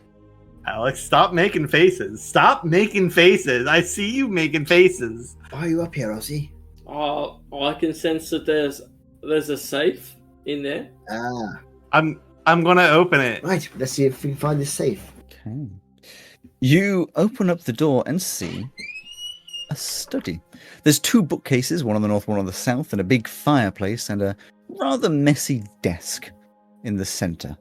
S1: Alex, stop making faces. Stop making faces. I see you making faces.
S3: Why are you up here, Ozzy?
S4: I can sense that there's a safe in there.
S3: Ah,
S1: I'm gonna open it.
S3: right. Let's see if we can find this safe.
S2: Okay. You open up the door and see a study. There's 2 bookcases, one on the north, one on the south, and a big fireplace and a rather messy desk in the center.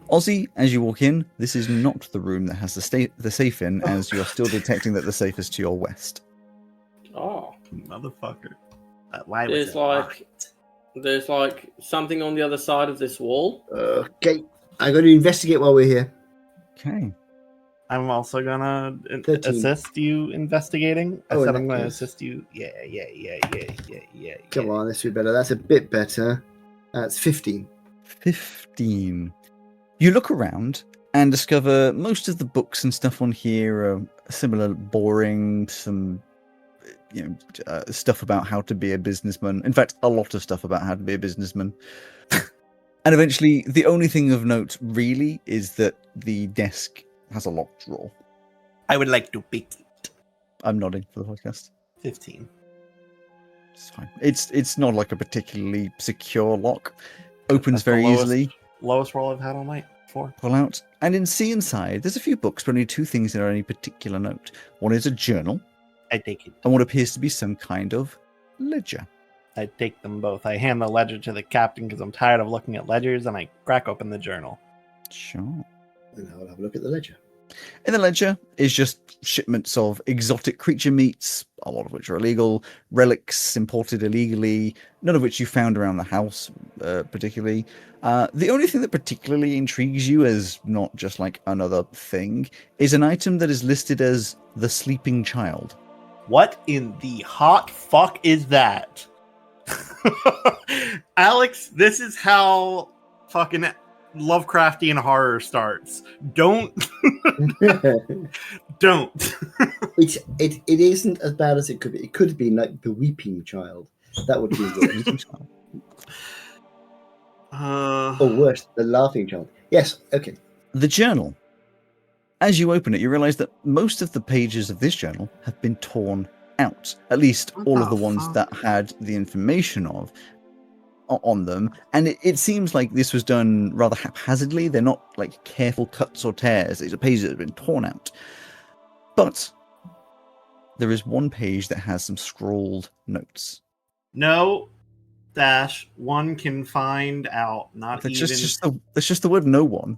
S2: Ozzy, as you walk in, this is not the room that has the safe in, as you're still detecting that the safe is to your west.
S4: Oh.
S1: Motherfucker. Why was
S4: There's
S1: it
S4: like-
S1: locked?
S4: There's like something on the other side of this wall.
S3: Okay. I'm going to investigate while we're here.
S2: Okay.
S1: I'm also gonna
S3: 13.
S1: assist you investigating. I
S3: Oh,
S1: said
S3: in
S1: I'm
S3: that
S1: gonna
S3: case.
S1: assist you. Yeah.
S3: Come on, this would be better. That's a bit better. That's 15.
S2: 15. You look around and discover most of the books and stuff on here are similar, boring, some stuff about how to be a businessman. In fact, a lot of stuff about how to be a businessman. And eventually, the only thing of note really is that the desk has a locked drawer.
S1: I would like to pick it.
S2: I'm nodding for the podcast.
S1: 15.
S2: It's fine. It's not like a particularly secure lock. Opens
S1: That's the
S2: very
S1: lowest-
S2: easily.
S1: Lowest roll I've had all night. 4.
S2: Pull out. And see inside, there's a few books, but only 2 things that are any particular note. One is a journal,
S1: I take it.
S2: and what appears to be some kind of ledger.
S1: I take them both. I hand the ledger to the captain because I'm tired of looking at ledgers, and I crack open the journal.
S2: Sure.
S3: And I'll have a look at the ledger.
S2: In the ledger is just shipments of exotic creature meats, a lot of which are illegal, relics imported illegally, none of which you found around the house particularly. The only thing that particularly intrigues you as not just like another thing is an item that is listed as the sleeping child.
S1: What in the hot fuck is that? Alex, this is how fucking Lovecraftian horror starts. Don't.
S3: It isn't as bad as it could be. It could have been like the weeping child. That would have been good. Or worse, the laughing child. Yes, okay.
S2: The journal. As you open it, you realize that most of the pages of this journal have been torn out. At least all of the ones that had the information on them. And it seems like this was done rather haphazardly. They're not like careful cuts or tears. These are pages that have been torn out. But there is one page that has some scrawled notes.
S1: No dash one can find out. Not
S2: That's
S1: even.
S2: that's just the word no one.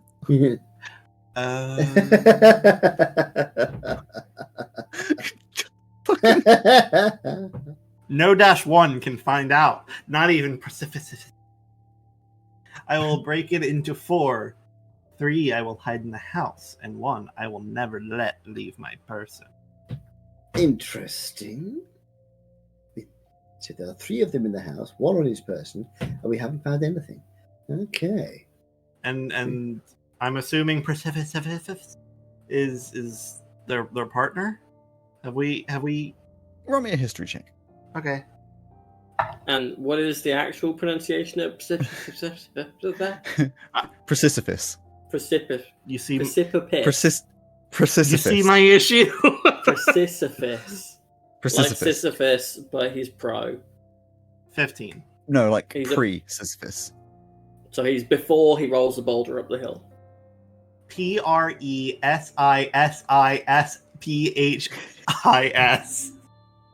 S1: No dash one can find out. Not even precipice. I will break it into 4. 3 I will hide in the house, and 1 I will never let leave my person.
S3: Interesting. So there are 3 of them in the house, 1 on his person, and we haven't found anything. Okay.
S1: And I'm assuming precipice is their partner. Have we?
S2: Roll me a history check.
S1: Okay.
S4: And what is the actual pronunciation of
S2: Precipice.
S4: Precipitous.
S1: You see,
S4: Precipitous.
S2: Precipice.
S1: you see my issue.
S4: Precipice. Like
S2: Precipice.
S4: Sisyphus, but he's pro.
S1: 15.
S2: No, like
S4: He's a-
S2: pre-Sisyphus.
S4: So he's before he rolls the boulder up the hill.
S1: Presissiphis.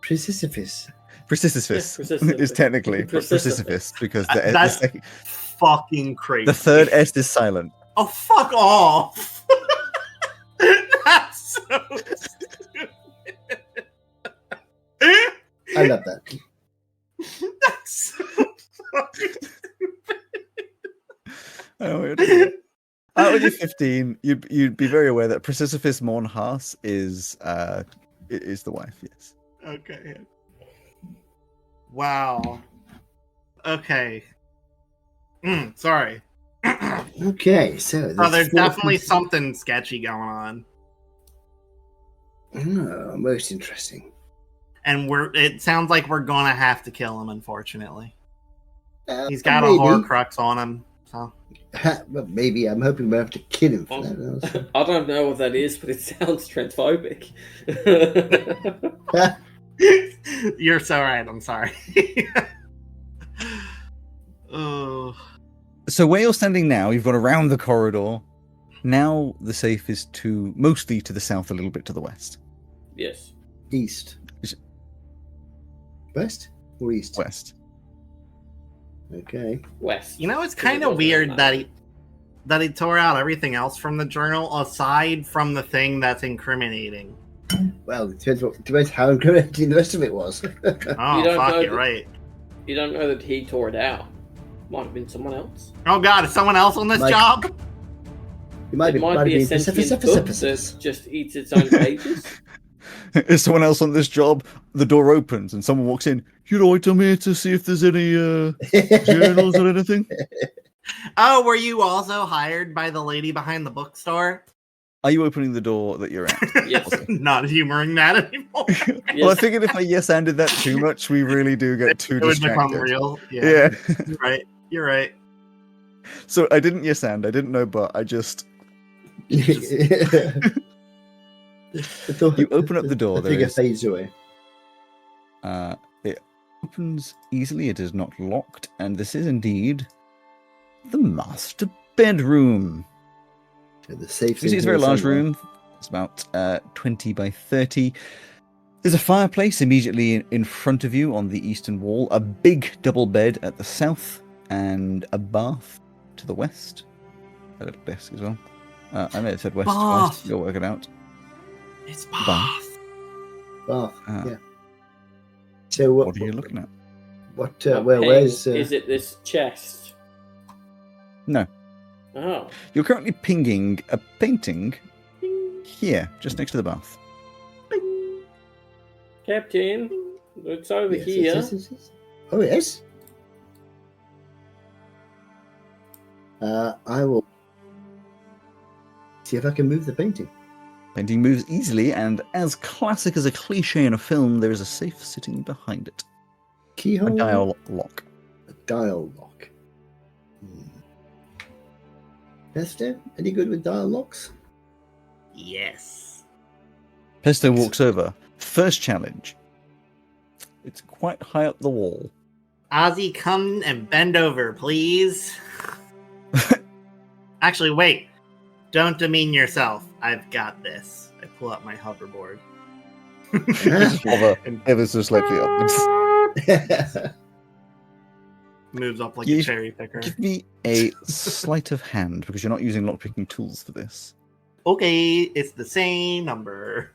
S3: Presissiphis.
S2: Presissiphis
S4: Presissiphis.
S2: is technically
S4: Presissiphis.
S2: Presissiphis because
S1: That's fucking crazy.
S2: the third S is silent.
S1: Oh, fuck off! That's so stupid.
S3: I love that.
S1: That's so fucking
S2: Oh, out of your 15, you'd be very aware that Presissiphis Morn Haas is the wife. Yes.
S1: okay. Wow. Okay. Sorry.
S3: Okay, so
S1: There's definitely something sketchy going on.
S3: Oh, most interesting.
S1: And it sounds like we're gonna have to kill him, unfortunately. He's got
S3: maybe.
S1: a Horcrux on him, so
S3: Well, maybe. I'm hoping we'll have to kill him for that.
S4: I don't know what that is, but it sounds transphobic.
S1: You're so right, I'm sorry. Oh.
S2: So where you're standing now, you've got around the corridor. Now the safe is mostly to the south, a little bit to the west.
S4: Yes.
S3: East. West or east?
S2: West.
S3: Okay.
S4: West.
S1: You know, it's kind of weird that he tore out everything else from the journal aside from the thing that's incriminating.
S3: Well, it depends how incriminating the rest of it was.
S1: Oh,
S4: don't
S1: fuck,
S4: know
S1: you're right.
S4: You don't know that he tore it out. Might have been someone else.
S1: Oh god, is someone else on this
S3: Like-
S1: job?
S3: It might
S4: be a sentient book that just eats its own pages.
S2: Is someone else on this job? The door opens and someone walks in. I'm here to see if there's any journals or anything.
S1: Oh, were you also hired by the lady behind the bookstore?
S2: Are you opening the door that you're at?
S4: Yes.
S1: Not humoring that anymore.
S2: Well, I figured if I yes-anded that too much, we really do get too
S1: It would become
S2: distracted.
S1: real.
S2: Yeah.
S1: You're right. You're right.
S2: So I didn't yes-and. I didn't know, but I just... You open up the door.
S3: The figure
S2: There
S3: fades away.
S2: it opens easily. It is not locked, and this is indeed the master bedroom.
S3: So the safe.
S2: You see, it's a very large room. It's about 20 by 30. There's a fireplace immediately in front of you on the eastern wall, a big double bed at the south, and a bath to the west. A little desk as well. I may have said west
S1: Bath.
S2: twice. You'll work it out.
S1: It's
S2: Bath.
S3: Bath.
S2: Ah.
S3: Yeah. So
S2: What are you looking at?
S3: What?
S4: What
S3: Where's?
S4: ping is it this chest?
S2: No.
S4: Oh.
S2: You're currently pinging a painting here, just next to the bath.
S4: Captain, it's over
S3: Yes,
S4: here.
S3: yes. Oh yes. I will see if I can move the painting.
S2: Painting moves easily, and as classic as a cliche in a film, there is a safe sitting behind it.
S3: Keyhole.
S2: A dial lock.
S3: A dial lock. Pesto, any good with dial locks?
S1: Yes.
S2: Pesto walks over. First challenge. It's quite high up the wall.
S1: Ozzy, come and bend over, please. Actually, wait. Don't demean yourself. I've got this. I pull out my hoverboard.
S2: Hover ever so slightly upwards.
S1: Moves up like
S2: You-
S1: a cherry picker.
S2: Give me a sleight of hand, because you're not using lockpicking tools for this.
S1: Okay, it's the same number.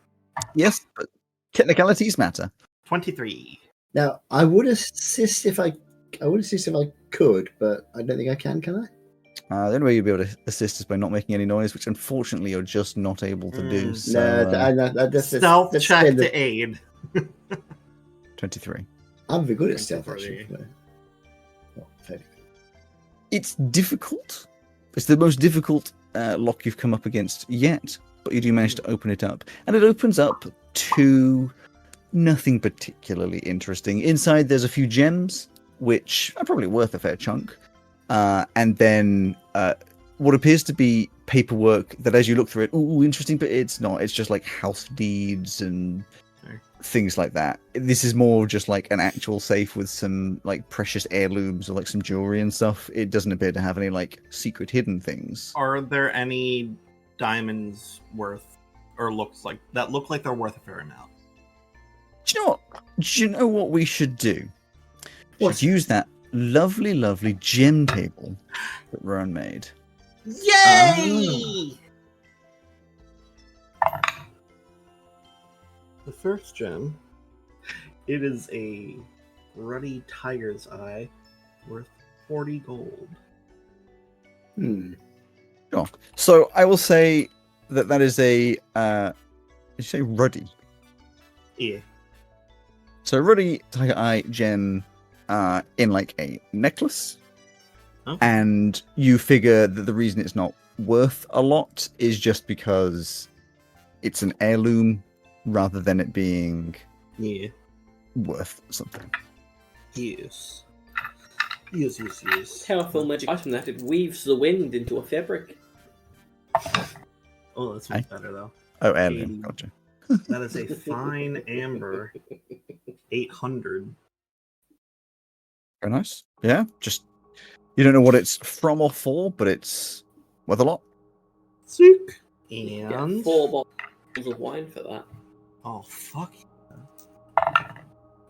S2: Yes, but technicalities matter.
S1: 23.
S3: Now, I would assist if I could, but I don't think I can. Can I?
S2: The only way you'll be able to assist is by not making any noise, which unfortunately you're just not able to do.
S1: Mm.
S2: So,
S3: That's
S1: Stealth
S3: that's
S1: check
S3: kind of-
S1: to aid.
S2: 23.
S3: I'm very good at
S1: 23.
S3: stealth, actually. Well, fairly good.
S2: It's difficult. It's the most difficult lock you've come up against yet, but you do manage to open it up. And it opens up to nothing particularly interesting. Inside there's a few gems, which are probably worth a fair chunk. And then what appears to be paperwork that as you look through it, ooh, interesting, but it's not. It's just like house deeds and things like that. This is more just like an actual safe with some like precious heirlooms or like some jewelry and stuff. It doesn't appear to have any like secret hidden things.
S1: Are there any diamonds worth, or look like they're worth a fair amount.
S2: Do you know what we should do? We
S3: What's
S2: should use that lovely, lovely gem table that Rowan made.
S1: Yay! The first gem, it is a ruddy tiger's eye worth 40 gold.
S2: Sure. So I will say that is a. Did you say ruddy?
S1: Yeah.
S2: So ruddy tiger eye gem, in like a necklace,
S1: Okay.
S2: and you figure that the reason it's not worth a lot is just because it's an heirloom rather than it being
S1: Yeah.
S2: worth something.
S1: Yes. Yes.
S4: Powerful magic item that it weaves the wind into a fabric.
S1: Oh, that's much better though.
S2: Oh, heirloom. Gotcha.
S1: That is a fine amber 800.
S2: Very nice. Yeah, just you don't know what it's from or for, but it's worth a lot.
S1: Sick.
S4: Get
S1: And
S4: 4 bottles of wine for that.
S1: oh fuck.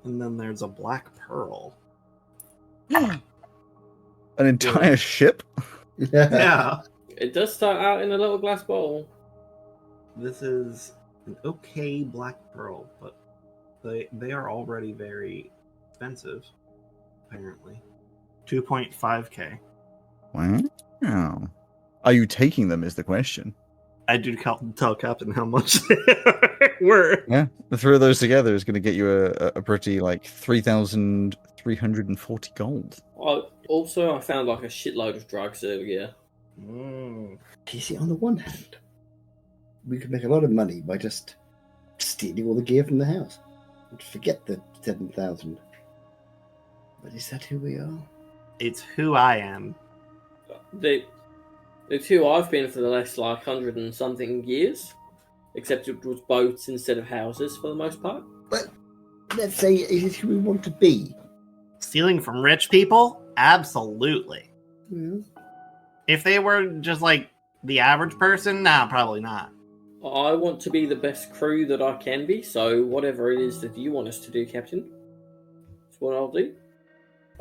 S1: And then there's a black pearl.
S2: An entire ship?
S1: Yeah.
S4: It does start out in a little glass bowl.
S1: This is an okay black pearl, but they are already very expensive, apparently. 2.5k.
S2: Wow. Are you taking them is the question.
S1: I do tell Captain how much they were.
S2: Yeah, the three of those together is going to get you a pretty, 3,340 gold.
S4: I found like a shitload of drugs earlier.
S1: Mm.
S3: You see, on the one hand, we could make a lot of money by just stealing all the gear from the house. And forget the 7,000. But is that who we are?
S1: It's who I am.
S4: The two I've been for the last 100 and something years, except it was boats instead of houses for the most part.
S3: But let's say, is it who we want to be?
S1: Stealing from rich people? Absolutely.
S3: Yeah.
S1: If they were just like the average person, nah, probably not.
S4: I want to be the best crew that I can be, so whatever it is that you want us to do, Captain, that's what I'll do.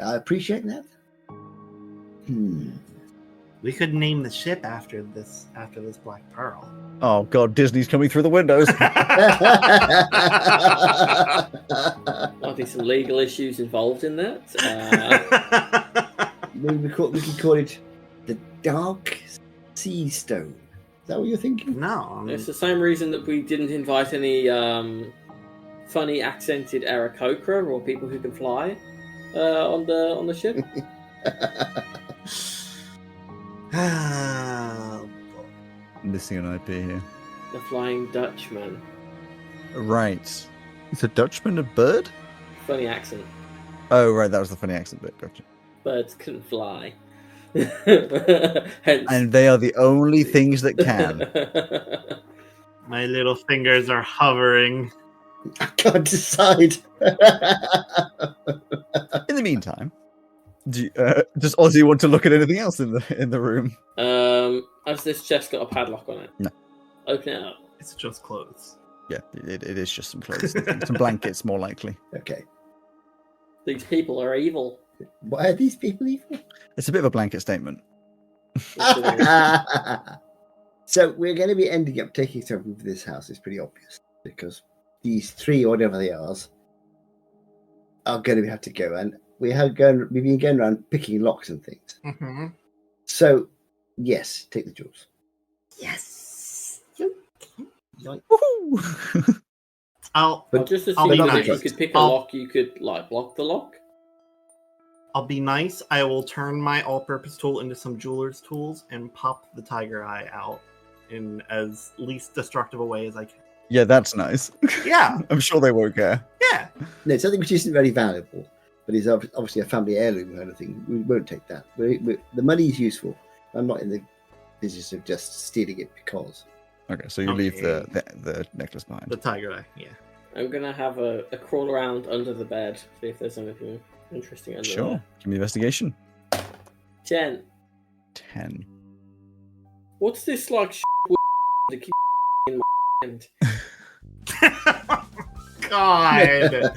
S3: I appreciate that.
S1: We could name the ship after this black pearl.
S2: Oh god, Disney's coming through the windows.
S4: Might be some legal issues involved in that.
S3: We could call it the Dark Sea Stone. Is that what you're thinking?
S1: No.
S4: It's the same reason that we didn't invite any funny accented Aarakocra or people who can fly on the ship.
S2: Missing an IP here.
S4: The Flying Dutchman.
S2: Right. Is a Dutchman a bird?
S4: Funny accent.
S2: Oh, right, that was the funny accent bit. Gotcha.
S4: Birds couldn't fly. Hence...
S2: And they are the only things that can.
S1: My little fingers are hovering.
S3: I can't decide.
S2: In the meantime, does Ozzy want to look at anything else in the room?
S4: Has this chest got a padlock on it?
S2: No.
S4: Open it up.
S1: It's just clothes.
S2: Yeah, it is just some clothes. Some blankets, more likely.
S3: Okay.
S4: These people are evil.
S3: Why are these people evil?
S2: It's a bit of a blanket statement.
S3: So we're going to be ending up taking something from this house. It's pretty obvious because these three or whatever they are going to have to go, and we've been going around picking locks and things.
S1: Mm-hmm.
S3: So yes, take the jewels.
S1: Yes.
S2: Woohoo!
S1: I'll
S4: Just
S1: I'll
S4: assume
S1: be
S4: that
S1: nice.
S4: if you could pick a lock, you could block the lock.
S1: I'll be nice. I will turn my all-purpose tool into some jeweler's tools and pop the tiger eye out in as least destructive a way as I can.
S2: Yeah, that's nice.
S1: Yeah.
S2: I'm sure they won't care.
S1: Yeah.
S3: No, something which isn't very valuable, but is obviously a family heirloom kind of thing. We won't take that. The money is useful. I'm not in the business of just stealing it because.
S2: Okay, so you leave the necklace behind.
S1: The tiger eye, yeah.
S4: I'm gonna have a crawl around under the bed, see if there's anything interesting under
S2: Sure.
S4: there.
S2: Give me investigation.
S4: 10.
S2: 10.
S4: What's this to keep in my hand.
S1: God,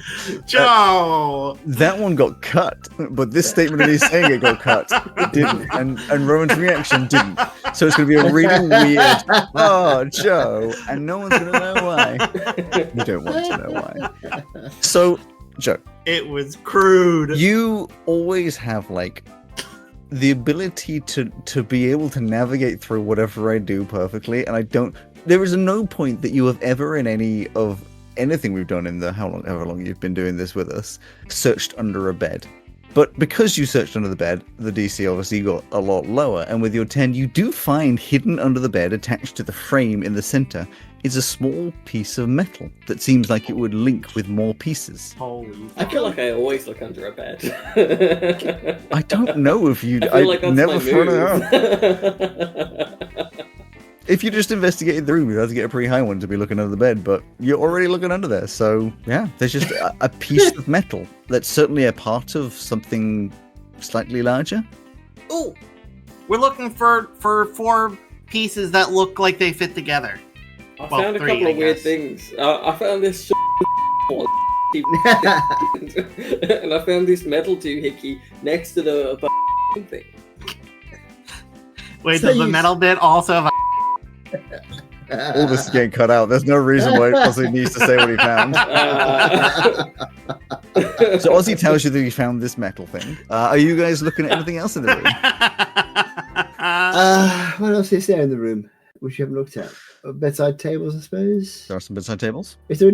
S1: Joe.
S2: That one got cut, but this statement that he's saying it got cut. It didn't, and Rowan's reaction didn't. So it's going to be a really weird, oh, Joe, and no one's going to know why. You don't want to know why. So, Joe.
S1: It was crude.
S2: You always have, like, the ability to be able to navigate through whatever I do perfectly, and I don't... There is no point that you have ever in anything we've done in the however long you've been doing this with us, searched under a bed. But because you searched under the bed, the DC obviously got a lot lower, and with your 10, you do find hidden under the bed, attached to the frame in the center, is a small piece of metal that seems like it would link with more pieces.
S1: Holy.
S4: I feel like I always look under a bed.
S2: I don't know if you...
S4: I feel like that's
S2: never
S4: my
S2: thrown it
S4: move.
S2: out. If you just investigated the room, you'd have to get a pretty high one to be looking under the bed, but you're already looking under there, so yeah, there's just a piece of metal that's certainly a part of something slightly larger.
S1: Oh, we're looking for 4 pieces that look like they fit together.
S4: I found a couple of weird things. I found this and I found this metal doohickey next to the thing.
S1: Wait, does the metal bit also have
S2: All this is getting cut out. There's no reason why Ozzy needs to say what he found. So Ozzy tells you that he found this metal thing. Are you guys looking at anything else in the room?
S3: What else is there in the room which you haven't looked at? Bedside tables, I suppose.
S2: There are some bedside tables.
S3: Is there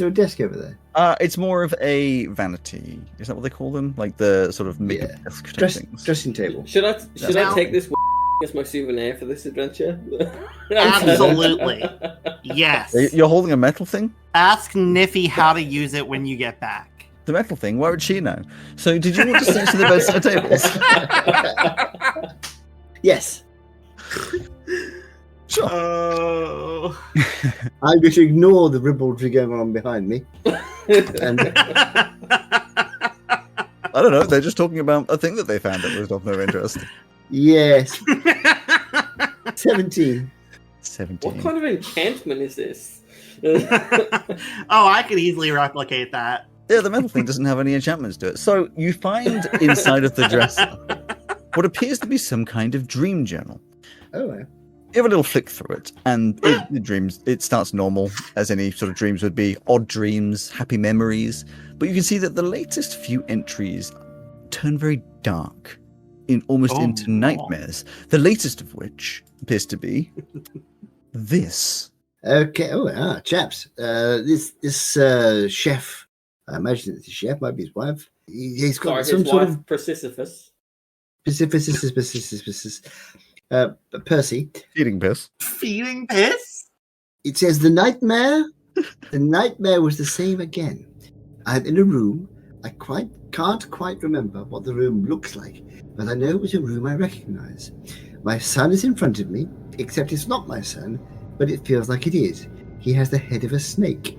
S3: a desk over there?
S2: It's more of a vanity. Is that what they call them? Like the sort of desk type things.
S3: Dressing table.
S4: Should I take this as my souvenir for this adventure?
S1: Absolutely. Yes.
S2: You're holding a metal thing?
S1: Ask Niffy how to use it when you get back.
S2: The metal thing? Why would she know? So did you want to search the bedside tables?
S3: Yes.
S2: Sure.
S3: I'm going to ignore the ribaldry going on behind me. And
S2: I don't know. They're just talking about a thing that they found that was of no interest.
S3: yes. 17.
S4: What kind of enchantment is this?
S1: Oh, I could easily replicate that.
S2: Yeah, the metal thing doesn't have any enchantments to it. So you find inside of the dresser what appears to be some kind of dream journal.
S3: Oh, yeah.
S2: You have a little flick through it, and it starts normal, as any sort of dreams would be. Odd dreams, happy memories. But you can see that the latest few entries turn very dark, into nightmares. The latest of which appears to be this.
S3: Okay. Oh, chaps. This chef, I imagine it's a chef, might be his wife. He's got some sort of
S4: Sisyphus.
S3: Percy.
S2: Feeding piss.
S1: Feeding piss?
S3: It says the nightmare was the same again. I'm in a room. I can't quite remember what the room looks like, but I know it was a room I recognize. My son is in front of me, except it's not my son, but it feels like it is. He has the head of a snake.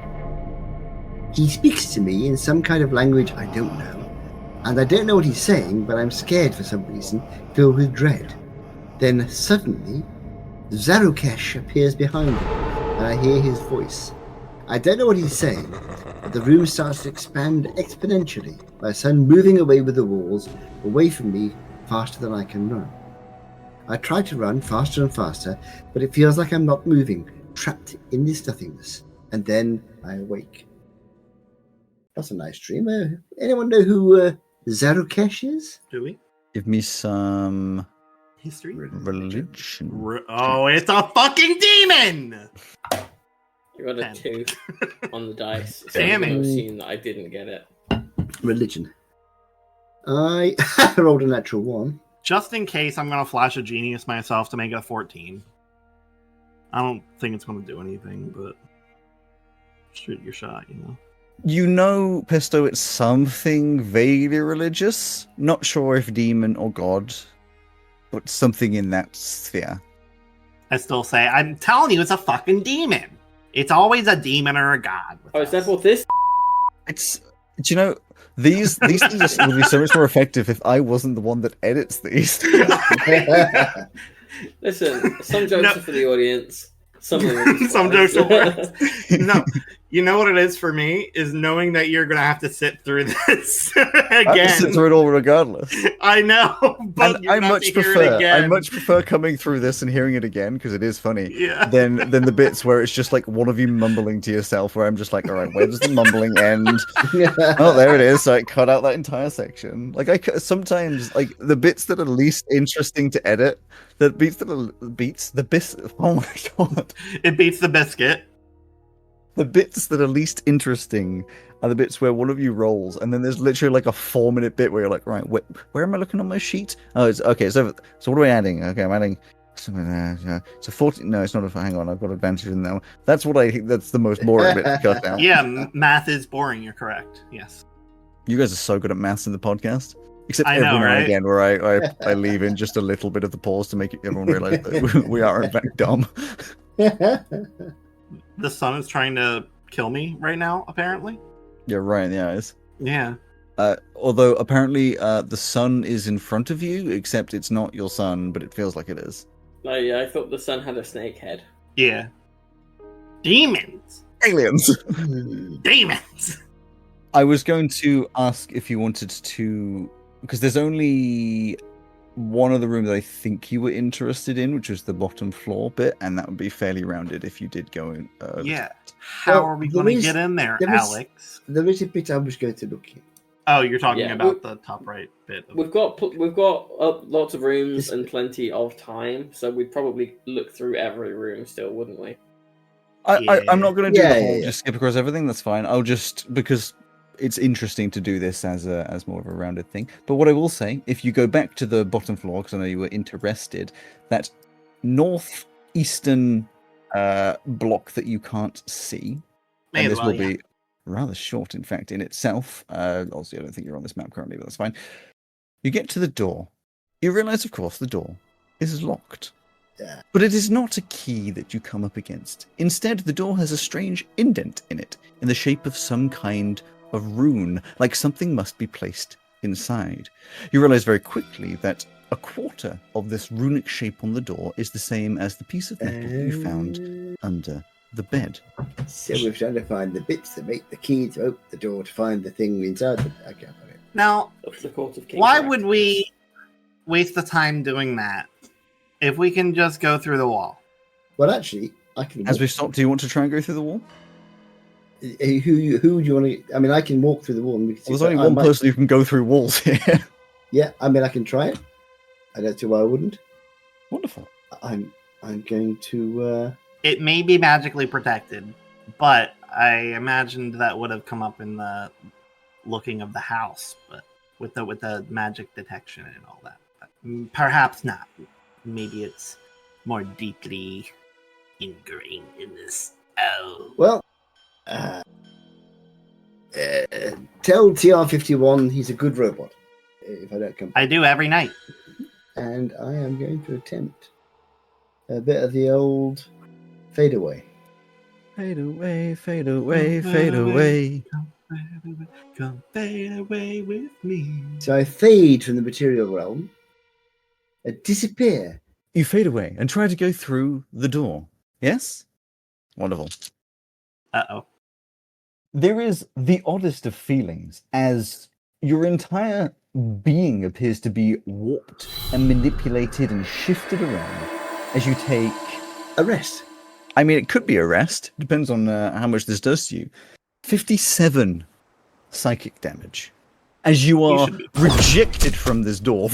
S3: He speaks to me in some kind of language I don't know, and I don't know what he's saying, but I'm scared for some reason, filled with dread. Then suddenly, Zarukesh appears behind me, and I hear his voice. I don't know what he's saying, but the room starts to expand exponentially, my son moving away with the walls, away from me, faster than I can run. I try to run faster and faster, but it feels like I'm not moving, trapped in this nothingness. And then I awake. That's a nice dream. Anyone know who Zarukesh is?
S1: Do we?
S2: Give me some
S1: History?
S2: religion.
S1: Oh, it's a fucking demon!
S4: You got a 2 on the dice. So
S1: Damn
S4: I'm
S1: it.
S4: going to assume that I didn't get it.
S3: Religion. I rolled a natural 1.
S1: Just in case, I'm going to flash a genius myself to make it a 14. I don't think it's going to do anything, but shoot your shot, you know.
S2: You know, Pesto, it's something vaguely religious. Not sure if demon or god, but something in that sphere.
S1: I still say, I'm telling you, it's a fucking demon. It's always a demon or a god.
S4: Oh, is that what this?
S2: It's, do you know, these things would be so much more effective if I wasn't the one that edits these.
S4: Listen, some jokes
S1: No.
S4: are for the audience. Some of them are
S1: Some
S4: for
S1: jokes are
S4: us.
S1: for us. No, you know what it is for me is knowing that you're gonna have to sit through this
S2: I have to sit
S1: again.
S2: through it all regardless.
S1: I know, but
S2: And
S1: you're gonna have to hear it again.
S2: I much prefer coming through this and hearing it again because it is funny.
S1: Yeah.
S2: Than the bits where it's just like one of you mumbling to yourself. Where I'm just like, all right, where does the mumbling end? Oh, there it is. So I cut out that entire section. Like sometimes like the bits that are least interesting to edit, the bits. Oh my god.
S1: It beats the biscuit.
S2: The bits that are least interesting are the bits where one of you rolls, and then there's literally like a 4-minute bit where you're like, right, where am I looking on my sheet? Oh, it's okay. So what are we adding? Okay, I'm adding something there. So 14. No, it's not. Hang on, I've got advantage in that one. That's what I think. That's the most boring bit to cut out.
S1: Yeah, math is boring. You're correct. Yes.
S2: You guys are so good at maths in the podcast. Except
S1: I
S2: every
S1: know,
S2: now
S1: right?
S2: and again, where I leave in just a little bit of the pause to make everyone realize that we are in fact dumb.
S1: The sun is trying to kill me right now, apparently.
S2: You're right in the eyes.
S1: Yeah.
S2: Although apparently the sun is in front of you, except it's not your sun, but it feels like it is.
S4: Oh, yeah, I thought the sun had a snake head.
S1: Yeah. Demons.
S2: Aliens!
S1: Demons.
S2: I was going to ask if you wanted to... Because there's only one of the room that I think you were interested in, which was the bottom floor bit, and that would be fairly rounded if you did go in.
S1: Yeah. How
S3: Well,
S1: are we
S3: there
S1: going to
S3: is-
S1: get in there,
S3: there is-
S1: Alex?
S3: There is a bit I was going to look in.
S1: Oh, you're talking
S4: Yeah,
S1: about the top right bit.
S4: We've got lots of rooms and plenty of time, so we'd probably look through every room still, wouldn't we?
S2: I'm not going to do
S3: Yeah,
S2: the whole
S3: yeah.
S2: just skip across everything. That's fine. I'll just because it's interesting to do this as more of a rounded thing. But what I will say, if you go back to the bottom floor, because I know you were interested, that northeastern block that you can't see,
S1: May
S2: and
S1: as
S2: this
S1: well,
S2: will
S1: yeah.
S2: be rather short, in fact, in itself. Obviously, I don't think you're on this map currently, but that's fine. You get to the door. You realize, of course, the door is locked.
S3: Yeah.
S2: But it is not a key that you come up against. Instead, the door has a strange indent in it, in the shape of some kind of rune, like something must be placed inside. You realize very quickly that a quarter of this runic shape on the door is the same as the piece of metal that you found under the bed.
S3: So we're trying to find the bits that make the key to open the door to find the thing inside the... I can't find it.
S1: Now,
S4: Of the Court of King
S1: why
S4: Correct.
S1: would we waste the time doing that if we can just go through the wall?
S3: Well, actually, I can...
S2: As we stop, do you want to try and go through the wall?
S3: Who do you want to... I mean, I can walk through the wall and we can see...
S2: Well, there's only
S3: I
S2: one
S3: might-
S2: person who can go through walls here.
S3: Yeah, I mean, I can try it. I don't see why I wouldn't.
S2: Wonderful.
S3: I'm going to...
S1: It may be magically protected, but I imagined that would have come up in the looking of the house, but with the magic detection and all that. But perhaps not. Maybe it's more deeply ingrained in this. Oh.
S3: Well, tell TR-51 he's a good robot. If I don't come...
S1: I do every night.
S3: And I am going to attempt a bit of the old fade away.
S2: Fade away, fade away, fade away.
S1: Come fade away with me.
S3: So I fade from the material realm, disappear.
S2: You fade away and try to go through the door. Yes? Wonderful.
S1: Uh-oh.
S2: There is the oddest of feelings as your entire being appears to be warped and manipulated and shifted around as you take...
S3: A rest.
S2: I mean, it could be a rest. Depends on how much this does to you. 57 psychic damage. As you are
S1: should be-
S2: rejected from this door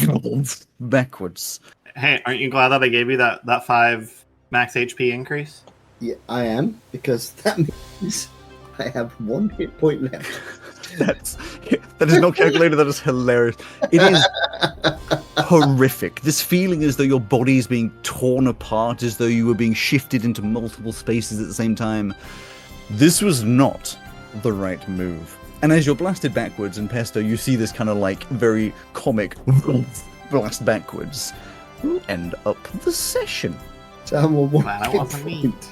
S2: backwards.
S1: Hey, aren't you glad that I gave you that 5 max HP increase?
S3: Yeah, I am, because that means I have 1 hit point left.
S2: That is not calculated. That is hilarious. It is horrific. This feeling as though your body is being torn apart, as though you were being shifted into multiple spaces at the same time. This was not the right move. And as you're blasted backwards, and Pesto, you see this kind of like very comic blast backwards. You end up the session.
S3: So I'm on 1
S1: Glad I
S3: hit
S1: wasn't me.
S3: point.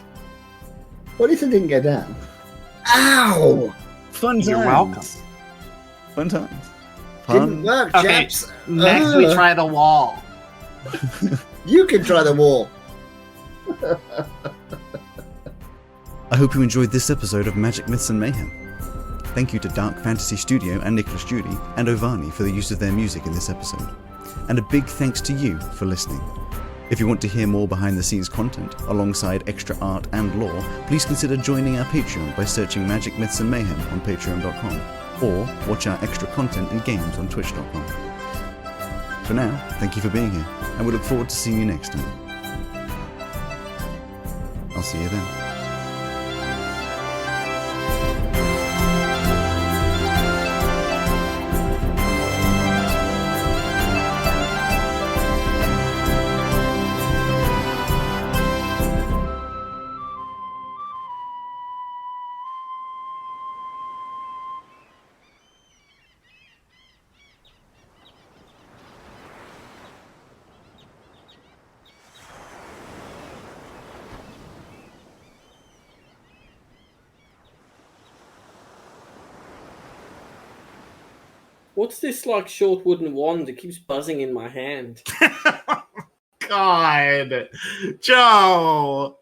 S3: What if I didn't go down? Ow!
S2: Fun times.
S1: You're welcome.
S2: Fun times.
S3: Didn't work,
S1: Okay,
S3: chaps.
S1: Next we try the wall.
S3: You can try them all.
S2: I hope you enjoyed this episode of Magic Myths and Mayhem. Thank you to Dark Fantasy Studio and Nicolas Judy and Ovani for the use of their music in this episode. And a big thanks to you for listening. If you want to hear more behind the scenes content, alongside extra art and lore, please consider joining our Patreon by searching Magic Myths and Mayhem on patreon.com, or watch our extra content and games on twitch.com. For now, thank you for being here, and we look forward to seeing you next time. I'll see you then.
S4: What's this like short wooden wand? It keeps buzzing in my hand.
S1: God, Joe.